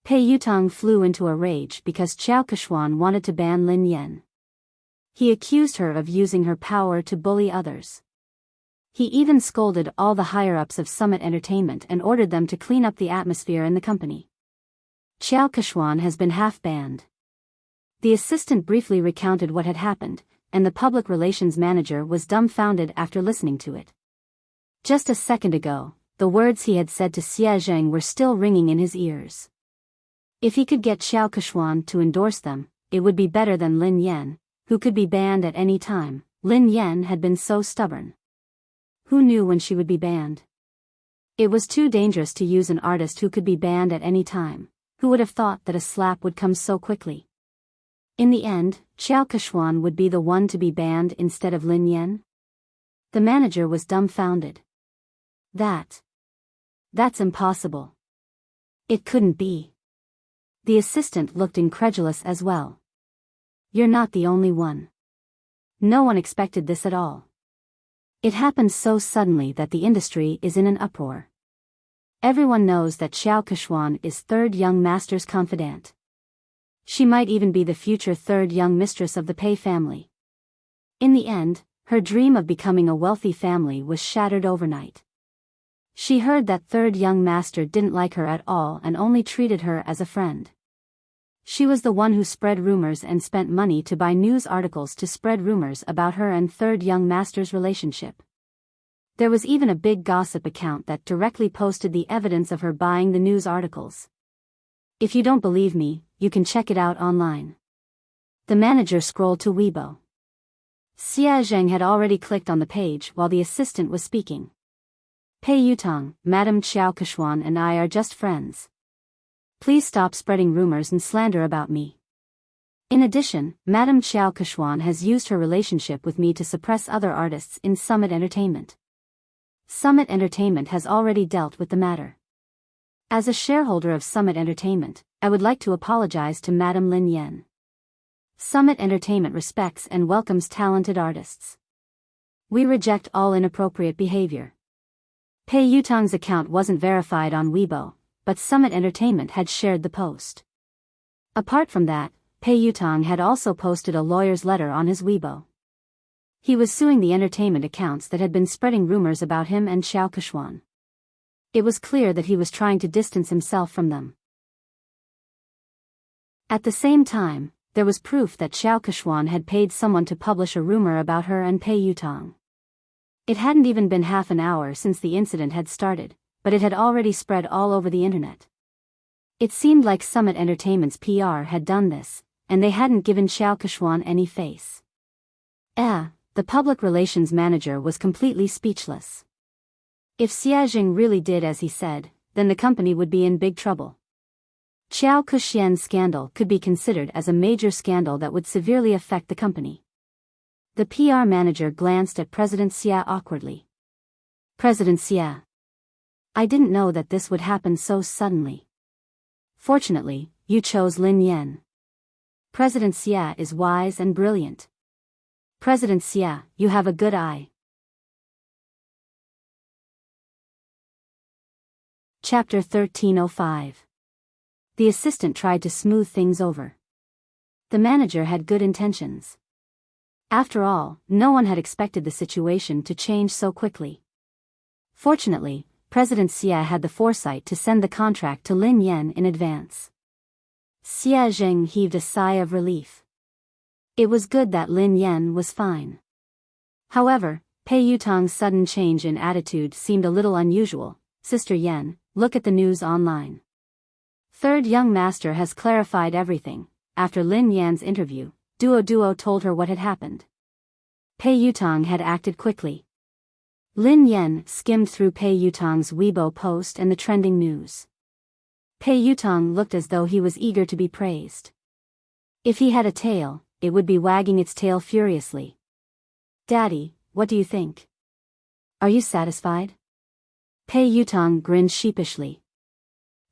Pei Yutong flew into a rage because Qiao Keshuan wanted to ban Lin Yan. He accused her of using her power to bully others. He even scolded all the higher-ups of Summit Entertainment and ordered them to clean up the atmosphere in the company. Qiao Keshuan has been half-banned. The assistant briefly recounted what had happened, and the public relations manager was dumbfounded after listening to it. Just a second ago, the words he had said to Xia Zheng were still ringing in his ears. If he could get Qiao Keshuan to endorse them, it would be better than Lin Yan, who could be banned at any time. Lin Yan had been so stubborn. Who knew when she would be banned? It was too dangerous to use an artist who could be banned at any time. Who would have thought that a slap would come so quickly? In the end, Qiao Keshuan would be the one to be banned instead of Lin Yan? The manager was dumbfounded. That's impossible. It couldn't be. The assistant looked incredulous as well. You're not the only one. No one expected this at all. It happened so suddenly that the industry is in an uproar. Everyone knows that Qiao Keshuan is third young master's confidant. She might even be the future third young mistress of the Pei family. In the end, her dream of becoming a wealthy family was shattered overnight. She heard that third young master didn't like her at all and only treated her as a friend. She was the one who spread rumors and spent money to buy news articles to spread rumors about her and third young master's relationship. There was even a big gossip account that directly posted the evidence of her buying the news articles. If you don't believe me, you can check it out online. The manager scrolled to Weibo. Xia Zheng had already clicked on the page while the assistant was speaking. Pei Yutong, Madam Qiao Keshuan and I are just friends. Please stop spreading rumors and slander about me. In addition, Madam Qiao Keshuan has used her relationship with me to suppress other artists in Summit Entertainment. Summit Entertainment has already dealt with the matter. As a shareholder of Summit Entertainment, I would like to apologize to Madam Lin Yan. Summit Entertainment respects and welcomes talented artists. We reject all inappropriate behavior. Pei Yutong's account wasn't verified on Weibo, but Summit Entertainment had shared the post. Apart from that, Pei Yutong had also posted a lawyer's letter on his Weibo. He was suing the entertainment accounts that had been spreading rumors about him and Qiao Keshuan. It was clear that he was trying to distance himself from them. At the same time, there was proof that Qiao Keshuan had paid someone to publish a rumor about her and Pei Yutong. It hadn't even been half an hour since the incident had started, but it had already spread all over the internet. It seemed like Summit Entertainment's PR had done this, and they hadn't given Qiao Keshuan any face. The public relations manager was completely speechless. If Xia Zheng really did as he said, then the company would be in big trouble. Qiao Keshuan's scandal could be considered as a major scandal that would severely affect the company. The PR manager glanced at President Xia awkwardly. President Xia. I didn't know that this would happen so suddenly. Fortunately, you chose Lin Yan. President Xia is wise and brilliant. President Xia, you have a good eye. Chapter 1305. The assistant tried to smooth things over. The manager had good intentions. After all, no one had expected the situation to change so quickly. Fortunately, President Xia had the foresight to send the contract to Lin Yan in advance. Xia Zheng heaved a sigh of relief. It was good that Lin Yan was fine. However, Pei Yutong's sudden change in attitude seemed a little unusual. Sister Yan, look at the news online. Third young master has clarified everything. After Lin Yan's interview, Duo told her what had happened. Pei Yutong had acted quickly. Lin Yan skimmed through Pei Yutong's Weibo post and the trending news. Pei Yutong looked as though he was eager to be praised. If he had a tail, it would be wagging its tail furiously. Daddy, what do you think? Are you satisfied? Pei Yutong grinned sheepishly.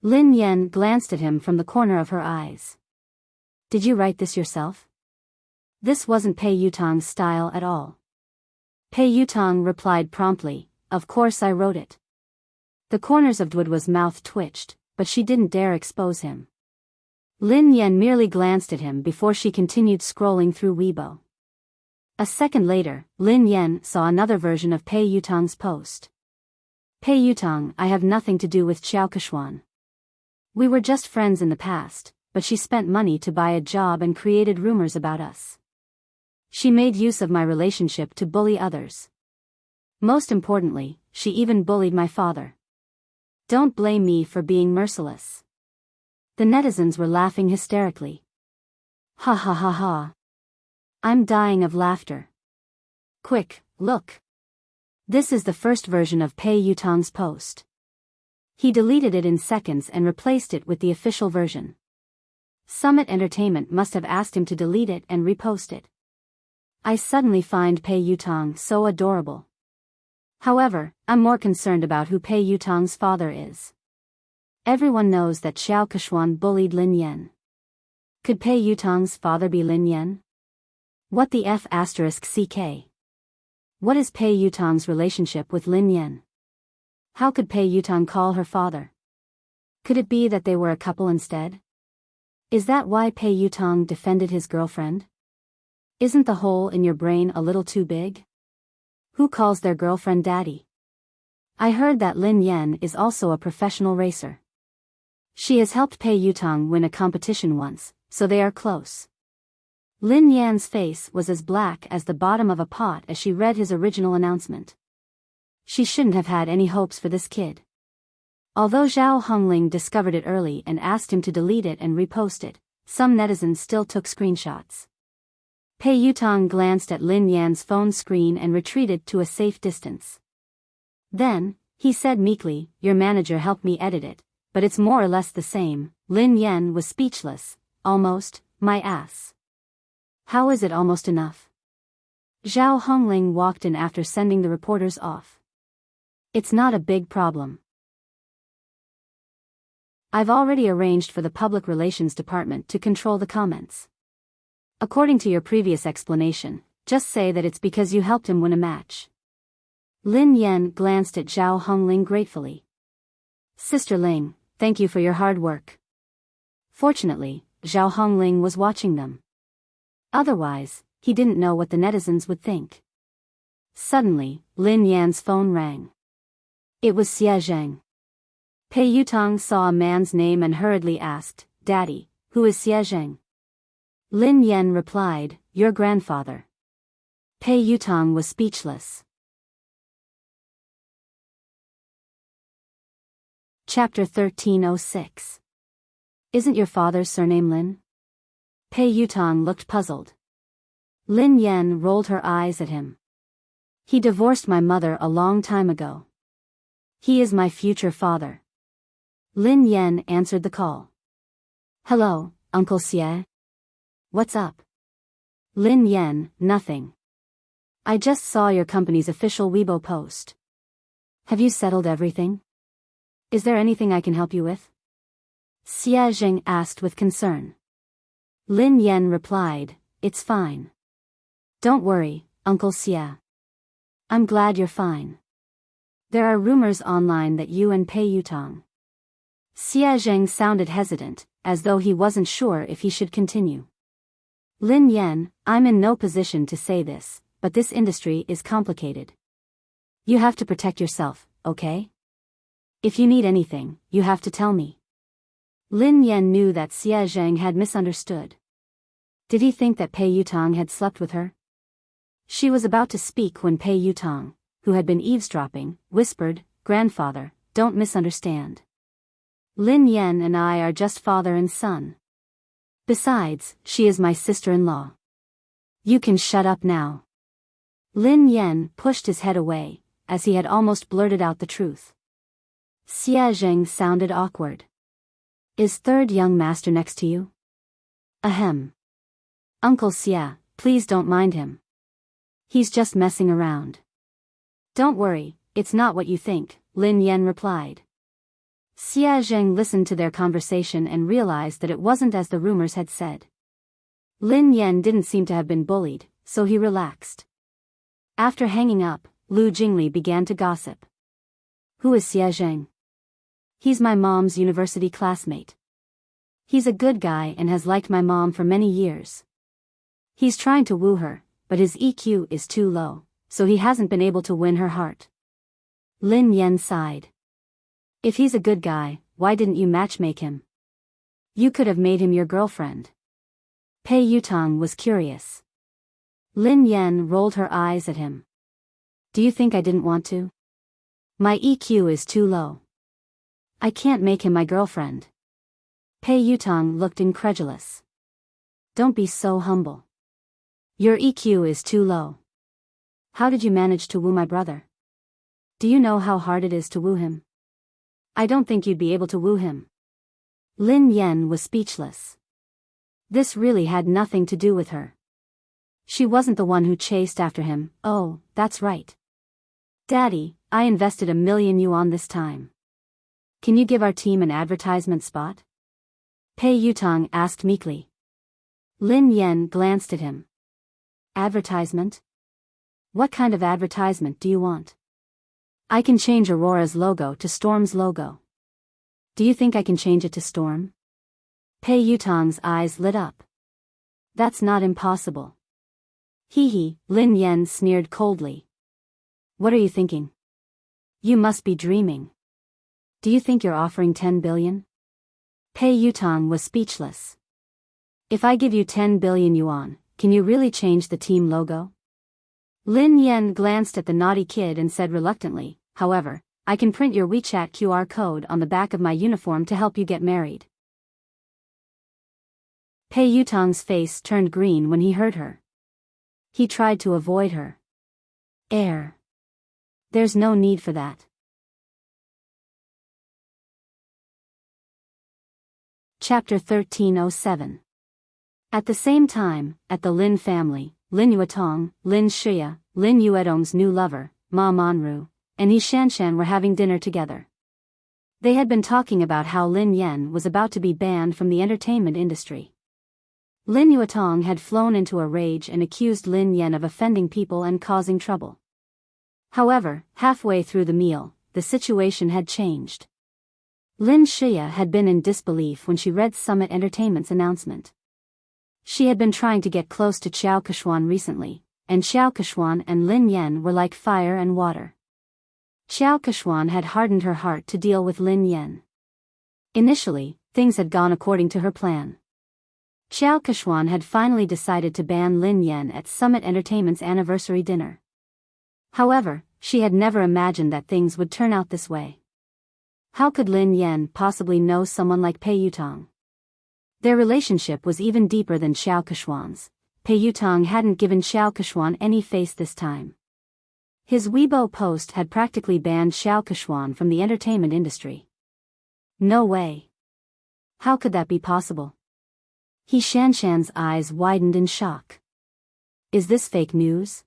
Lin Yan glanced at him from the corner of her eyes. Did you write this yourself? This wasn't Pei Yutong's style at all. Pei Yutong replied promptly, of course I wrote it. The corners of Duodwa's mouth twitched, but she didn't dare expose him. Lin Yan merely glanced at him before she continued scrolling through Weibo. A second later, Lin Yan saw another version of Pei Yutong's post. Pei Yutong, I have nothing to do with Xiao Keshuan. We were just friends in the past, but she spent money to buy a job and created rumors about us. She made use of my relationship to bully others. Most importantly, she even bullied my father. Don't blame me for being merciless. The netizens were laughing hysterically. Ha ha ha ha. I'm dying of laughter. Quick, look. This is the first version of Pei Yutong's post. He deleted it in seconds and replaced it with the official version. Summit Entertainment must have asked him to delete it and repost it. I suddenly find Pei Yutong so adorable. However, I'm more concerned about who Pei Yutong's father is. Everyone knows that Xiao Keshuan bullied Lin Yan. Could Pei Yutong's father be Lin Yan? What the F***CK? What is Pei Yutong's relationship with Lin Yan? How could Pei Yutong call her father? Could it be that they were a couple instead? Is that why Pei Yutong defended his girlfriend? Isn't the hole in your brain a little too big? Who calls their girlfriend daddy? I heard that Lin Yan is also a professional racer. She has helped Pei Yutong win a competition once, so they are close. Lin Yan's face was as black as the bottom of a pot as she read his original announcement. She shouldn't have had any hopes for this kid. Although Zhao Hongling discovered it early and asked him to delete it and repost it, some netizens still took screenshots. Pei Yutong glanced at Lin Yan's phone screen and retreated to a safe distance. Then, he said meekly, your manager helped me edit it, but it's more or less the same. Lin Yan was speechless. Almost, my ass. How is it almost enough? Zhao Hongling walked in after sending the reporters off. It's not a big problem. I've already arranged for the public relations department to control the comments. According to your previous explanation, just say that it's because you helped him win a match. Lin Yan glanced at Zhao Hongling gratefully. Sister Ling, thank you for your hard work. Fortunately, Zhao Hongling was watching them. Otherwise, he didn't know what the netizens would think. Suddenly, Lin Yan's phone rang. It was Xie Zheng. Pei Yutong saw a man's name and hurriedly asked, Daddy, who is Xie Zheng? Lin Yan replied, your grandfather. Pei Yutong was speechless. Chapter 1306. Isn't your father's surname Lin? Pei Yutong looked puzzled. Lin Yan rolled her eyes at him. He divorced my mother a long time ago. He is my future father. Lin Yan answered the call. Hello, Uncle Xie. What's up? Lin Yan, nothing. I just saw your company's official Weibo post. Have you settled everything? Is there anything I can help you with? Xie Zheng asked with concern. Lin Yan replied, it's fine. Don't worry, Uncle Xie. I'm glad you're fine. There are rumors online that you and Pei Yutong. Xie Zheng sounded hesitant, as though he wasn't sure if he should continue. Lin Yan, I'm in no position to say this, but this industry is complicated. You have to protect yourself, okay? If you need anything, you have to tell me. Lin Yan knew that Xie Zheng had misunderstood. Did he think that Pei Yutong had slept with her? She was about to speak when Pei Yutong, who had been eavesdropping, whispered, Grandfather, don't misunderstand. Lin Yan and I are just father and son. Besides, she is my sister-in-law. You can shut up now. Lin Yan pushed his head away, as he had almost blurted out the truth. Xie Zheng sounded awkward. Is third young master next to you? Ahem. Uncle Xie, please don't mind him. He's just messing around. Don't worry, it's not what you think, Lin Yan replied. Xie Zheng listened to their conversation and realized that it wasn't as the rumors had said. Lin Yan didn't seem to have been bullied, so he relaxed. After hanging up, Lu Jingli began to gossip. Who is Xie Zheng? He's my mom's university classmate. He's a good guy and has liked my mom for many years. He's trying to woo her, but his EQ is too low, so he hasn't been able to win her heart. Lin Yan sighed. If he's a good guy, why didn't you matchmake him? You could have made him your girlfriend. Pei Yutong was curious. Lin Yan rolled her eyes at him. Do you think I didn't want to? My EQ is too low. I can't make him my girlfriend. Pei Yutong looked incredulous. Don't be so humble. Your EQ is too low. How did you manage to woo my brother? Do you know how hard it is to woo him? I don't think you'd be able to woo him. Lin Yan was speechless. This really had nothing to do with her. She wasn't the one who chased after him. Oh, that's right. Daddy, I invested 1,000,000 yuan this time. Can you give our team an advertisement spot? Pei Yutong asked meekly. Lin Yan glanced at him. Advertisement? What kind of advertisement do you want? I can change Aurora's logo to Storm's logo. Do you think I can change it to Storm? Pei Yutong's eyes lit up. That's not impossible. Hee, Lin Yan sneered coldly. What are you thinking? You must be dreaming. Do you think you're offering 10 billion? Pei Yutong was speechless. If I give you 10 billion yuan, can you really change the team logo? Lin Yan glanced at the naughty kid and said reluctantly, however, I can print your WeChat QR code on the back of my uniform to help you get married. Pei Yutong's face turned green when he heard her. He tried to avoid her. There's no need for that. Chapter 1307. At the same time, at the Lin family, Lin Yuetong, Lin Shia, Lin Yuedong's new lover, Ma Manru, and He Shanshan were having dinner together. They had been talking about how Lin Yan was about to be banned from the entertainment industry. Lin Yuetong had flown into a rage and accused Lin Yan of offending people and causing trouble. However, halfway through the meal, the situation had changed. Lin Shia had been in disbelief when she read Summit Entertainment's announcement. She had been trying to get close to Xiao Keshuan recently, and Xiao Keshuan and Lin Yan were like fire and water. Xiao Keshuan had hardened her heart to deal with Lin Yan. Initially, things had gone according to her plan. Xiao Keshuan had finally decided to ban Lin Yan at Summit Entertainment's anniversary dinner. However, she had never imagined that things would turn out this way. How could Lin Yan possibly know someone like Pei Yutong? Their relationship was even deeper than Xiao Keshuan's. Pei Yutong hadn't given Xiao Keshuan any face this time. His Weibo post had practically banned Xiao Keshuan from the entertainment industry. No way. How could that be possible? He Shanshan's eyes widened in shock. Is this fake news?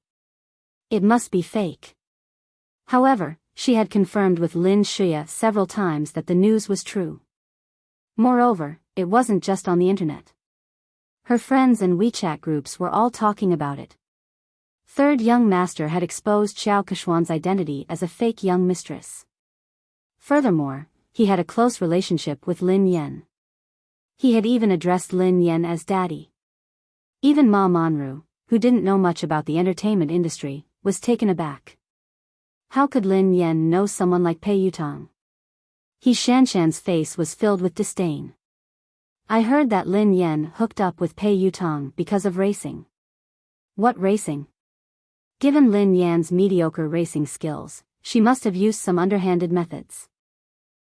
It must be fake. However, she had confirmed with Lin Shia several times that the news was true. Moreover, it wasn't just on the internet. Her friends and WeChat groups were all talking about it. Third young master had exposed Xiao Keshuan's identity as a fake young mistress. Furthermore, he had a close relationship with Lin Yan. He had even addressed Lin Yan as daddy. Even Ma Manru, who didn't know much about the entertainment industry, was taken aback. How could Lin Yan know someone like Pei Yutong? He Shanshan's face was filled with disdain. I heard that Lin Yan hooked up with Pei Yutong because of racing. What racing? Given Lin Yan's mediocre racing skills, she must have used some underhanded methods.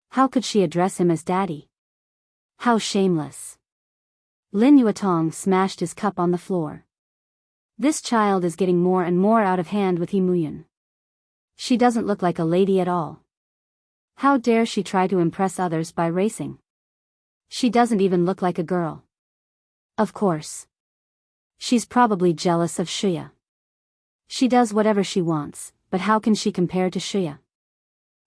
How could she address him as daddy? How shameless. Lin Yuetong smashed his cup on the floor. This child is getting more and more out of hand with He Muyun. She doesn't look like a lady at all. How dare she try to impress others by racing? She doesn't even look like a girl. Of course. She's probably jealous of Shia. She does whatever she wants, but how can she compare to Shia?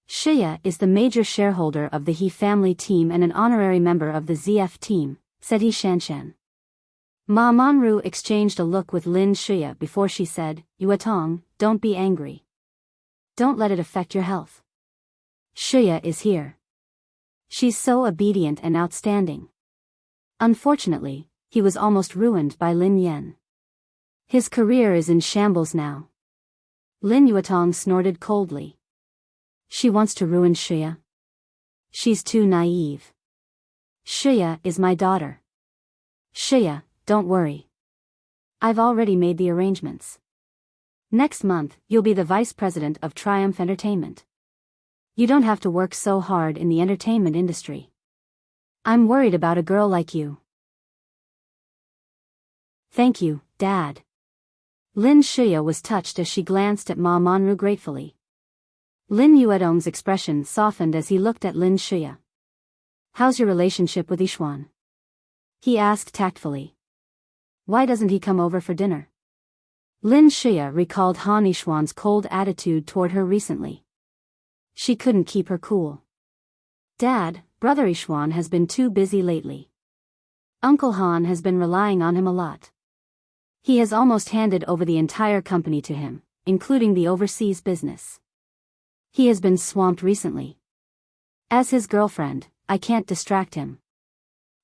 Shia is the major shareholder of the He family team and an honorary member of the ZF team, said He Shanshan. Ma Manru exchanged a look with Lin Shia before she said, Yuetong, don't be angry. Don't let it affect your health. Shuya is here. She's so obedient and outstanding. Unfortunately, he was almost ruined by Lin Yan. His career is in shambles now. Lin Yuetong snorted coldly. She wants to ruin Shuya. She's too naive. Shuya is my daughter. Shuya, don't worry. I've already made the arrangements. Next month, you'll be the vice president of Triumph Entertainment. You don't have to work so hard in the entertainment industry. I'm worried about a girl like you. Thank you, Dad. Lin Shuya was touched as she glanced at Ma Monru gratefully. Lin Yuedong's expression softened as he looked at Lin Shuya. How's your relationship with Yixuan? He asked tactfully. Why doesn't he come over for dinner? Lin Shuya recalled Han Yixuan's cold attitude toward her recently. She couldn't keep her cool. Dad, Brother Yixuan has been too busy lately. Uncle Han has been relying on him a lot. He has almost handed over the entire company to him, including the overseas business. He has been swamped recently. As his girlfriend, I can't distract him.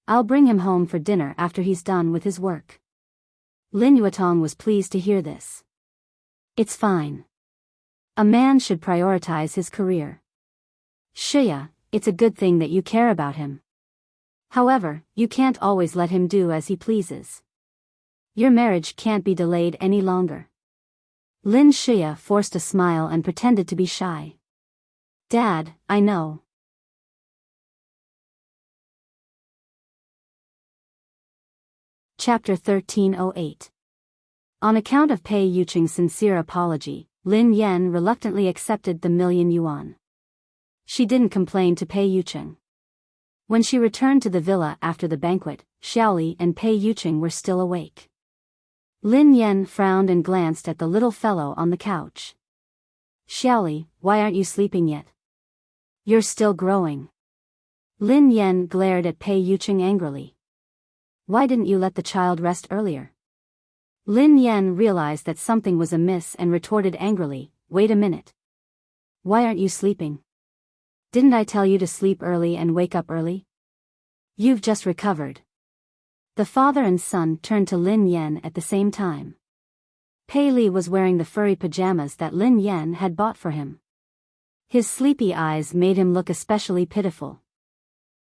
I'll bring him home for dinner after he's done with his work. Lin Yuetong was pleased to hear this. It's fine. A man should prioritize his career. Shuya, it's a good thing that you care about him. However, you can't always let him do as he pleases. Your marriage can't be delayed any longer. Lin Shuya forced a smile and pretended to be shy. Dad, I know. Chapter 1308. On account of Pei Yuqing's sincere apology, Lin Yan reluctantly accepted the $1,000,000. She didn't complain to Pei Yuqing. When she returned to the villa after the banquet, Xiaoli and Pei Yuqing were still awake. Lin Yan frowned and glanced at the little fellow on the couch. Xiaoli, why aren't you sleeping yet? You're still growing. Lin Yan glared at Pei Yuqing angrily. Why didn't you let the child rest earlier? Lin Yan realized that something was amiss and retorted angrily, wait a minute. Why aren't you sleeping? Didn't I tell you to sleep early and wake up early? You've just recovered. The father and son turned to Lin Yan at the same time. Pei Li was wearing the furry pajamas that Lin Yan had bought for him. His sleepy eyes made him look especially pitiful.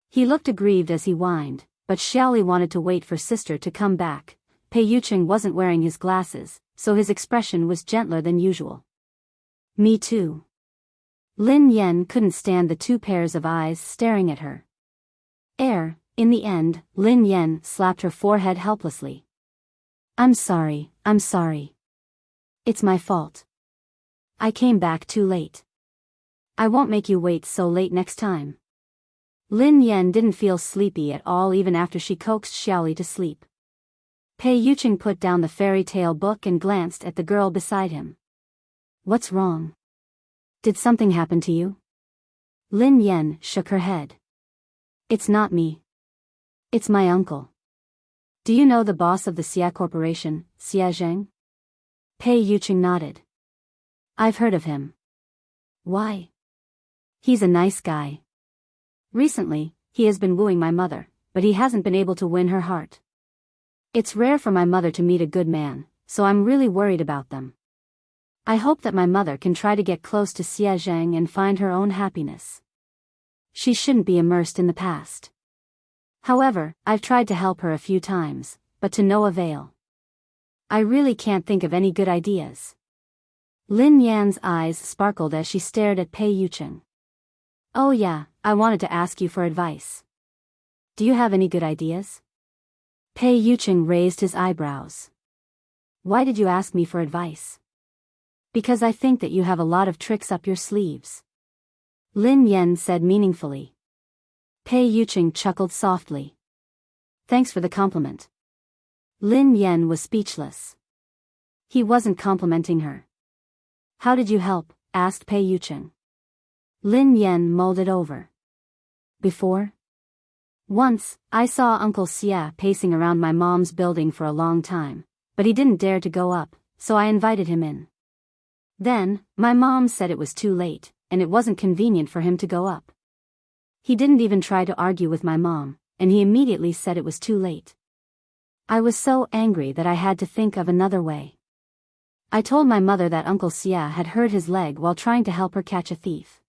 He looked aggrieved as he whined, but Xiaoli wanted to wait for sister to come back. Pei Yuqing wasn't wearing his glasses, so his expression was gentler than usual. Me too. Lin Yan couldn't stand the two pairs of eyes staring at her. In the end, Lin Yan slapped her forehead helplessly. I'm sorry. It's my fault. I came back too late. I won't make you wait so late next time. Lin Yan didn't feel sleepy at all even after she coaxed Xiaoli to sleep. Pei Yuqing put down the fairy tale book and glanced at the girl beside him. What's wrong? Did something happen to you? Lin Yan shook her head. It's not me. It's my uncle. Do you know the boss of the Xia Corporation, Xia Zheng? Pei Yuqing nodded. I've heard of him. Why? He's a nice guy. Recently, he has been wooing my mother, but he hasn't been able to win her heart. It's rare for my mother to meet a good man, so I'm really worried about them. I hope that my mother can try to get close to Xia Zheng and find her own happiness. She shouldn't be immersed in the past. However, I've tried to help her a few times, but to no avail. I really can't think of any good ideas. Lin Yan's eyes sparkled as she stared at Pei Yuqing. Oh yeah, I wanted to ask you for advice. Do you have any good ideas? Pei Yuqing raised his eyebrows. Why did you ask me for advice? Because I think that you have a lot of tricks up your sleeves. Lin Yan said meaningfully. Pei Yuqing chuckled softly. Thanks for the compliment. Lin Yan was speechless. He wasn't complimenting her. How did you help? Asked Pei Yuqing. Lin Yan mulled it over. Before? Once, I saw Uncle Xia pacing around my mom's building for a long time, but he didn't dare to go up, so I invited him in. Then, my mom said it was too late, and it wasn't convenient for him to go up. He didn't even try to argue with my mom, and he immediately said it was too late. I was so angry that I had to think of another way. I told my mother that Uncle Xia had hurt his leg while trying to help her catch a thief.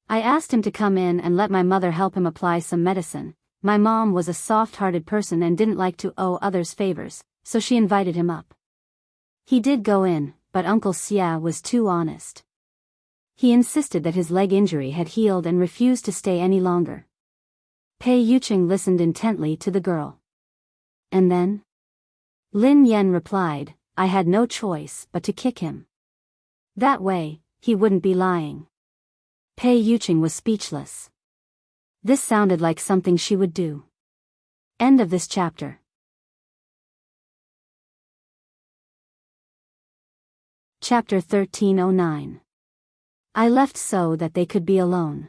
I asked him to come in and let my mother help him apply some medicine. My mom was a soft-hearted person and didn't like to owe others favors, so she invited him up. He did go in, but Uncle Xia was too honest. He insisted that his leg injury had healed and refused to stay any longer. Pei Yuqing listened intently to the girl. And then? Lin Yan replied, I had no choice but to kick him. That way, he wouldn't be lying. Pei Yuqing was speechless. This sounded like something she would do. End of this chapter. Chapter 1309. I left so that they could be alone.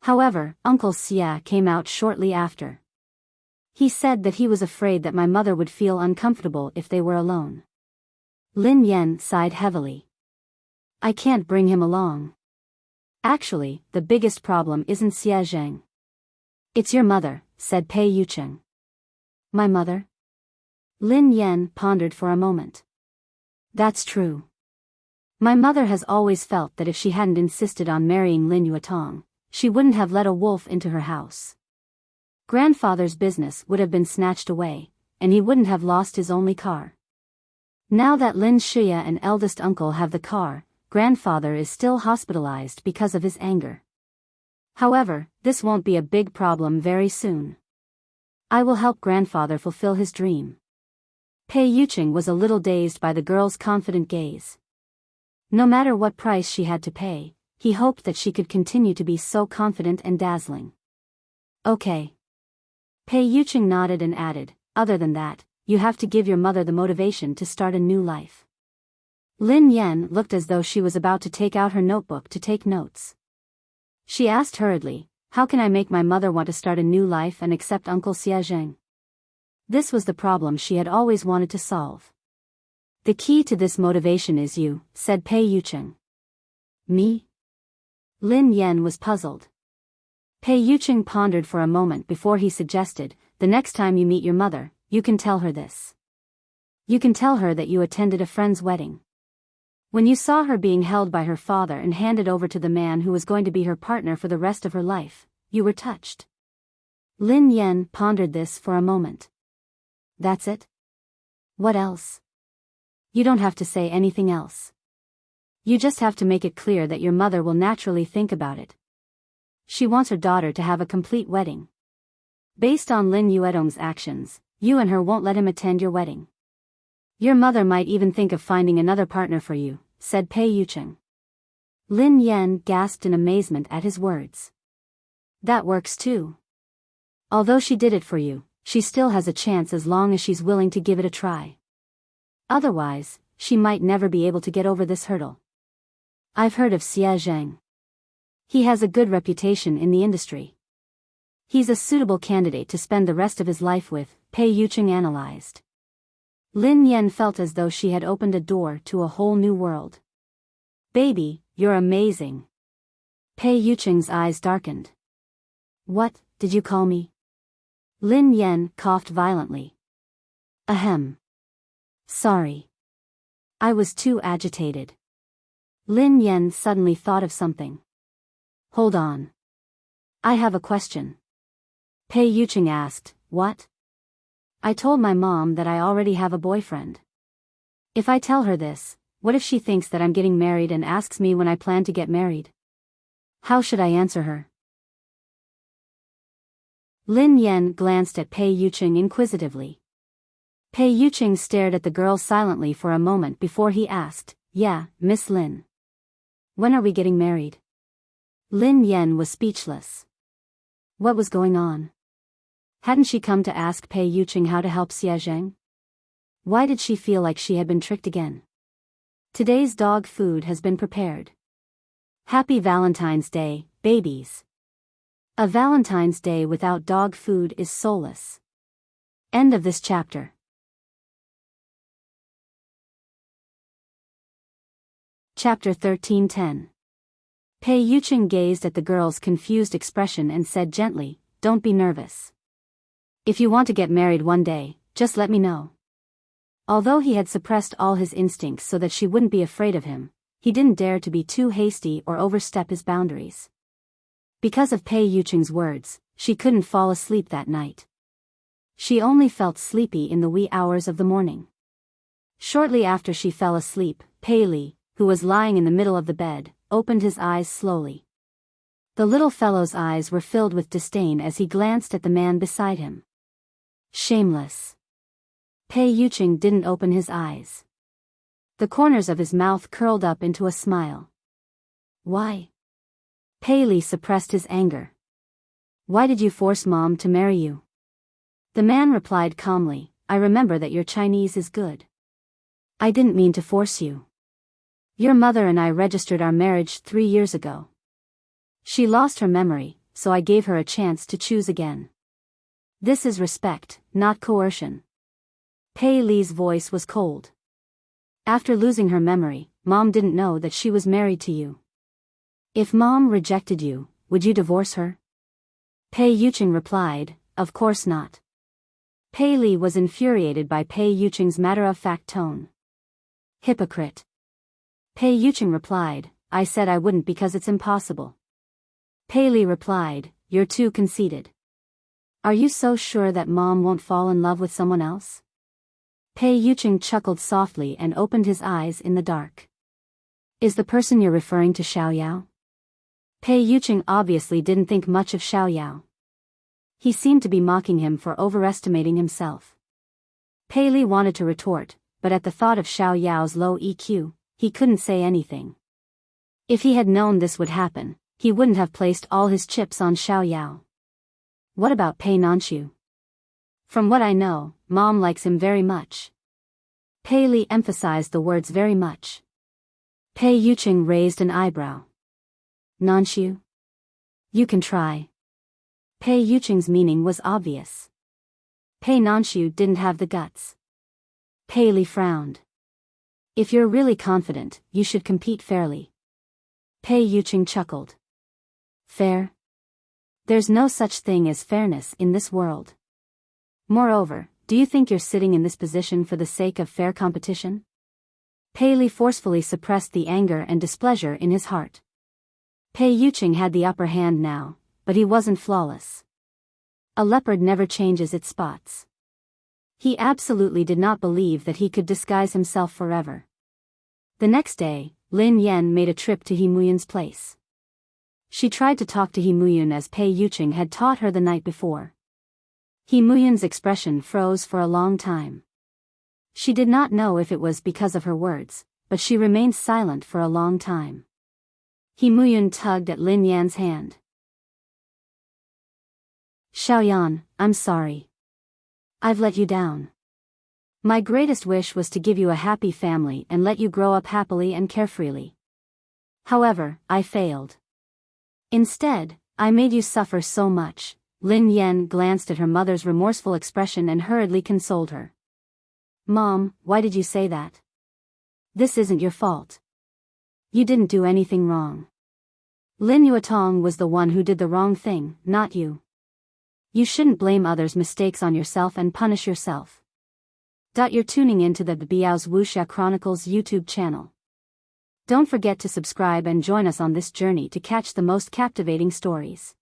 However, Uncle Xia came out shortly after. He said that he was afraid that my mother would feel uncomfortable if they were alone. Lin Yan sighed heavily. I can't bring him along. Actually, the biggest problem isn't Xia Zheng. It's your mother, said Pei Yuqing. My mother? Lin Yan pondered for a moment. That's true. My mother has always felt that if she hadn't insisted on marrying Lin Yuetong, she wouldn't have let a wolf into her house. Grandfather's business would have been snatched away, and he wouldn't have lost his only car. Now that Lin Shuya and eldest uncle have the car, grandfather is still hospitalized because of his anger. However, this won't be a big problem very soon. I will help grandfather fulfill his dream. Pei Yuqing was a little dazed by the girl's confident gaze. No matter what price she had to pay, he hoped that she could continue to be so confident and dazzling. Okay. Pei Yuqing nodded and added, other than that, you have to give your mother the motivation to start a new life. Lin Yan looked as though she was about to take out her notebook to take notes. She asked hurriedly, how can I make my mother want to start a new life and accept Uncle Xia Zheng? This was the problem she had always wanted to solve. The key to this motivation is you, said Pei Yuqing. Me? Lin Yan was puzzled. Pei Yuqing pondered for a moment before he suggested, the next time you meet your mother, you can tell her this. You can tell her that you attended a friend's wedding. When you saw her being held by her father and handed over to the man who was going to be her partner for the rest of her life, you were touched. Lin Yan pondered this for a moment. That's it? What else? You don't have to say anything else. You just have to make it clear that your mother will naturally think about it. She wants her daughter to have a complete wedding. Based on Lin Yuetong's actions, you and her won't let him attend your wedding. Your mother might even think of finding another partner for you, said Pei Yuqing. Lin Yan gasped in amazement at his words. That works too. Although she did it for you, she still has a chance as long as she's willing to give it a try. Otherwise, she might never be able to get over this hurdle. I've heard of Xia Zheng. He has a good reputation in the industry. He's a suitable candidate to spend the rest of his life with, Pei Yuqing analyzed. Lin Yan felt as though she had opened a door to a whole new world. Baby, you're amazing. Pei Yuqing's eyes darkened. What, did you call me? Lin Yan coughed violently. Ahem. Sorry. I was too agitated. Lin Yan suddenly thought of something. Hold on. I have a question. Pei Yuqing asked, what? I told my mom that I already have a boyfriend. If I tell her this, what if she thinks that I'm getting married and asks me when I plan to get married? How should I answer her? Lin Yan glanced at Pei Yuqing inquisitively. Pei Yuqing stared at the girl silently for a moment before he asked, yeah, Miss Lin. When are we getting married? Lin Yan was speechless. What was going on? Hadn't she come to ask Pei Yuqing how to help Xia Zheng? Why did she feel like she had been tricked again? Today's dog food has been prepared. Happy Valentine's Day, babies. A Valentine's Day without dog food is soulless. End of this chapter. Chapter 13:10. Pei Yuqing gazed at the girl's confused expression and said gently, "Don't be nervous. If you want to get married one day, just let me know." Although he had suppressed all his instincts so that she wouldn't be afraid of him, he didn't dare to be too hasty or overstep his boundaries. Because of Pei Yuqing's words, she couldn't fall asleep that night. She only felt sleepy in the wee hours of the morning. Shortly after she fell asleep, Pei Li, who was lying in the middle of the bed, opened his eyes slowly. The little fellow's eyes were filled with disdain as he glanced at the man beside him. Shameless. Pei Yuqing didn't open his eyes. The corners of his mouth curled up into a smile. Why? Pei Li suppressed his anger. Why did you force Mom to marry you? The man replied calmly, I remember that your Chinese is good. I didn't mean to force you. Your mother and I registered our marriage 3 years ago. She lost her memory, so I gave her a chance to choose again. This is respect, not coercion. Pei Li's voice was cold. After losing her memory, Mom didn't know that she was married to you. If Mom rejected you, would you divorce her? Pei Yuqing replied, of course not. Pei Li was infuriated by Pei Yuqing's matter-of-fact tone. Hypocrite. Pei Yuqing replied, I said I wouldn't because it's impossible. Pei Li replied, you're too conceited. Are you so sure that Mom won't fall in love with someone else? Pei Yuqing chuckled softly and opened his eyes in the dark. Is the person you're referring to Xiaoyao? Pei Yuqing obviously didn't think much of Xiaoyao. He seemed to be mocking him for overestimating himself. Pei Li wanted to retort, but at the thought of Xiaoyao's low EQ, he couldn't say anything. If he had known this would happen, he wouldn't have placed all his chips on Xiaoyao. What about Pei Nanxiu? From what I know, Mom likes him very much. Pei Li emphasized the words very much. Pei Yuqing raised an eyebrow. Nanxiu? You can try. Pei Yuqing's meaning was obvious. Pei Nanxiu didn't have the guts. Pei Li frowned. If you're really confident, you should compete fairly. Pei Yuqing chuckled. Fair? There's no such thing as fairness in this world. Moreover, do you think you're sitting in this position for the sake of fair competition? Pei Li forcefully suppressed the anger and displeasure in his heart. Pei Yuqing had the upper hand now, but he wasn't flawless. A leopard never changes its spots. He absolutely did not believe that he could disguise himself forever. The next day, Lin Yan made a trip to He Muyun's place. She tried to talk to He Muyun as Pei Yuqing had taught her the night before. He Muyun's expression froze for a long time. She did not know if it was because of her words, but she remained silent for a long time. He Muyun tugged at Lin Yan's hand. Xiaoyan, I'm sorry. I've let you down. My greatest wish was to give you a happy family and let you grow up happily and carefreely. However, I failed. Instead, I made you suffer so much. Lin Yan glanced at her mother's remorseful expression and hurriedly consoled her. Mom, why did you say that? This isn't your fault. You didn't do anything wrong. Lin Yuetong was the one who did the wrong thing, not you. You shouldn't blame others' mistakes on yourself and punish yourself. You're tuning into the Biyao's Wuxia Chronicles YouTube channel. Don't forget to subscribe and join us on this journey to catch the most captivating stories.